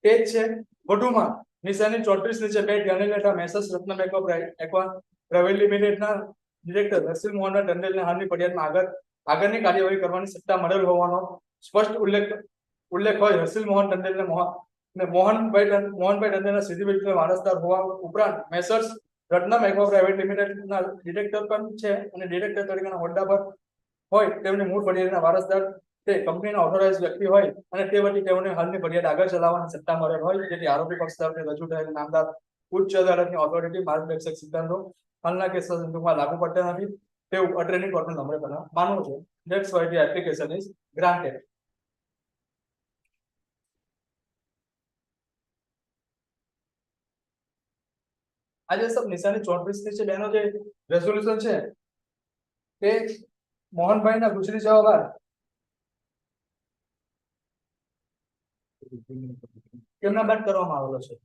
D: જ છે. વધુમાં નિશાની 34 નીચે 2 ધ્યાને લેતા મેસેજ રત્નમ એક્વા પ્રાઇવેટ લિમિટેડના ડિરેક્ટર હર્ષિલ મોહનભાઈ ટંડેલને હાલની ફરિયાદમાં આગળની કાર્યવાહી કરવાની સત્તા મળેલ હોવાનો સ્પષ્ટ ઉલ્લેખ હોય. હર્ષિલ મોહન ટંડેલને મોહનભાઈ ટંડેલના સીધી વિરુદ્ધ વારસદાર હોવા ઉપરાંત મેસર્સ રત્નમ એક્વા પ્રાઇવેટ લિમિટેડના ડિરેક્ટર પણ છે અને ડિરેક્ટર તરીકેના હોદ્દા પર હોય તેમની મૂળ ફરિયાદના વારસદાર તે કંપનીના ઓથોરાઇઝ વ્યક્તિ હોય અને તે વતી તેઓને હાલની ફરિયાદ આગળ ચલાવવાની સત્તા મળેલ હોય. જેથી આરોપી પક્ષ તરફથી રજૂ થયેલ નામદાર ઉચ્ચ અદાલતની ઓથોરિટી માર્ગદર્શક સિદ્ધાંતો હાલના કેસ સંદર્ભમાં લાગુ પડતા નથી તેવું અટ્રેની કોર્ટનું નમ્ર માનવું છે. That's why the application is granted. આજે સબ નિશાની 34 નીચે બેનો જે રેઝોલ્યુશન છે તે મોહનભાઈના ગુજરી જવા બાદ કેમના બાદ કરવામાં આવેલો છે.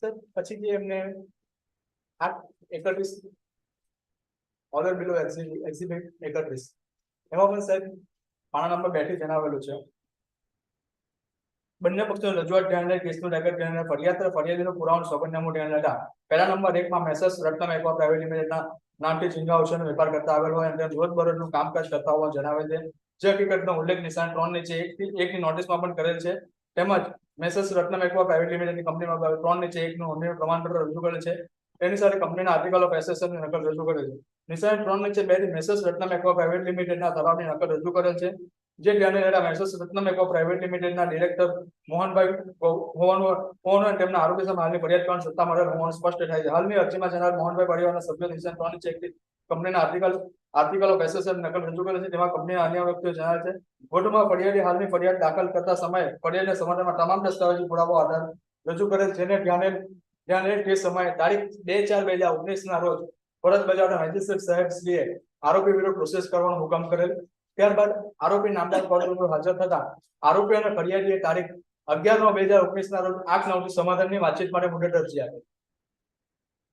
D: સર પછી જે એમને 8:31 ઓર્ડર બિલો એક્ઝિબિટ 31 એમાં પણ સાહેબ પાના નંબર 2 થી જણાવેલું છે. બંને પક્ષો રજૂઆત ધ્યાને કેસનું રેકોર્ડ ધ્યાને ફરિયાદીનો પુરાવાનો સોગંદનામું ધ્યાને લેતા પહેલા નંબર 1 માં મેસર્સ રત્નમ એક્વા પ્રાઇવેટ લિમિટેડના નામથી ઝીંગા ઔષધનો વેપાર કરતા આવેલ હોય અને રોજબરોજનું કામકાજ કરતા હોવાનું જણાવેલ છે. જે હકીકતનો ઉલ્લેખ નિશાન 3 નીચે 1 ની નોટિસમાં પણ કરેલ છે. તેમજ મેસર્સ રત્નમ એક્વા પ્રાઇવેટ લિમિટેડની કંપનીમાં 3 નીચે 1 નું નોંધણીનું પ્રમાણપત્ર રજૂ કરેલ છે. તેની સાથે કંપનીના આર્ટિકલ ઓફ એસોસિએશનની નકલ રજૂ કરેલ છે. નિશાન 3 નીચે 2 થી મેસર્સ રત્નમ એક્વા પ્રાઇવેટ લિમિટેડના ઠરાવની નકલ રજૂ કરેલ છે. જે ધ્યાને લેતા મેસર્સ રત્નમ એક્વા પ્રાઇવેટ લિમિટેડના ડિરેક્ટર મોહનભાઈ હોવાનું તેમના આરોપી સામે હાલની ફરિયાદ કરવાની સત્તા મળેલ હોવાનું સ્પષ્ટ થાય છે. હાલની અરજીમાં જણાવેલ મોહનભાઈ પરિવારના સભ્યો નિશાન 3 નીચે 1 કંપનીના આર્ટિકલ ઓફ એસોસિએશન નકલ રજૂ કરે છે. તેમાં કંપનીના અન્ય વ્યક્તિઓ જણાવે છે. વધુમાં ફરિયાદી હાલની ફરિયાદ દાખલ કરતા સમયે ફરિયાદના સમાધાનમાં તમામ દસ્તાવેજી પુરાવો આધાર રજૂ કરેલ જેને ધ્યાને તે સમયે તારીખ 2/4/2019 ના રોજ ફરજ બજાવતા મેજિસ્ટ્રેટ સાહેબ શ્રીએ આરોપી વિરુદ્ધ પ્રોસેસ કરવાનો હુકમ કરેલ. ત્યારબાદ આરોપી નામદાર કોર્ટ હાજર થતા આરોપી અને ફરિયાદીએ તારીખ 11/9/2019 ના રોજ 8/9 થી સમાધાનની વાતચીત માટે મુદત અરજી આપી.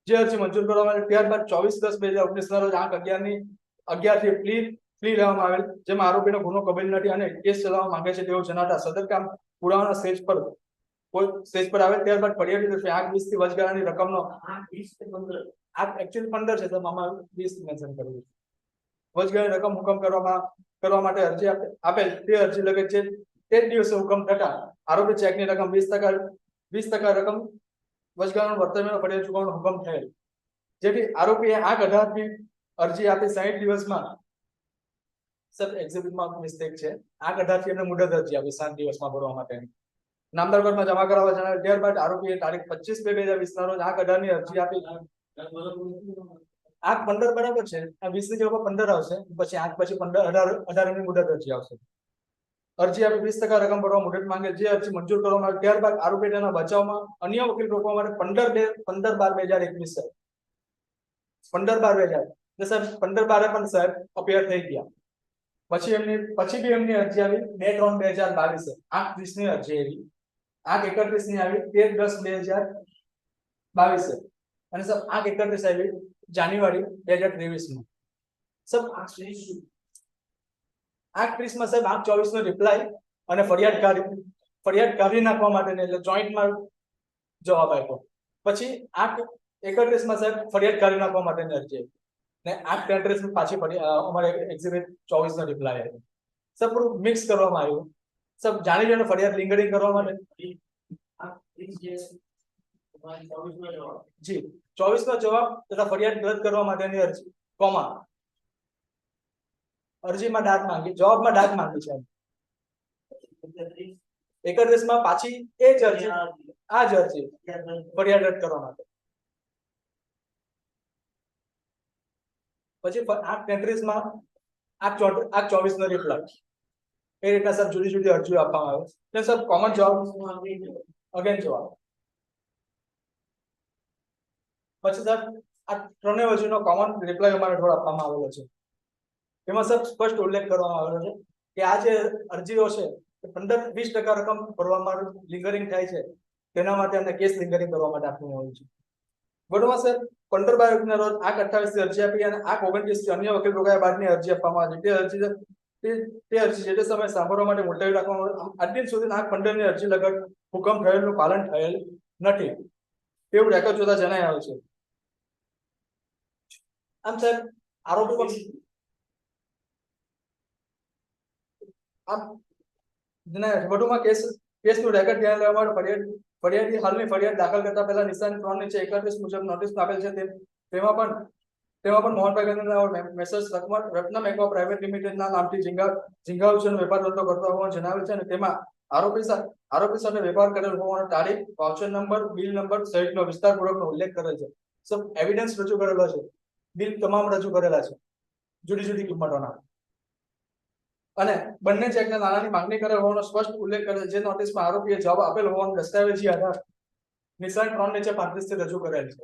D: જે અરજી મંજૂર કરવામાં આવી ત્યારબાદ 24/10/2019 ના રોજ 8/11 થી પ્લી લેવામાં આવેલ, જેમાં આરોપીનો ગુનો કબૂલ નથી અને કેસ ચલાવવા માંગે છે તેવું જણાવતા સદર કામ પુરાવાના સ્ટેજ પર આવે ત્યારબાદ ફરિયાદી તરફે 8/20 થી વચગાળાની રકમનો 8 એકચ્યુઅલી 15 છે તો આમાં 20 મેન્શન કર્યું છે. વચગાળાની રકમ હુકમ કરવા માટે અરજી આપેલ તે અરજી લગે છે તે જ દિવસે હુકમ થતા આરોપી ચેકની રકમ 20% રકમ વચગાળાનું વર્તમાન ફરિયાદ ચૂકવવાનો હુકમ થયેલ, જેથી આરોપીએ 8/18 ની અરજી આપી 60 દિવસમાં સર એક્ઝિબિટમાં મિસ્ટેક છે 8/18 થી એમને મુદત અરજી આપી 7 દિવસમાં ભરવા માટે નામદાર કોર્ટમાં જમા કરાવવા જણાવ્યું. ત્યારબાદ આરોપીએ તારીખ 25/2/2020 ના રોજ 8/18 ની અરજી આપી. 8/15 બરાબર છે, આ 20 ની જગ્યાએ 15 આવશે, પછી 8 પછી 15 18 ની મુદત અરજી આવશે. અરજી આપી 20% રકમ ભરવા મુદત માંગે, જે અરજી મંજૂર કરવામાં આવી ત્યારબાદ આરોપી તેના બચાવમાં અન્ય વકીલ રોકવા માટે 15/12/2021 15/12/2000 સાહેબ 15/12 પણ સાહેબ અપિયર થઈ ગયા. પછી બી એમની અરજી આવી 2/3/2022 8/30 ની અરજી આવી 8/31 ની આવી 13/10/2022 અને સર 8/31 આવી જાન્યુઆરી 2023 માં. સર 8/30 માં સાહેબ 8/24 નો રિપ્લાય અને ફરિયાદ કાઢી નાખવા માટે એટલે જોઈન્ટમાં જવાબ આપ્યો. પછી 8/31 માં સાહેબ ફરિયાદ કાઢી નાખવા માટેની અરજી આવી ને 8/33 માં પાછી અમારે એક્ઝિબિટ 24 નો રિપ્લાય આવ્યો. સર પૂરું મિક્સ કરવામાં આવ્યું. સર જાણી જોઈને ફરિયાદ લિંગરિંગ કરવા માટે જી 24 નો જવાબ તથા ફરિયાદ રદ કરવા માટેની અરજી કોમા અરજીમાં દાદ માંગી, જવાબમાં દાદ માંગી છે. 31 માં પાછી એ જ અરજી આ જ અરજી ફરિયાદ રદ કરવા માટે. પછી 8/33 માં 8/24 નો રિપ્લાય. એ રીતના સર જુદી જુદી અરજીઓ આપવામાં આવે છે. સર કોમન જવાબ અગેન જવાબ. પછી સર આ ત્રણેય અરજીનો કોમન રિપ્લાય અમારે થોડો આપવામાં આવેલો છે. એમાં સર સ્પષ્ટ ઉલ્લેખ કરવામાં આવેલો છે કે આ જે અરજીઓ છે 15-20% રકમ ભરવામાં લિંગરિંગ થાય છે, તેના માટે અમને કેસ લિંગરિંગ કરવા માટે આપવામાં આવ્યું છે. વધુમાં સર 15/22 ના રોજ 8/28 ની અરજી આપી અને 8/29 થી અન્ય વકીલ રોકાયા બાદની અરજી આપવામાં આવી. તે અરજી જે તે સમયે સાંભળવા માટે મુલતવી રાખવામાં આવી. આજ દિન સુધી 8/15 ની અરજી લગત હુકમ થયેલનું પાલન થયેલ નથી તેવું રેકોર્ડ જોતા જણાઈ આવ્યું છે. આમ સર આરોપી પક્ષ વધુમાં કેસનું રેકોર્ડ ધ્યાન લેવા માટે ફરિયાદી હાલની ફરિયાદ દાખલ કરતા પહેલા નિશાન 3 નીચે 31 મુજબ નોટિસ આપેલ છે. તેમાં પણ મોહનભાઈ ગાંધીના મેસેજ રત્નમ એક્વા પ્રાઇવેટ લિમિટેડના નામથી ઝીંગા ઉછેરનો વેપાર ધંધો કરતો હોવાનું જણાવેલ છે અને તેમાં આરોપી સાથે વેપાર કરેલ હોવાનો તારીખ, વાઉચર નંબર, બિલ નંબર સહિતનો વિસ્તારપૂર્વકનો ઉલ્લેખ કરેલ છે. સબ એવિડન્સ રજૂ કરેલો છે, બિલ તમામ રજૂ કરેલા છે જુદી જુદી કિંમતોના અને બંને ચેકના નાણાંની માંગણી કરેલ હોવાનો સ્પષ્ટ ઉલ્લેખ કરેલ છે. જે નોટિસમાં આરોપીએ જવાબ આપેલ હોવાનો દસ્તાવેજી આધાર નિશાન 3 નીચે 35 થી રજૂ કરેલ છે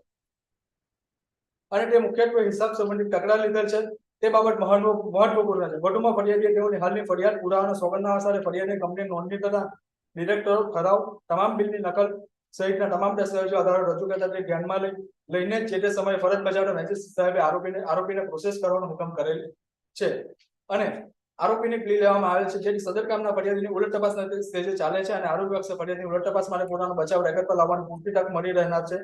D: અને તે મુખ્યત્વે હિસાબ સંબંધિત તકરાર લીધેલ છે. તે બાબત મહત્વપૂર્ણ છે. વધુમાં ફરિયાદીએ તેઓની હાલની ફરિયાદ પુરાવાના સોગંદનામા સાથે ફરિયાદની કંપની નોંધણી તથા ડિરેક્ટરો ઠરાવ તમામ બિલની નકલ સહિતના તમામ દસ્તાવેજો આધારો રજૂ કરતા તે ધ્યાનમાં લઈને જે તે સમયે ફરજ બજાવતા મેજિસ્ટ્રેટ સાહેબે આરોપીને પ્રોસેસ કરવાનો હુકમ કરેલ છે અને આરોપીની પ્લી લેવામાં આવેલ છે. જેથી સદર કામના ફરિયાદીની ઉલટ તપાસના સ્ટેજે ચાલે છે અને આરોપી પક્ષે ફરિયાદની ઉલટ તપાસ માટે પોતાનો બચાવ રેકોર્ડ પર લાવવાની પૂરતી તક મળી રહેનાર છે.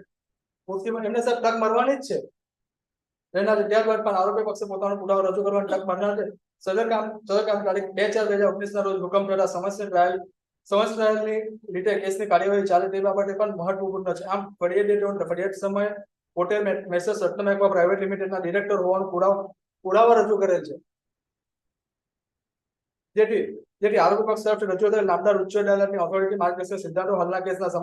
D: એમને સર તક મળવાની જ છે રહેનાર છે. ત્યારબાદ પણ આરોપી પક્ષે પોતાનો પુરાવો રજૂ કરવાની તક મળનાર છે. સદર કામ તારીખ 2/4/2019 ના રોજ હુકમ થતા સમસ્યાની રીતે કેસની કાર્યવાહી ચાલે તે બાબતે પણ મહત્વપૂર્ણ છે. આમ ફરિયાદ સમયે પોતે મેસેજ રત્નમ એક્વા પ્રાઇવેટ લિમિટેડના ડિરેક્ટર હોવાનો પુરાવા રજૂ કરેલ છે. જેથી આરોપી પક્ષ તરફથી રજૂ થયેલ નામદાર ઉચ્ચ અદાલતની ઓથોરિટી માર્ગદર્શક સિદ્ધાંતો હાલના કેસના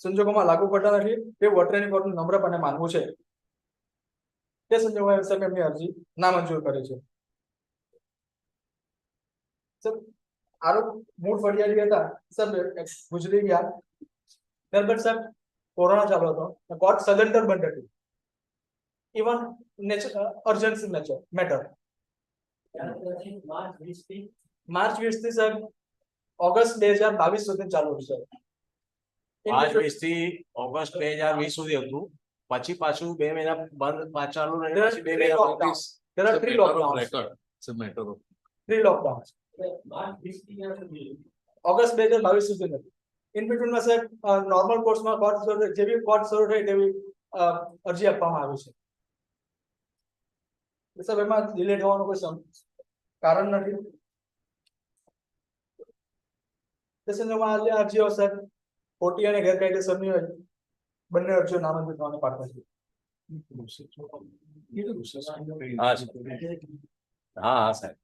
D: સંજોગોમાં લાગુ પડતા નથી તે વટરેની કોર્ટનું નમ્રપણે માનવું છે. તે સંજોગોમાં સાહેબ એમની અરજી નામંજૂર કરે છે. આરોપ મૂળ ફરિયાદી હતા સર ગુજરી ગયા. ત્યારબાદ સાહેબ કોરોના ચાલુ હતો, કોર્ટ સદંતર બંધ હતી. ઇવન અર્જન્સી મેટર માર્ચ 20 થી સાહેબ ઓગસ્ટ 2022 સુધી ચાલુ છે.
E: 5-20 થી ઓગસ્ટ 2020 સુધી હતું. પછી પાછું 2 મહિના બંધ પાછું ચાલુ રહ્યું. પછી 2 મહિના
D: lockdowns. There are three lockdowns.
F: Record. It's a matter of.
D: Three lockdowns. August 2022 સુધી નથી. ઇન બિટવીનમાં સાહેબ નોર્મલ કોર્સમાં કોર્ટ જે બી કોર્ટ શરૂ થઈ તેવી અરજી આપવામાં આવી છે. સાહેબ એમાં ડિલે થવાનું કોઈ કારણ નથી. તે સંદર્ભમાં આ અરજીઓ સાહેબ ખોટી અને ગેરકાયદેસરની હોય બંને અરજીઓ નામંજૂર થવાને પાત્ર છે.
E: હા હા સાહેબ.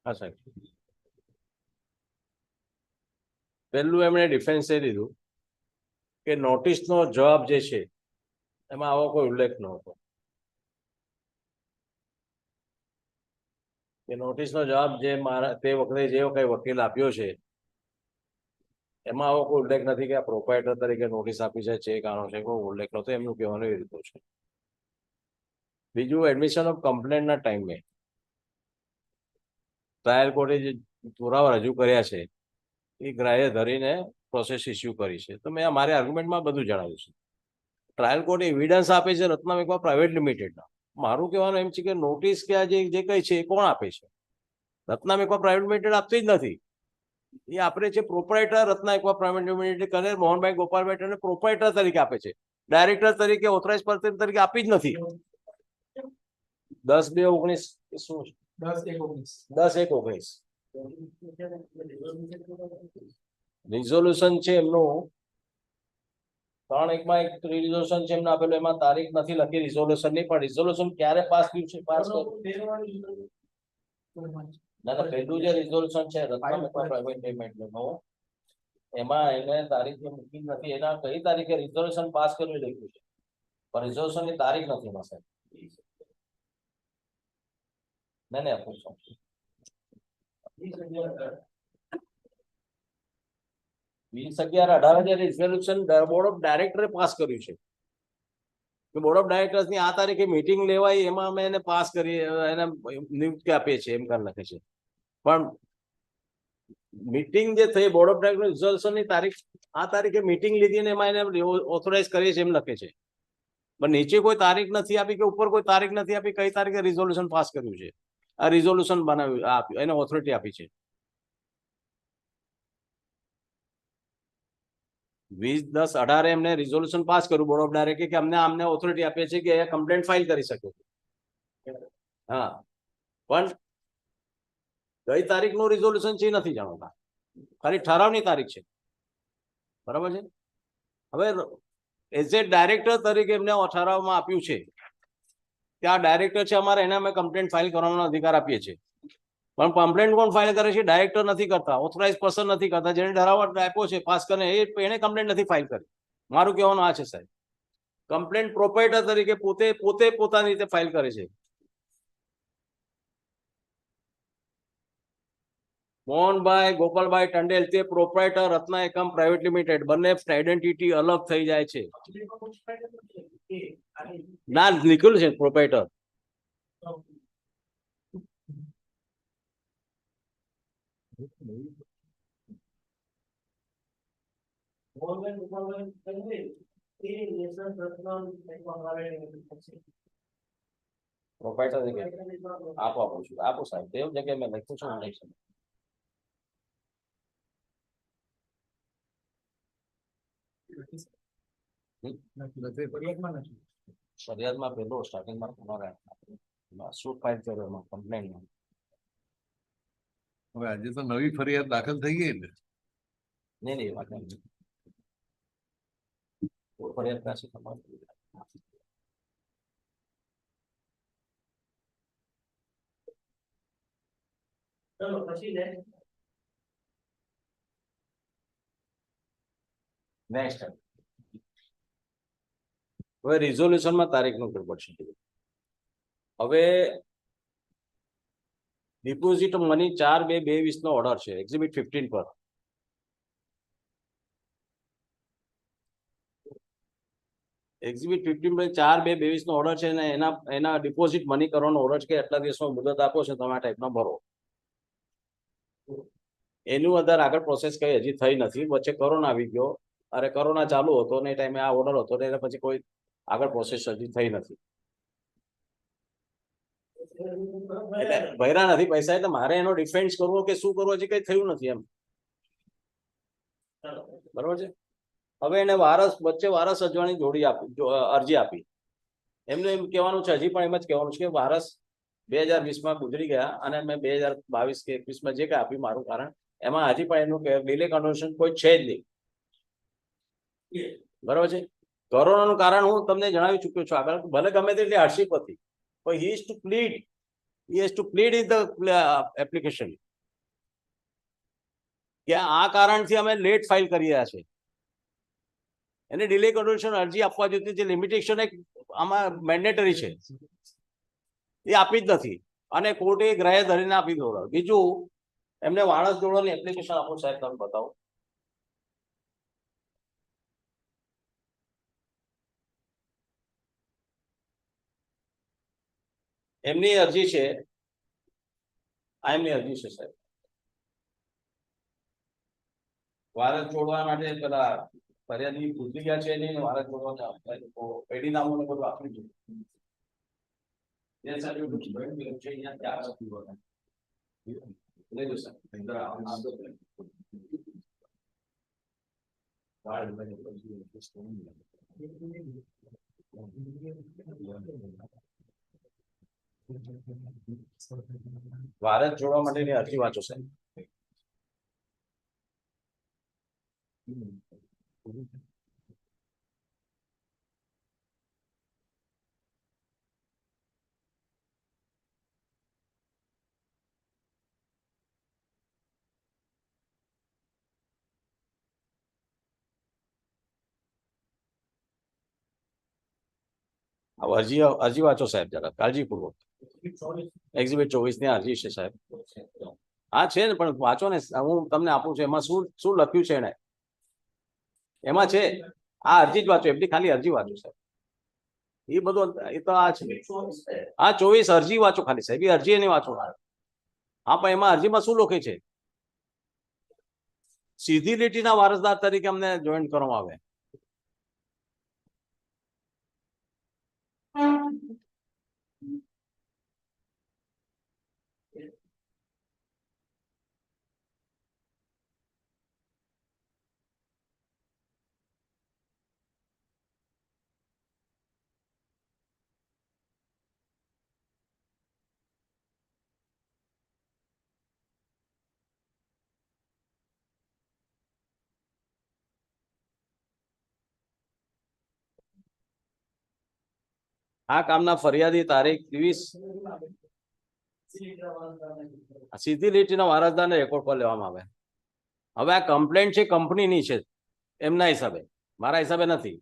E: હા સાહેબ, પહેલું એમણે ડિફેન્સ એ દીધું કે નોટિસનો જવાબ જે છે એમાં આવો કોઈ ઉલ્લેખ નહોતો, કે નોટિસનો જવાબ જે મારા તે વખતે જે કઈ વકીલ આપ્યો છે એમાં આવો કોઈ ઉલ્લેખ નથી કે આ પ્રોપાઇટર તરીકે નોટિસ આપી છે, ચેક આનો છે, કોઈ ઉલ્લેખ નહોતો, એમનું કહેવાનું એ રીતનું છે. બીજું, એડમિશન ઓફ કમ્પ્લેન્ટના ટાઈમે ટ્રાયલ કોર્ટે જે પુરાવા રજૂ કર્યા છે એ ગ્રાહ્ય ધરીને પ્રોસેસ ઇસ્યુ કરી છે. તો મેં મારી આર્ગ્યુમેન્ટમાં બધું જણાવ્યું છે. ટ્રાયલ કોર્ટ એવિડન્સ આપે છે રત્નમ એક્વા પ્રાઇવેટ લિમિટેડના. મારું કહેવાનું એમ છે કે નોટિસ કે આ જે કઈ છે એ કોણ આપે છે? રત્નમ એક્વા પ્રાઇવેટ લિમિટેડ આપતી જ નથી. એ આપણે છે પ્રોપરાઇટર રત્ન એક્વા પ્રાઇવેટ લિમિટેડ કરે, મોહનભાઈ ગોપાલભાઈ પ્રોપરાઇટર તરીકે આપે છે, ડાયરેક્ટર તરીકે ઓથોરાઇઝ પર્સન તરીકે આપી જ નથી. 10/2/19 શું છે? 10/1/19 રિઝોલ્યુશન છે એમનું 3/1 એક રિઝોલ્યુશન છે એમને આપેલું, એમાં તારીખ નથી લખી રિઝોલ્યુશન ની, પણ રિઝોલ્યુશન ક્યારે પાસ થયું છે? પાસ ના, પહેલું જે રિઝોલ્યુશન છે રત્નમ એક્વા પ્રાઇવેટ લિમિટેડનું, એમાં એને તારીખ મૂકી નથી. એના કઈ તારીખે રિઝોલ્યુશન પાસ કર્યું લખ્યું છે, પણ રિઝોલ્યુશન ની તારીખ નથી એમાં સાહેબ. નહીં આપું છું. 20/11/18 રિઝોલ્યુશન બોર્ડ ઓફ ડાયરેક્ટરે પાસ કર્યું છે કે બોર્ડ ઓફ ડાયરેક્ટર્સ ની આ તારીખે મીટિંગ લેવાય, એમાં અમે એને પાસ કરી, એને નિયુક્તિ આપીએ છીએ એમ કરી લખે છે. પણ મીટિંગ જે થઈ બોર્ડ ઓફ ડાયરેક્ટર રિઝોલ્યુશન ની તારીખ આ તારીખે મીટિંગ લીધી ને એમાં એને ઓથોરાઇઝ કરીએ છીએ એમ લખે છે, પણ નીચે કોઈ તારીખ નથી આપી કે ઉપર કોઈ તારીખ નથી આપી કઈ તારીખે રિઝોલ્યુશન પાસ કર્યું છે. આ રિઝોલ્યુશન બનાવ્યું, આપ્યું, એને ઓથોરિટી આપી છે. 20/10/18 એમને રિઝોલ્યુશન પાસ કર્યું બોર્ડ ઓફ ડાયરેક્ટરે કે અમને ઓથોરિટી આપે છે કે કમ્પ્લેન્ટ ફાઇલ કરી શકે. હા, પણ કઈ તારીખનું રિઝોલ્યુશન છે એ નથી જાણતા, ખાલી ઠરાવની તારીખ છે. બરાબર છે. હવે એઝ એ ડાયરેક્ટર તરીકે એમને ઠરાવમાં આપ્યું છે કે આ ડાયરેક્ટર છે અમારે, એને અમે કમ્પ્લેન્ટ ફાઇલ કરવાનો અધિકાર આપીએ છીએ, પણ કમ્પ્લેન્ટ કોણ ફાઇલ કરે છે? ડાયરેક્ટર નથી કરતા, ઓથોરાઇઝ પર્સન નથી કરતા, જેને ઠરાવ આપ્યો છે પાસ કરીને એને કમ્પ્લેન્ટ નથી ફાઇલ કરી. મારું કહેવાનું આ છે સાહેબ, કમ્પ્લેન્ટ પ્રોપાઇટર તરીકે પોતે પોતાની રીતે ફાઇલ કરે છે. મોહનભાઈ ગોપાલભાઈ ટંડેલ તે પ્રોપાઇટર રત્ન એકમ પ્રાઇવેટ લિમિટેડ, બંને આઈડેન્ટિટી અલગ થઈ જાય છે. ના લીધેલું છે પ્રોપાઇટર. પ્રોપાઇટર આપું છું, આપું સાહેબ, તે જગ્યાએ મેં લખ્યું છું. ફરિયાદમાં પેલો સ્ટાર્ટિંગમાં શું ફાઇલ કર્યો એમાં કમ્પ્લેનમાં.
F: હવે આજે તો નવી ફરિયાદ દાખલ થઈ ગઈ ને?
E: નહીં વાત નહીં. ફરિયાદ પાસે તમારી ચલો પછી નેક્સ્ટ હવે રિઝોલ્યુશનમાં તારીખનું પેપર છે. હવે ડિપોઝિટ મની 4/2/20 નો ઓર્ડર છે એક્ઝિબિટ 15 પર. એક્ઝિબિટ 15 પર 4/2/22 નો ઓર્ડર છે અને એના ડિપોઝિટ મની કરવાનો ઓર્ડર છે કે આટલા દિવસમાં મુદત આપો છો તમે આ ટાઈપનો ભરો. એનું આધાર આગળ પ્રોસેસ કઈ હજી થઈ નથી, વચ્ચે કોરોના આવી ગયો, અરે કોરોના ચાલુ હતો ને એ ટાઈમે આ ઓર્ડર હતો ને પછી કોઈ આગળ પ્રોસેસ હજી થઈ નથી. એટલે ભર્યા નથી પૈસા, એટલે મારે એનો ડિફેન્સ કરવો કે શું કરવો હજી કઈ થયું નથી એમ. બરોબર છે. હવે એને વચ્ચે વારસ અજવાની જોડી અરજી આપી. એમને એમ કહેવાનું છે, હજી પણ એમ જ કહેવાનું છે કે વારસ 2020માં ગુજરી ગયા અને મેં 2022 કે 21માં જે કઈ આપ્યું મારું કારણ, એમાં હજી પણ એનું ડિલે કન્વર્શન કોઈ છે જ નહીં. બરાબર છે. કોરોનાનું કારણ હું તમને જણાવી ચૂક્યો છું આગળ, ભલે ગમે તેટલી હાર્ડશીપ હતી, પણ he is to plead he has to plead in the application કે આ કારણથી અમે લેટ ફાઇલ કરી રહ્યા છે, એને ડિલે કન્ડિશન અરજી આપવા જોઈતી જે લિમિટેશન એક આમાં મેન્ડેટરી છે એ આપી જ નથી અને કોર્ટે ગ્રાહ્ય ધરીને આપી દો. બીજું એમને વાણસ જોડવાની એપ્લિકેશન આપો સાહેબ, તમે બતાવો. એમની અરજી છે, આ એમની અરજી છે સાહેબ, વારસ જોડવા માટે પેલા ફરિયાદી ગુજરી ગયા છે નહીં, વારસ જોડવા પેઢી નામું ને બધું આપી દીધું. વારસ જોડવા માટેની અરજી વાંચો સાહેબ. અરજી વાંચો સાહેબ જરા કાળજીપૂર્વક. એક્ઝિબિટ 24 ની અરજી છે સાહેબ. હા છે ને, પણ વાંચો ને, હું તમને આપું છું એમાં શું શું લખ્યું છે એને, એમાં છે. આ અરજી જ વાંચો, એમની ખાલી અરજી વાંચો સાહેબ. એ બધું એ તો આ છે, આ 24 અરજી વાંચો ખાલી સાહેબ, એ અરજી એની વાંચો. હા પણ એમાં અરજીમાં શું લખે છે? સીધી લીટીના વારસદાર તરીકે અમને જોઈન્ટ કરવામાં આવે. આ કામના ફરિયાદી તારીખ 23 સીધી લીટીના વારસદારને રેકોર્ડ પર લેવામાં આવે. હવે આ કમ્પ્લેન્ટ છે કંપનીની છે એમના હિસાબે, મારા હિસાબે નથી.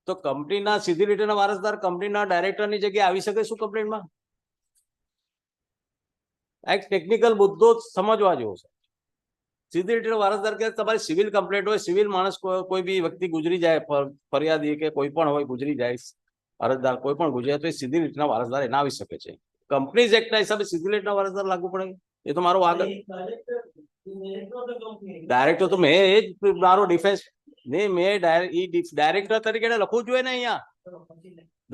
E: તો કંપનીના સીધી લીટીના વારસદાર કંપનીના ડાયરેક્ટરની જગ્યાએ આવી શકે શું કમ્પ્લેન્ટમાં? એક ટેકનિકલ મુદ્દો સમજવા જેવો છે. સીધી લીટીનો વારસદાર કે તમારી સિવિલ કમ્પ્લેન્ટ હોય, સિવિલ માણસ કોઈ બી વ્યક્તિ ગુજરી જાય, ફરિયાદી કે કોઈ પણ હોય ગુજરી જાય, અરજદાર કોઈ પણ ગુજરી જાય તો એ સીધી લીટીના વારસદાર એના આવી શકે છે. કંપનીઝ એક્ટના હિસાબે સીધી લીટીના વારસદાર લાગુ પડે, એ તો મારો આગળ ડાયરેક્ટર તો મેં એ જ મારો ડિફેન્સ નહીં, મેં ડાયરેક્ટર તરીકે લખવું જોઈએ ને અહીંયા.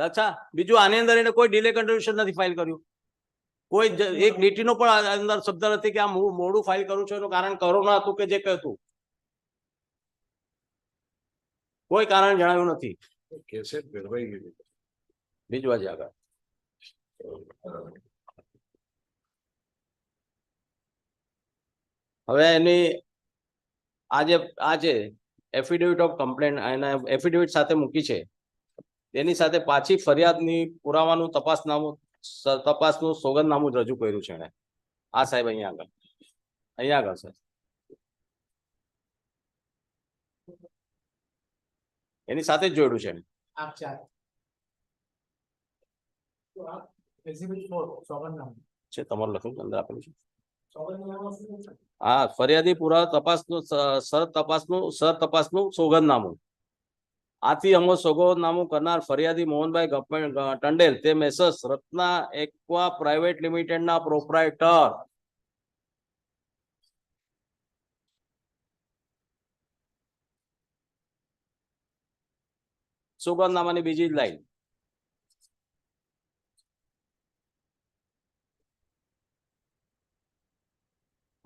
E: અચ્છા, બીજું આની અંદર એને કોઈ ડિલે કન્ટ્રીબ્યુશન નથી ફાઇલ કર્યું, કોઈ એક લીટીનો પણ અંદર શબ્દ નથી કે આ મોડું ફાઇલ કરું છું એનું કારણ કોરોના હતું કે જે કઈ હતું, કોઈ કારણ જણાવ્યું નથી. બીજું આજે આગળ હવે એની આ છે એફિડેવિટ ઓફ કમ્પ્લેન્ટ, એના એફિડેવિટ સાથે મૂકી છે, એની સાથે પાછી ફરિયાદની પુરાવાનું તપાસનું સોગંદનામું જ રજૂ કર્યું છે એને. આ સાહેબ અહીંયા આગળ છે, એની સાથે જ જોડ્યું છે એને. છે તમારું લખ્યું અંદર આપેલું છે. હા, ફરિયાદી પુરાવા તપાસનું સોગંદનામું. આથી અમો સોગંદનામું કરનાર ફરિયાદી મોહનભાઈ ટંડેલ તે મેસર્સ રત્ના એક્વા પ્રાઇવેટ લિમિટેડના પ્રોપ્રાઇટર સોગંદનામાની બીજી જ લાઈન.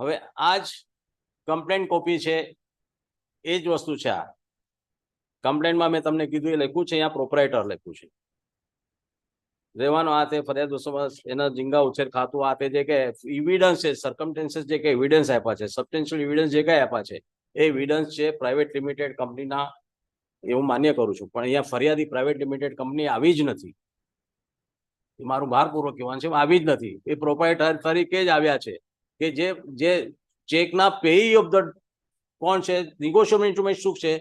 E: હવે આ જ કમ્પ્લેન્ટ કોપી છે, એ જ વસ્તુ છે. આ કમ્પ્લેન્ટમાં મેં તમને કીધું એ લખ્યું છે, અહીંયા પ્રોપ્રાઇટર લખ્યું છે. રહેવાનો આ તે ફરિયાદ એના ઝીંગા ઉછેર ખાતું આ તે જે કે એવિડન્સ છે, સર્કમસ્ટેન્સીસ જે કે એવિડન્સ આપ્યા છે, સબસ્ટેન્શિયલ એવિડન્સ જે કઈ આપ્યા છે એ એવિડન્સ છે પ્રાઇવેટ લિમિટેડ કંપનીના, એ હું માન્ય કરું છું. પણ અહીંયા ફરિયાદી પ્રાઇવેટ લિમિટેડ કંપની આવી જ નથી. એ મારું ભારપૂર્વક કહેવાનું છે, આવી જ નથી. એ પ્રોપાઇટર તરીકે જ આવ્યા છે કે જે ચેકના પેઈ ઓફ ધ કોણ છે, નિગોશિયેબલ ઇન્સ્ટ્રુમેન્ટ શું છે,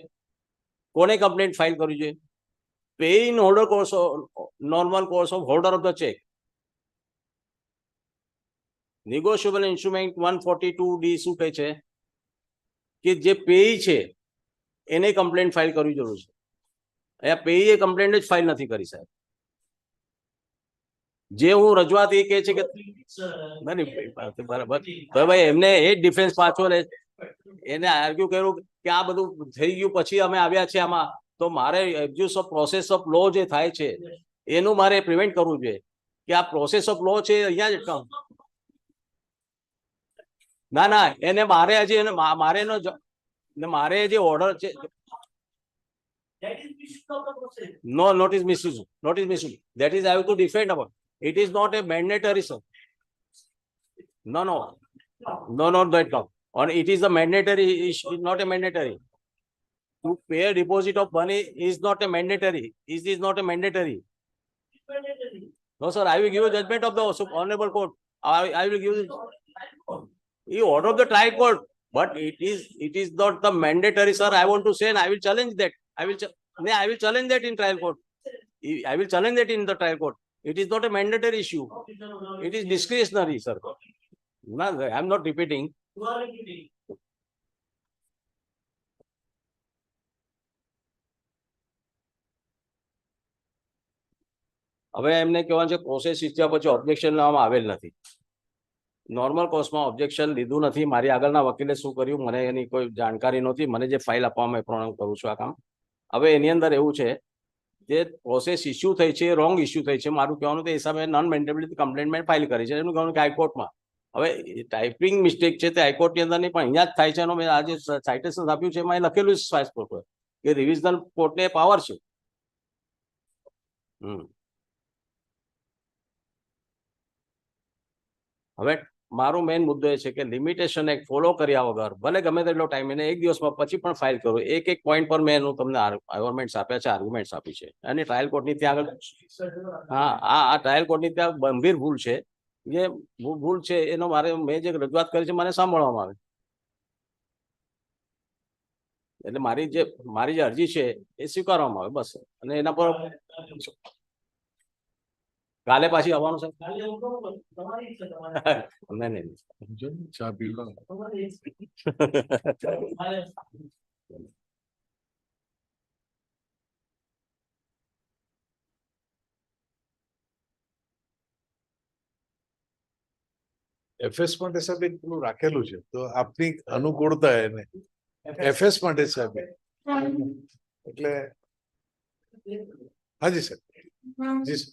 E: કોને કમ્પ્લેન્ટ ફાઇલ કરવી છે, pay in holder course normal course of holder of the cheque. Negotiable instrument 142D શું કહે છે કે જે પેઈ છે એને કમ્પ્લેન્ટ ફાઇલ કરવી જરૂર છે. અહીંયા પેઈએ કમ્પ્લેન્ટ જ ફાઇલ નથી કરી, સાહેબ. જે હું રજૂઆત એ કહે છે કે બરાબર, તો ભાઈ એમને એ જ ડિફેન્સ પાછો લે, એને આર્ગ્યુ કર્યું કે આ બધું થઈ ગયું પછી અમે આવ્યા છે આમાં, તો મારે એબ્યુઝ ઓફ પ્રોસેસ ઓફ લો જે થાય છે એનું મારે પ્રિવેન્ટ કરવું જોઈએ કે આ પ્રોસેસ ઓફ લો છે અહીંયા જ. ના એને મારે હજી મારે એનો મારે જે ઓર્ડર છે. No, notice misuse. Notice misuse. That is I have to defend about. It is not a mandatory, sir. No, that not. Or it is a mandatory. It's not a mandatory. To pay a deposit of money is not a mandatory. It is not a mandatory. No, sir. I will give you judgment of the honorable court. I will give you the order of the trial court. But it is not the mandatory, sir. I want to say, and I will challenge that. I will challenge that in trial court. I will challenge that in the trial court. It is not a mandatory issue. It is discretionary, sir. No, I am not repeating. હવે એમને કહેવાનું છે process શીખ્યા પછી objection લેવામાં આવેલ નથી. Normal કોર્સમાં ઓબ્જેક્શન લીધું નથી. મારી આગળના વકીલે શું કર્યું મને એની કોઈ જાણકારી નહોતી. મને જે ફાઇલ આપવામાં એ પ્રમાણે કરું છું આ કામ. હવે એની અંદર એવું છે જે પ્રોસેસ ઇસ્યુ થઈ છે, રોંગ ઇસ્યુ થઈ છે. મારું કહેવાનું તે હિસાબે નોન મેન્ટેબિલિટી કમ્પ્લેન્ટ મેં ફાઇલ કરી છે. એનું કહેવાનું કે હાઈકોર્ટમાં. હવે ટાઈપિંગ મિસ્ટેક છે તે હાઈકોર્ટની અંદર નહીં પણ અહીંયા જ થાય છે. એનું મેં આજે સાઇટેશન આપ્યું છે એમાં લખેલું છે સ્વાઇસ પર કે રિવિઝનલ કોર્ટને પાવર છે. હવે મારો મેઇન મુદ્દો એ છે કે લિમિટેશન એક ફોલો કર્યા વગર ભલે ગમે તેટલો ટાઈમ એને એક દિવસમાં પછી પણ ફાઇલ કરો. એક પોઈન્ટ પર મેં એનું તમને આર્ગ્યુમેન્ટ્સ આપ્યા છે, આર્ગ્યુમેન્ટ્સ આપી છે. અને ટ્રાયલ કોર્ટની ત્યાં આગળ આ ટ્રાયલ કોર્ટની ત્યાં ગંભીર ભૂલ છે. જે ભૂલ છે એનો મેં જે રજૂઆત કરી છે મને સાંભળવામાં આવે. એટલે મારી જે અરજી છે એ સ્વીકારવામાં આવે બસ. અને એના પર કાલે પાછી આવવાનું છે. નહીં
F: ચા પી લો. એફએસ માટે સાહેબ એક પેલું રાખેલું છે તો આપની અનુકૂળતા એને એફએસ માટે સાહેબ એટલે હાજી સર જી sir.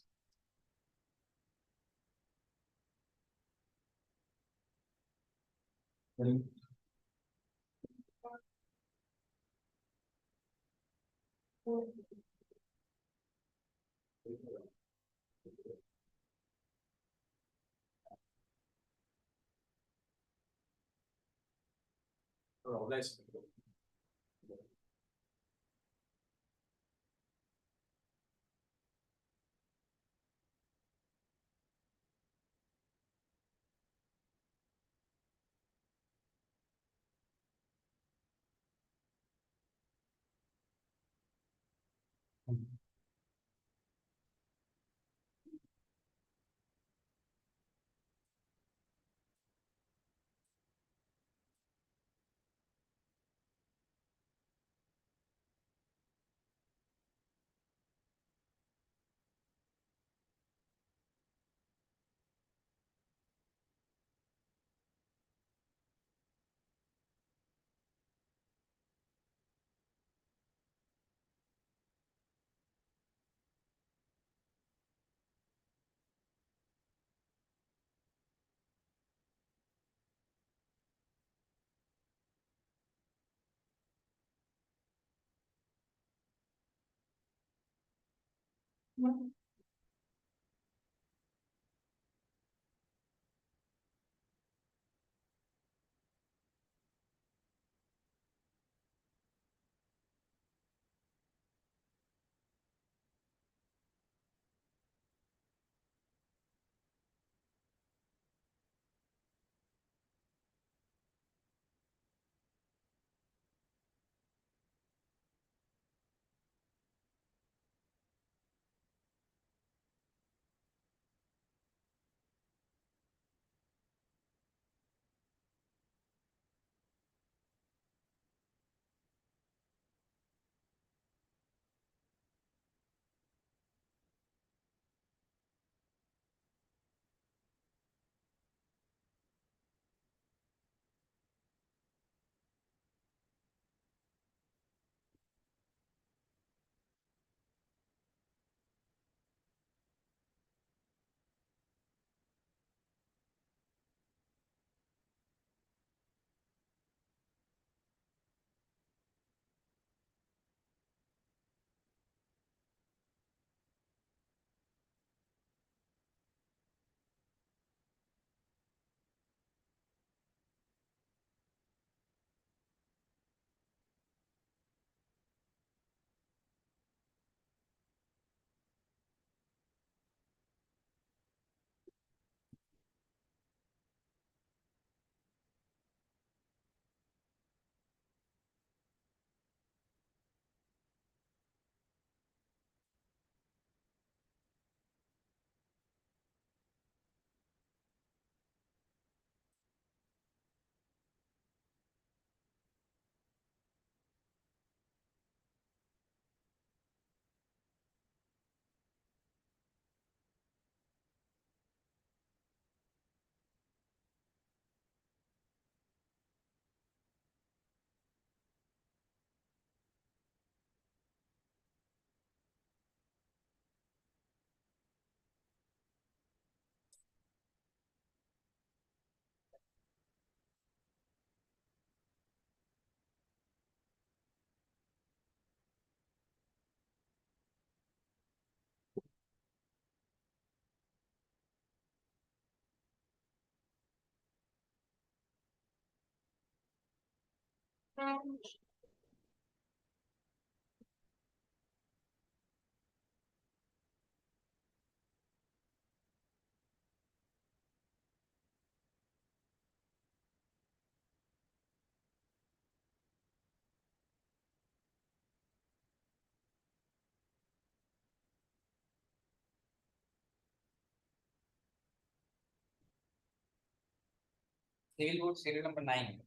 G: Civil code serial number 9.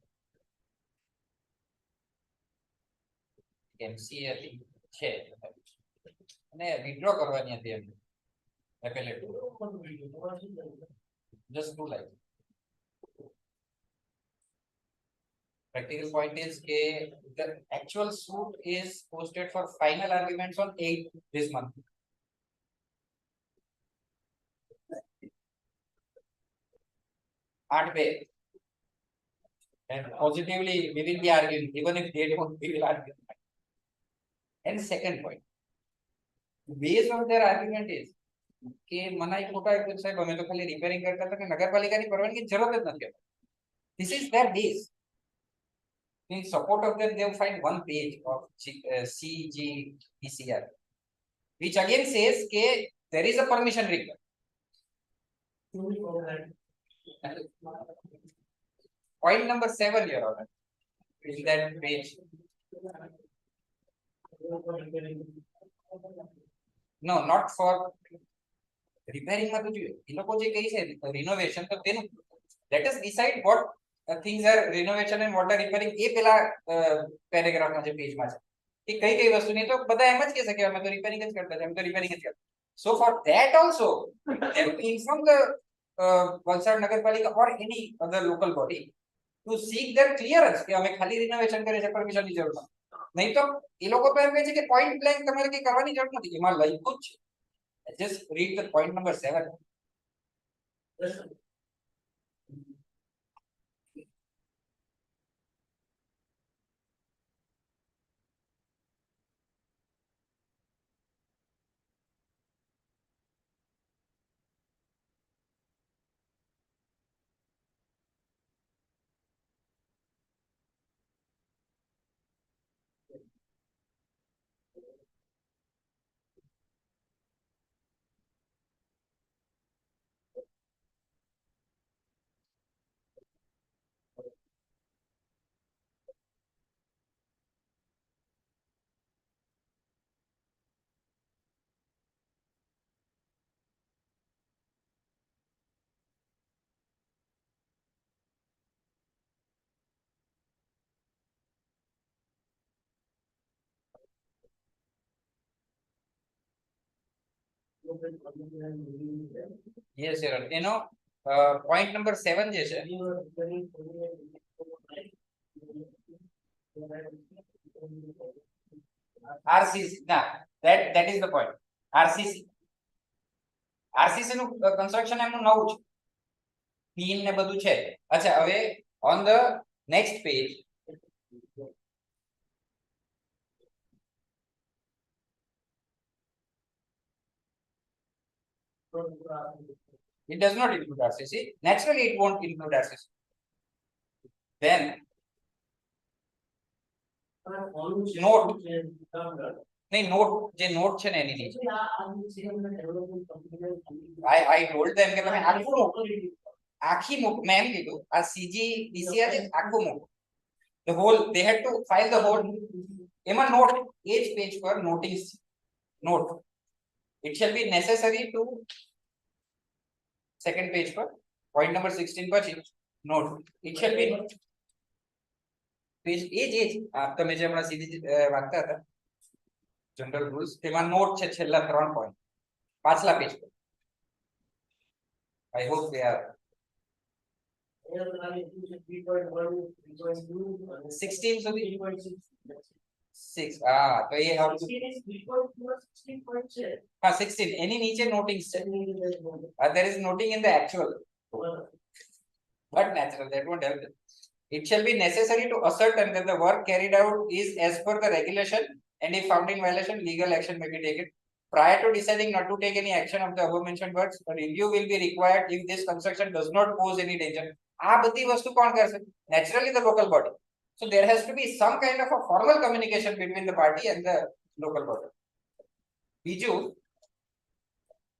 G: MC હતી છે અને વિથડ્રો કરવાની હતી એમ appellate just do like practical point is કે the actual suit is posted for final arguments on 8 this month. Aren't they? And positively we will be arguing even if they don't we will argue. And second point, base of their argument is કે મનાઈ ખોટા એક સાહેબ અમે તો ખાલી repairing કરતા હતા કે નગરપાલિકાની પરવાનગી જરૂર જ નથી. This is their base. In support of that, they will find one page of CGDCR, which again says that there is a permission required. Point number 7, Your Honor, is that page. No, not for repairing. માં તો જોઈએ એ લોકો જે કહે છે renovation તો તેનું let us decide what things are renovation and what are repairing એ પેલા પેરેગ્રાફ માં જે પેજ માં છે કે કઈ કઈ વસ્તુ નહીં તો બધા એમ જ કહે છે કે અમે તો રિપેરિંગ જ કરતા છે અમે તો રિપેરિંગ જ કરતા. So for that also they have to inform the Valsad Nagarpalika or any other local body to seek their clearance કે અમે ખાલી renovation કરે છે પરમિશન ની જરૂર નથી. નહીં તો એ લોકો તો એમ કહે છે કે point blank તમારે કઈ કરવાની જરૂર નથી એમાં લખ્યું જ છે. Just read the point number 7. Yes, sir. You know, point number 7 જે છે RCC ના that is the point. RCC નું કન્સ્ટ્રક્શન એમનું નવું છે પીન ને બધું છે. અચ્છા હવે on the next page it does not include RCC. Naturally it won't include RCC. Then note નહીં note જે note છે ને એની નીચે I told them કે તમે આખી મેં એમ કીધું આ CGDCR છે આખું મોટું the whole they had to file the whole એમાં note એ જ પેજ પર notice note it shall be necessary to second page પર point number 16 પછી note it shall be page એ તમે જે હમણાં સીધી વાંચતા હતા જનરલ રૂલ્સ તેમાં નોટ છે છેલ્લા 3 પોઈન્ટ પાછલા પેજ પર I hope they are 16 સુધી 6 તો એ how to હા 16 એની નીચે નોટિંગ છે there is noting in the actual but natural that won't help them. It shall be necessary to ascertain that the work carried out is as per the regulation and if found in violation legal action may be taken. Prior to deciding not to take any action of the above mentioned works a review will be required if this construction does not pose any danger. આ બધી વસ્તુ કોણ કરશે naturally the local body. So there has to be some kind of a formal communication between the party and the local body. બીજું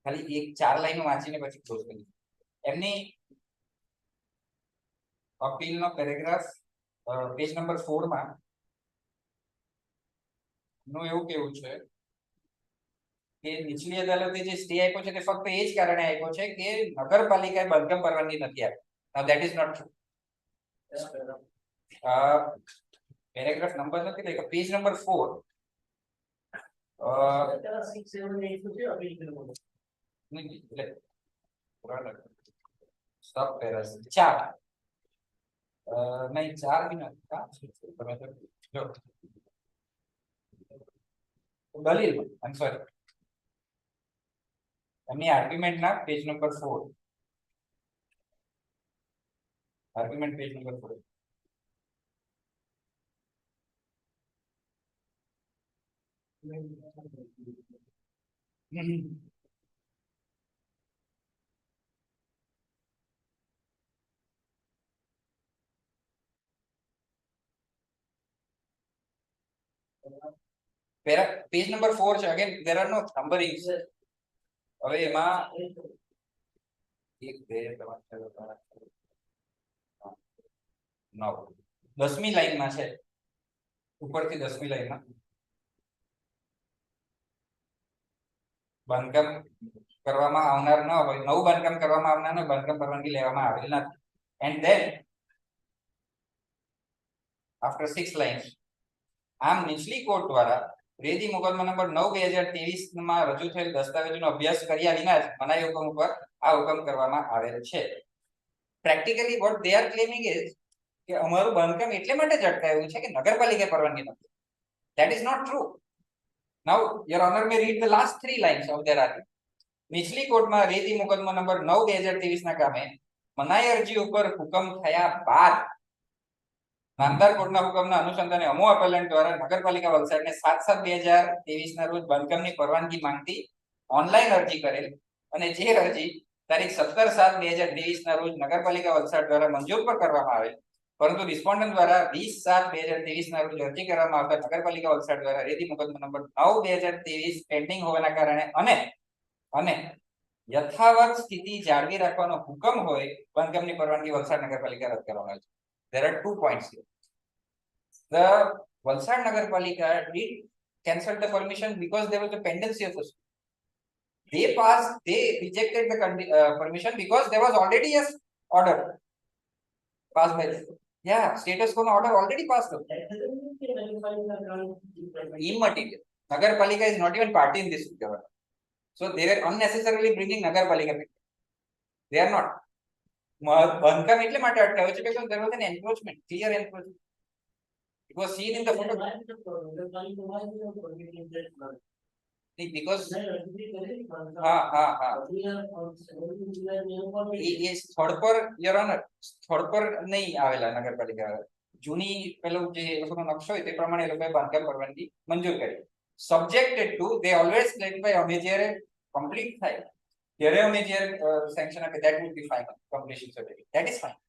G: ખાલી એક ચાર લાઈનો વાંચીને પછી ક્લોઝ કરી એમની અપીલનો પેરેગ્રાફ પેજ નંબર 4 માં નું એવું કેવું છે કે નીચલી અદાલતે જે સ્ટે આપ્યો છે તે ફક્ત એ જ કારણે આપ્યો છે કે નગરપાલિકાએ બાંધકામ પરવાનગી નથી આપી. Now that is not true. Paragraph number નથી like પેજ નંબર 4 सब पेरास 4 नहीं 4 भी ना जो दलील आई एम सॉरी એમની આર્ગ્યુમેન્ટ ના page number 4 argument page number 4 page number 4 છે again there are no numbering હવે એમાં 1 2 3 4 9 10મી લાઈનમાં છે ઉપરથી 10મી લાઈનમાં બાંધકામ કરવામાં આવનાર ન હોય નવું બાંધકામ કરવામાં આવનાર ન બાંધકામ પરવાનગી લેવામાં આવેલ નથી એન્ડ ધેન આફ્ટર 6 લાઇન્સ આમ નીચલી કોર્ટ દ્વારા રેદી મુકદ્દમા નંબર 9/2023 માં રજૂ થયેલ દસ્તાવેજોનો અભ્યાસ કર્યા વિના જ મનાઈ હુકમ ઉપર આ હુકમ કરવામાં આવેલ છે. Practically what they are claiming is કે અમારું બાંધકામ એટલે માટે જ અટકાયું છે કે નગરપાલિકાએ પરવાનગી નથી. That is not true. Now your honor may read the last 3 lines of their argument. નીચલી કોર્ટમાં રેદી મુકદ્દમા નંબર 9/2023 ના કામે મનાઈ અરજી ઉપર હુકમ થયા બાદ નામદાર કોર્ટના હુકમના અનુસંધાને અમો અપેલન્ટ દ્વારા નગરપાલિકા વલસાડને 7/7/2023 ના રોજ બાંધકામની પરવાનગી માંગતી ઓનલાઈન અરજી કરેલ અને જે અરજી તારીખ 17/7/2023 ના રોજ નગરપાલિકા વલસાડ દ્વારા મંજૂર પર કરવામાં આવેલ પરંતુ રિસ્પોન્ડન્ટ દ્વારા 20/7/2023 ના રોજ અરજી કરવામાં આવતા નગરપાલિકા વલસાડ દ્વારા રેદી મુકદ્દમા નંબર 9/2023 પેન્ડિંગ હોવાના કારણે અને યથાવત સ્થિતિ જાળવી રાખવાનો હુકમ હોય બાંધકામની પરવાનગી વલસાડ નગરપાલિકા રદ કરવામાં આવી છે. There are 2 points here. The Valsad Nagarpalika did cancel the permission because there was a pendency of a suit. They rejected the permission because there was already a order passed by them. Yeah, status quo order already passed up. Immaterial. Nagarpalika is not even party in this government. So they were unnecessarily bringing Nagarpalika. They are not. બાંધકામ એટલે માટે અટકાવ્યું છે because there was an encroachment, clear encroachment. It was seen in the photo. Because એ સ્થળ પર your honor સ્થળ પર નહીં આવેલા નગરપાલિકા જૂની પેલો જે લોકોનો નકશો હોય તે પ્રમાણે એ લોકોએ બાંધકામ પરવાનગી મંજૂર કરી subjected to they always clarify અમે જ્યારે complete થાય ત્યારે અમે જ્યારે sanction આપે that would be fine completion certificate that is fine.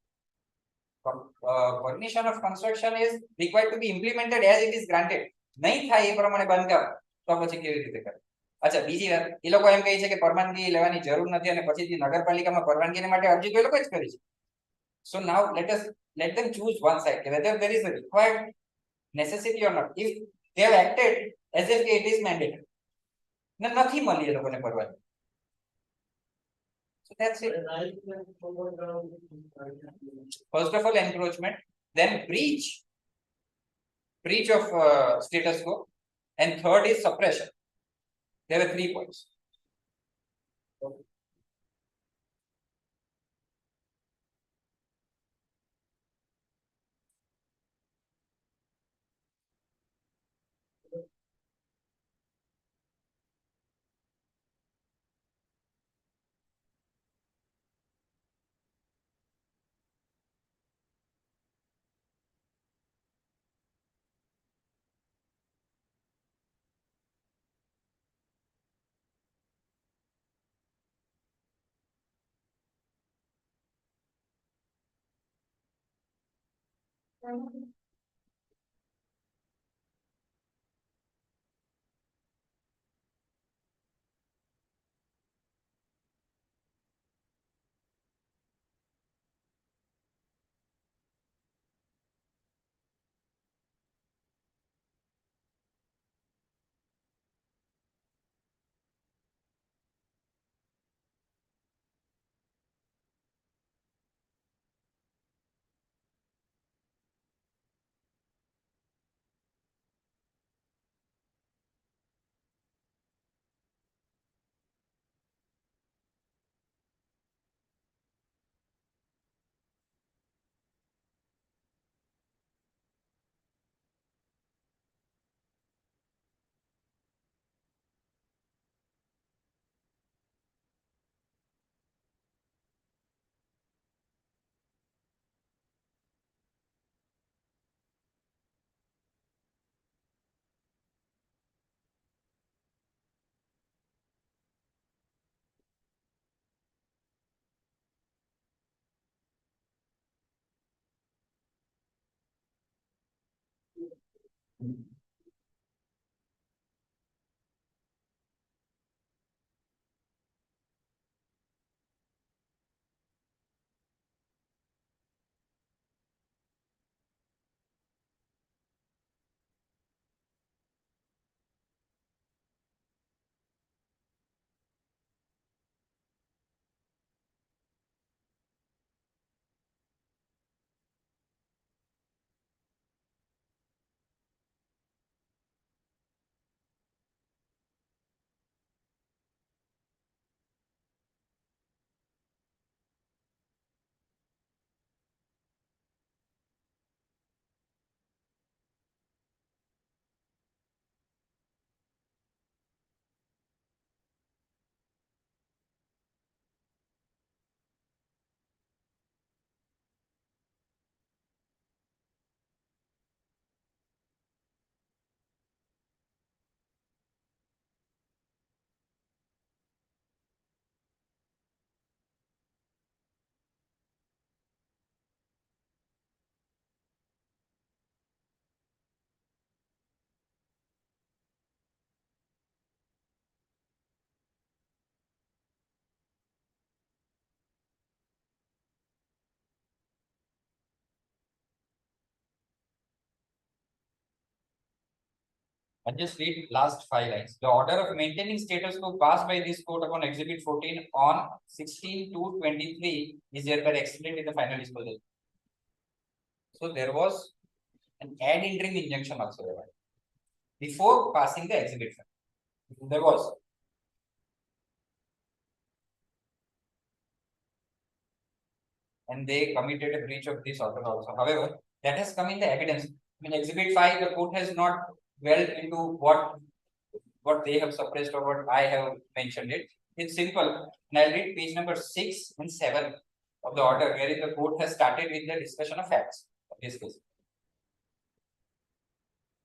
G: Permission of construction is required to be implemented as it is granted. નહીં થાય એ પ્રમાણે બાંધકામ તો પછી કેવી રીતે કરે. અચ્છા બીજી વાત એ લોકો એમ કહે છે કે પરવાનગી લેવાની જરૂર નથી અને પછી નગરપાલિકામાં પરવાનગીને માટે અરજી તો એ લોકો જ કરી છે. So now let them choose one side whether there is a required necessity or not. If they have acted as if it is mandatory ને નથી મળી એ લોકોને પરવાનગી. So that's it. First of all encroachment, then breach of status quo, and third is suppression. There were 3 points. I just read last 5 lines. The order of maintaining status quo passed by this court upon Exhibit 14 on 16/2/23 is hereby explained in the final disposal. So there was an ad interim injunction also there before passing the exhibit. There was. And they committed a breach of this order also. However, that has come in the evidence. In Exhibit 5, the court has not dwelled into what they have suppressed or what I have mentioned it. It's simple. And I'll read page number 6 and 7 of the order, wherein the court has started with the discussion of facts of this case.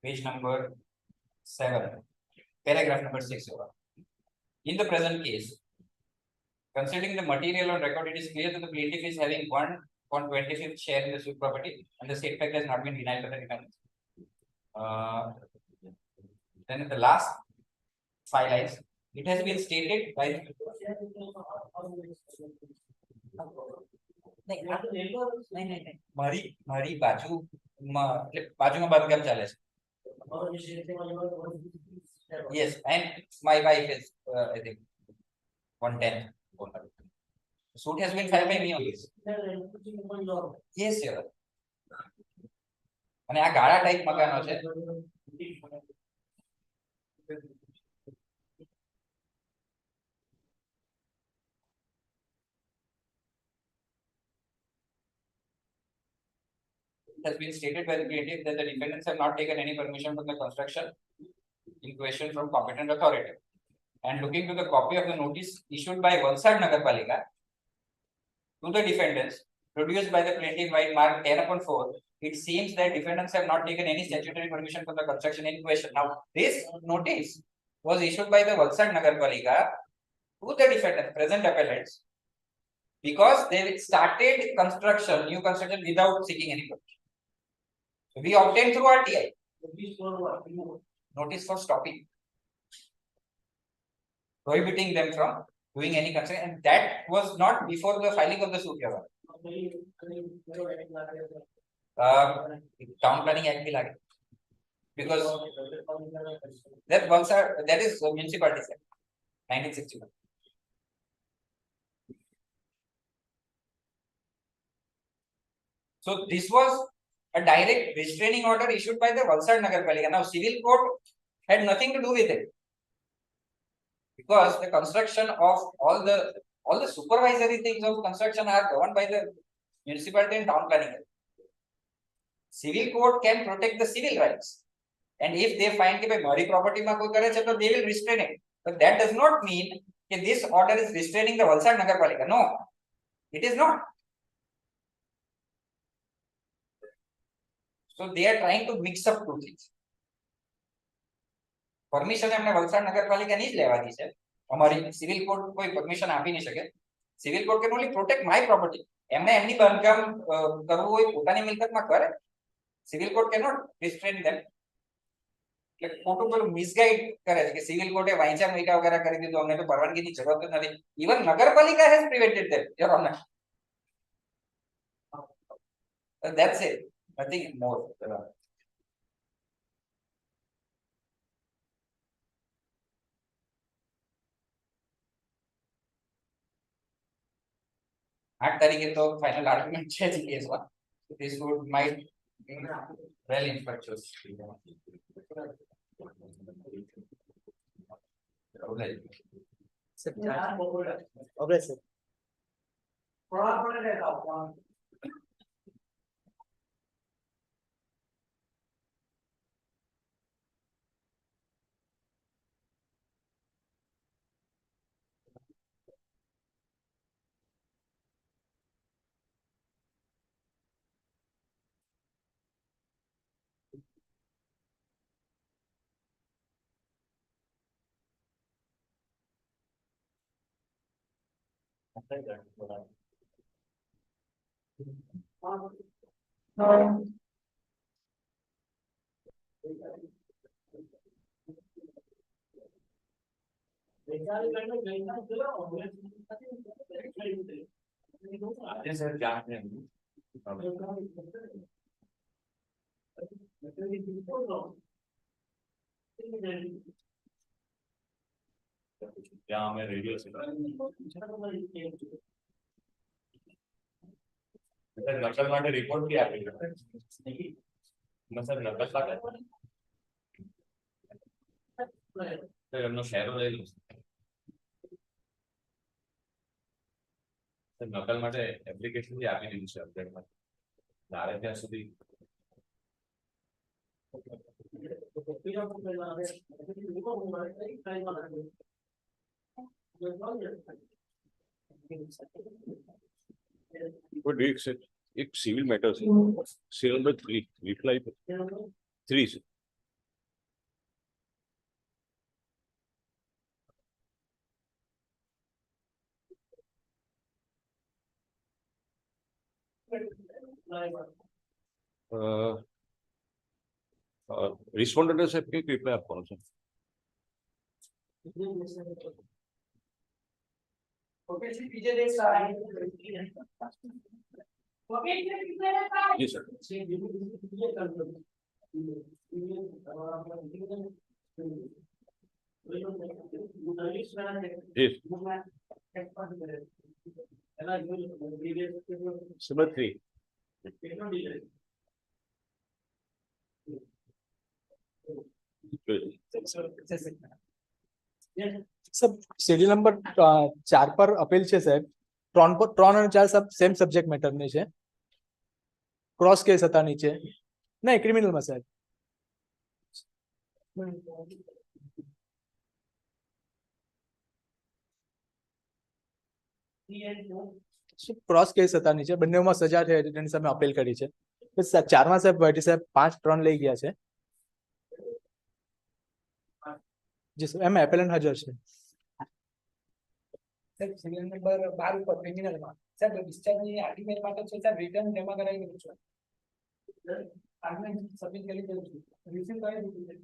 G: Page number 7, paragraph number 6. In the present case, considering the material on record, it is clear that the plaintiff is having 1/25th share in the suit property, and the state fact has not been denied by the defendant. Then in the last 5 lines, it has been stated by મારી બાજુમાં બાંધકામ ચાલે છે. Yes, and my wife is I think 110. Suit has been filed by me on this. Yes, sir. અને આ ગાળા type મકાનો છે. It has been stated by the plaintiff that the defendants have not taken any permission from the construction in question from competent authority. And looking to the copy of the notice issued by Valsad Nagarpalika to the defendants, produced by the plaintiff by mark 10/4, it seems that defendants have not taken any statutory permission for the construction in question. Now, this notice was issued by the Valsad Nagarpalika to the defendants, present appellants, because they started construction, new construction, without seeking any permission. So we obtained through RTI. Notice for stopping, prohibiting them from doing any construction, and that was not before the filing of the suit. Town Planning Act will like, because that Valsad, that is municipality act 1961. So this was a direct restraining order issued by the Valsad Nagarpalika. Now civil court had nothing to do with it, because the construction of all the supervisory things of construction are governed by the municipality and town planning. Civil court can protect the civil rights, and if they find that my property ma koi kare chhe, they will restrain it. But that does not mean that this order is restraining the Valsad Nagarpalika. No, it is not. So they are trying to mix up two things. Permission એમને વલસાડ નગરપાલિકાની જ લેવાની છે. અમારી civil court કોઈ permission આપી નહીં શકે. Civil court can only protect my property. એમને એમની બાંધકામ કરવું હોય પોતાની મિલકતમાં કરે. સિવિલ કોર્ટ કેનોટ રિસ્ટ્રેન ધેમ. એટલે ખોટું પેલું મિસગાઈડ કરે છે કે સિવિલ કોર્ટે વાંચા મૂક્યા વગેરે કરી દીધું, અમને તો પરવાનગીની જરૂર જ નથી. ઇવન નગરપાલિકા has prevented them, your honour. That's it, nothing more. 8 તારીખે તો ફાઇનલ આર્ગ્યુમેન્ટ છે જ કેસમાં. This would might well infectious.
D: Okay, sir.
A: આજે સર જાણ છે ત્યાં અમે રેડિયો નકલ માટે રિપોર્ટ બી આપી સર નકલ માટે એમનો શેરો લઈ લો નકલ માટે એપ્લિકેશન બી આપી દીધું છે અપડેટમાં આવે ત્યાં સુધી
E: એક સિવિલ મેટર છે સિવિલ નંબર 3 રિપ્લાય 3 છે રિસ્પોન્ડન્ટ સાહેબ કઈ રિપ્લાય આપવાનો છે જી સર નંબર 3
D: सब शेड्यूल नंबर 4 पर अपील છે સાહેબ 3 અને 4 સબ સેમ સબ્જેક્ટ મેટર ની છે ક્રોસ કેસ હતા નીચે નહીં ક્રિમિનલ માં સાહેબ ક્રોસ કેસ હતા નીચે બંનેમાં સજા થઈ હતી તેની સામે અપીલ કરી છે 4 માં સાહેબ વાઈટી સાહેબ 5-3 લઈ ગયા છે જી સર એમ એપેલેન્ટ હાજર છે
G: સર સિરિયલ નંબર 12 ઉપર ક્રિમિનલમાં સાહેબ ડિસ્ચાર્જની આર્ગ્યુમેન્ટ માટે છે સાહેબ રિટર્ન જમા કરાવી દીધું છે આર્ગ્યુમેન્ટ સબમિટ કરી દીધું છે રિસીવ કરી દીધું છે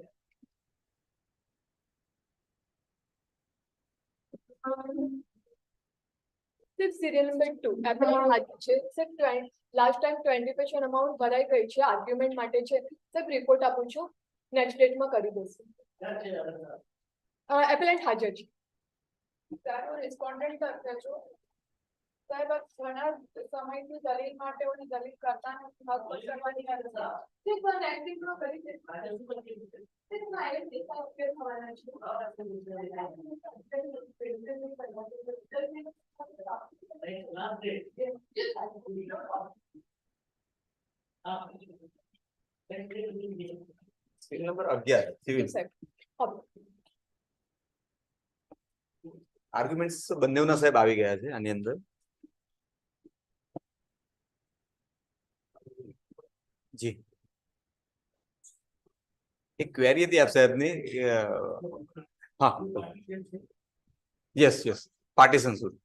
H: Sir, serial number 2 એપ્લિકેશન હાજર છે સર લાસ્ટ ટાઈમ 20% અમાઉન્ટ ભરાઈ ગઈ છે આર્ગ્યુમેન્ટ માટે છે સર રિપોર્ટ આપું છું નેક્સ્ટ ડેટમાં કરી દેશે એપ્લિકેન્ટ હાજર છે સારો રિસ્પોન્ડન્ટ કરજો સાહેબ ઘણા સમયથી દલીલ માટે ઓની દલીલ કરતા નથી હક કરવાની તે પણ એક્ટિંગ નો કરી છે તે ના એ દેખા ઉપયોગ થવાના છે
B: નંબર 11 સિવિલ આર્ગ્યુમેન્ટ્સ બંનેના સાહેબ આવી ગયા છે આની અંદર જી એક ક્વેરી હતી આપ સાહેબની હા યસ યસ પાર્ટીશન સુધી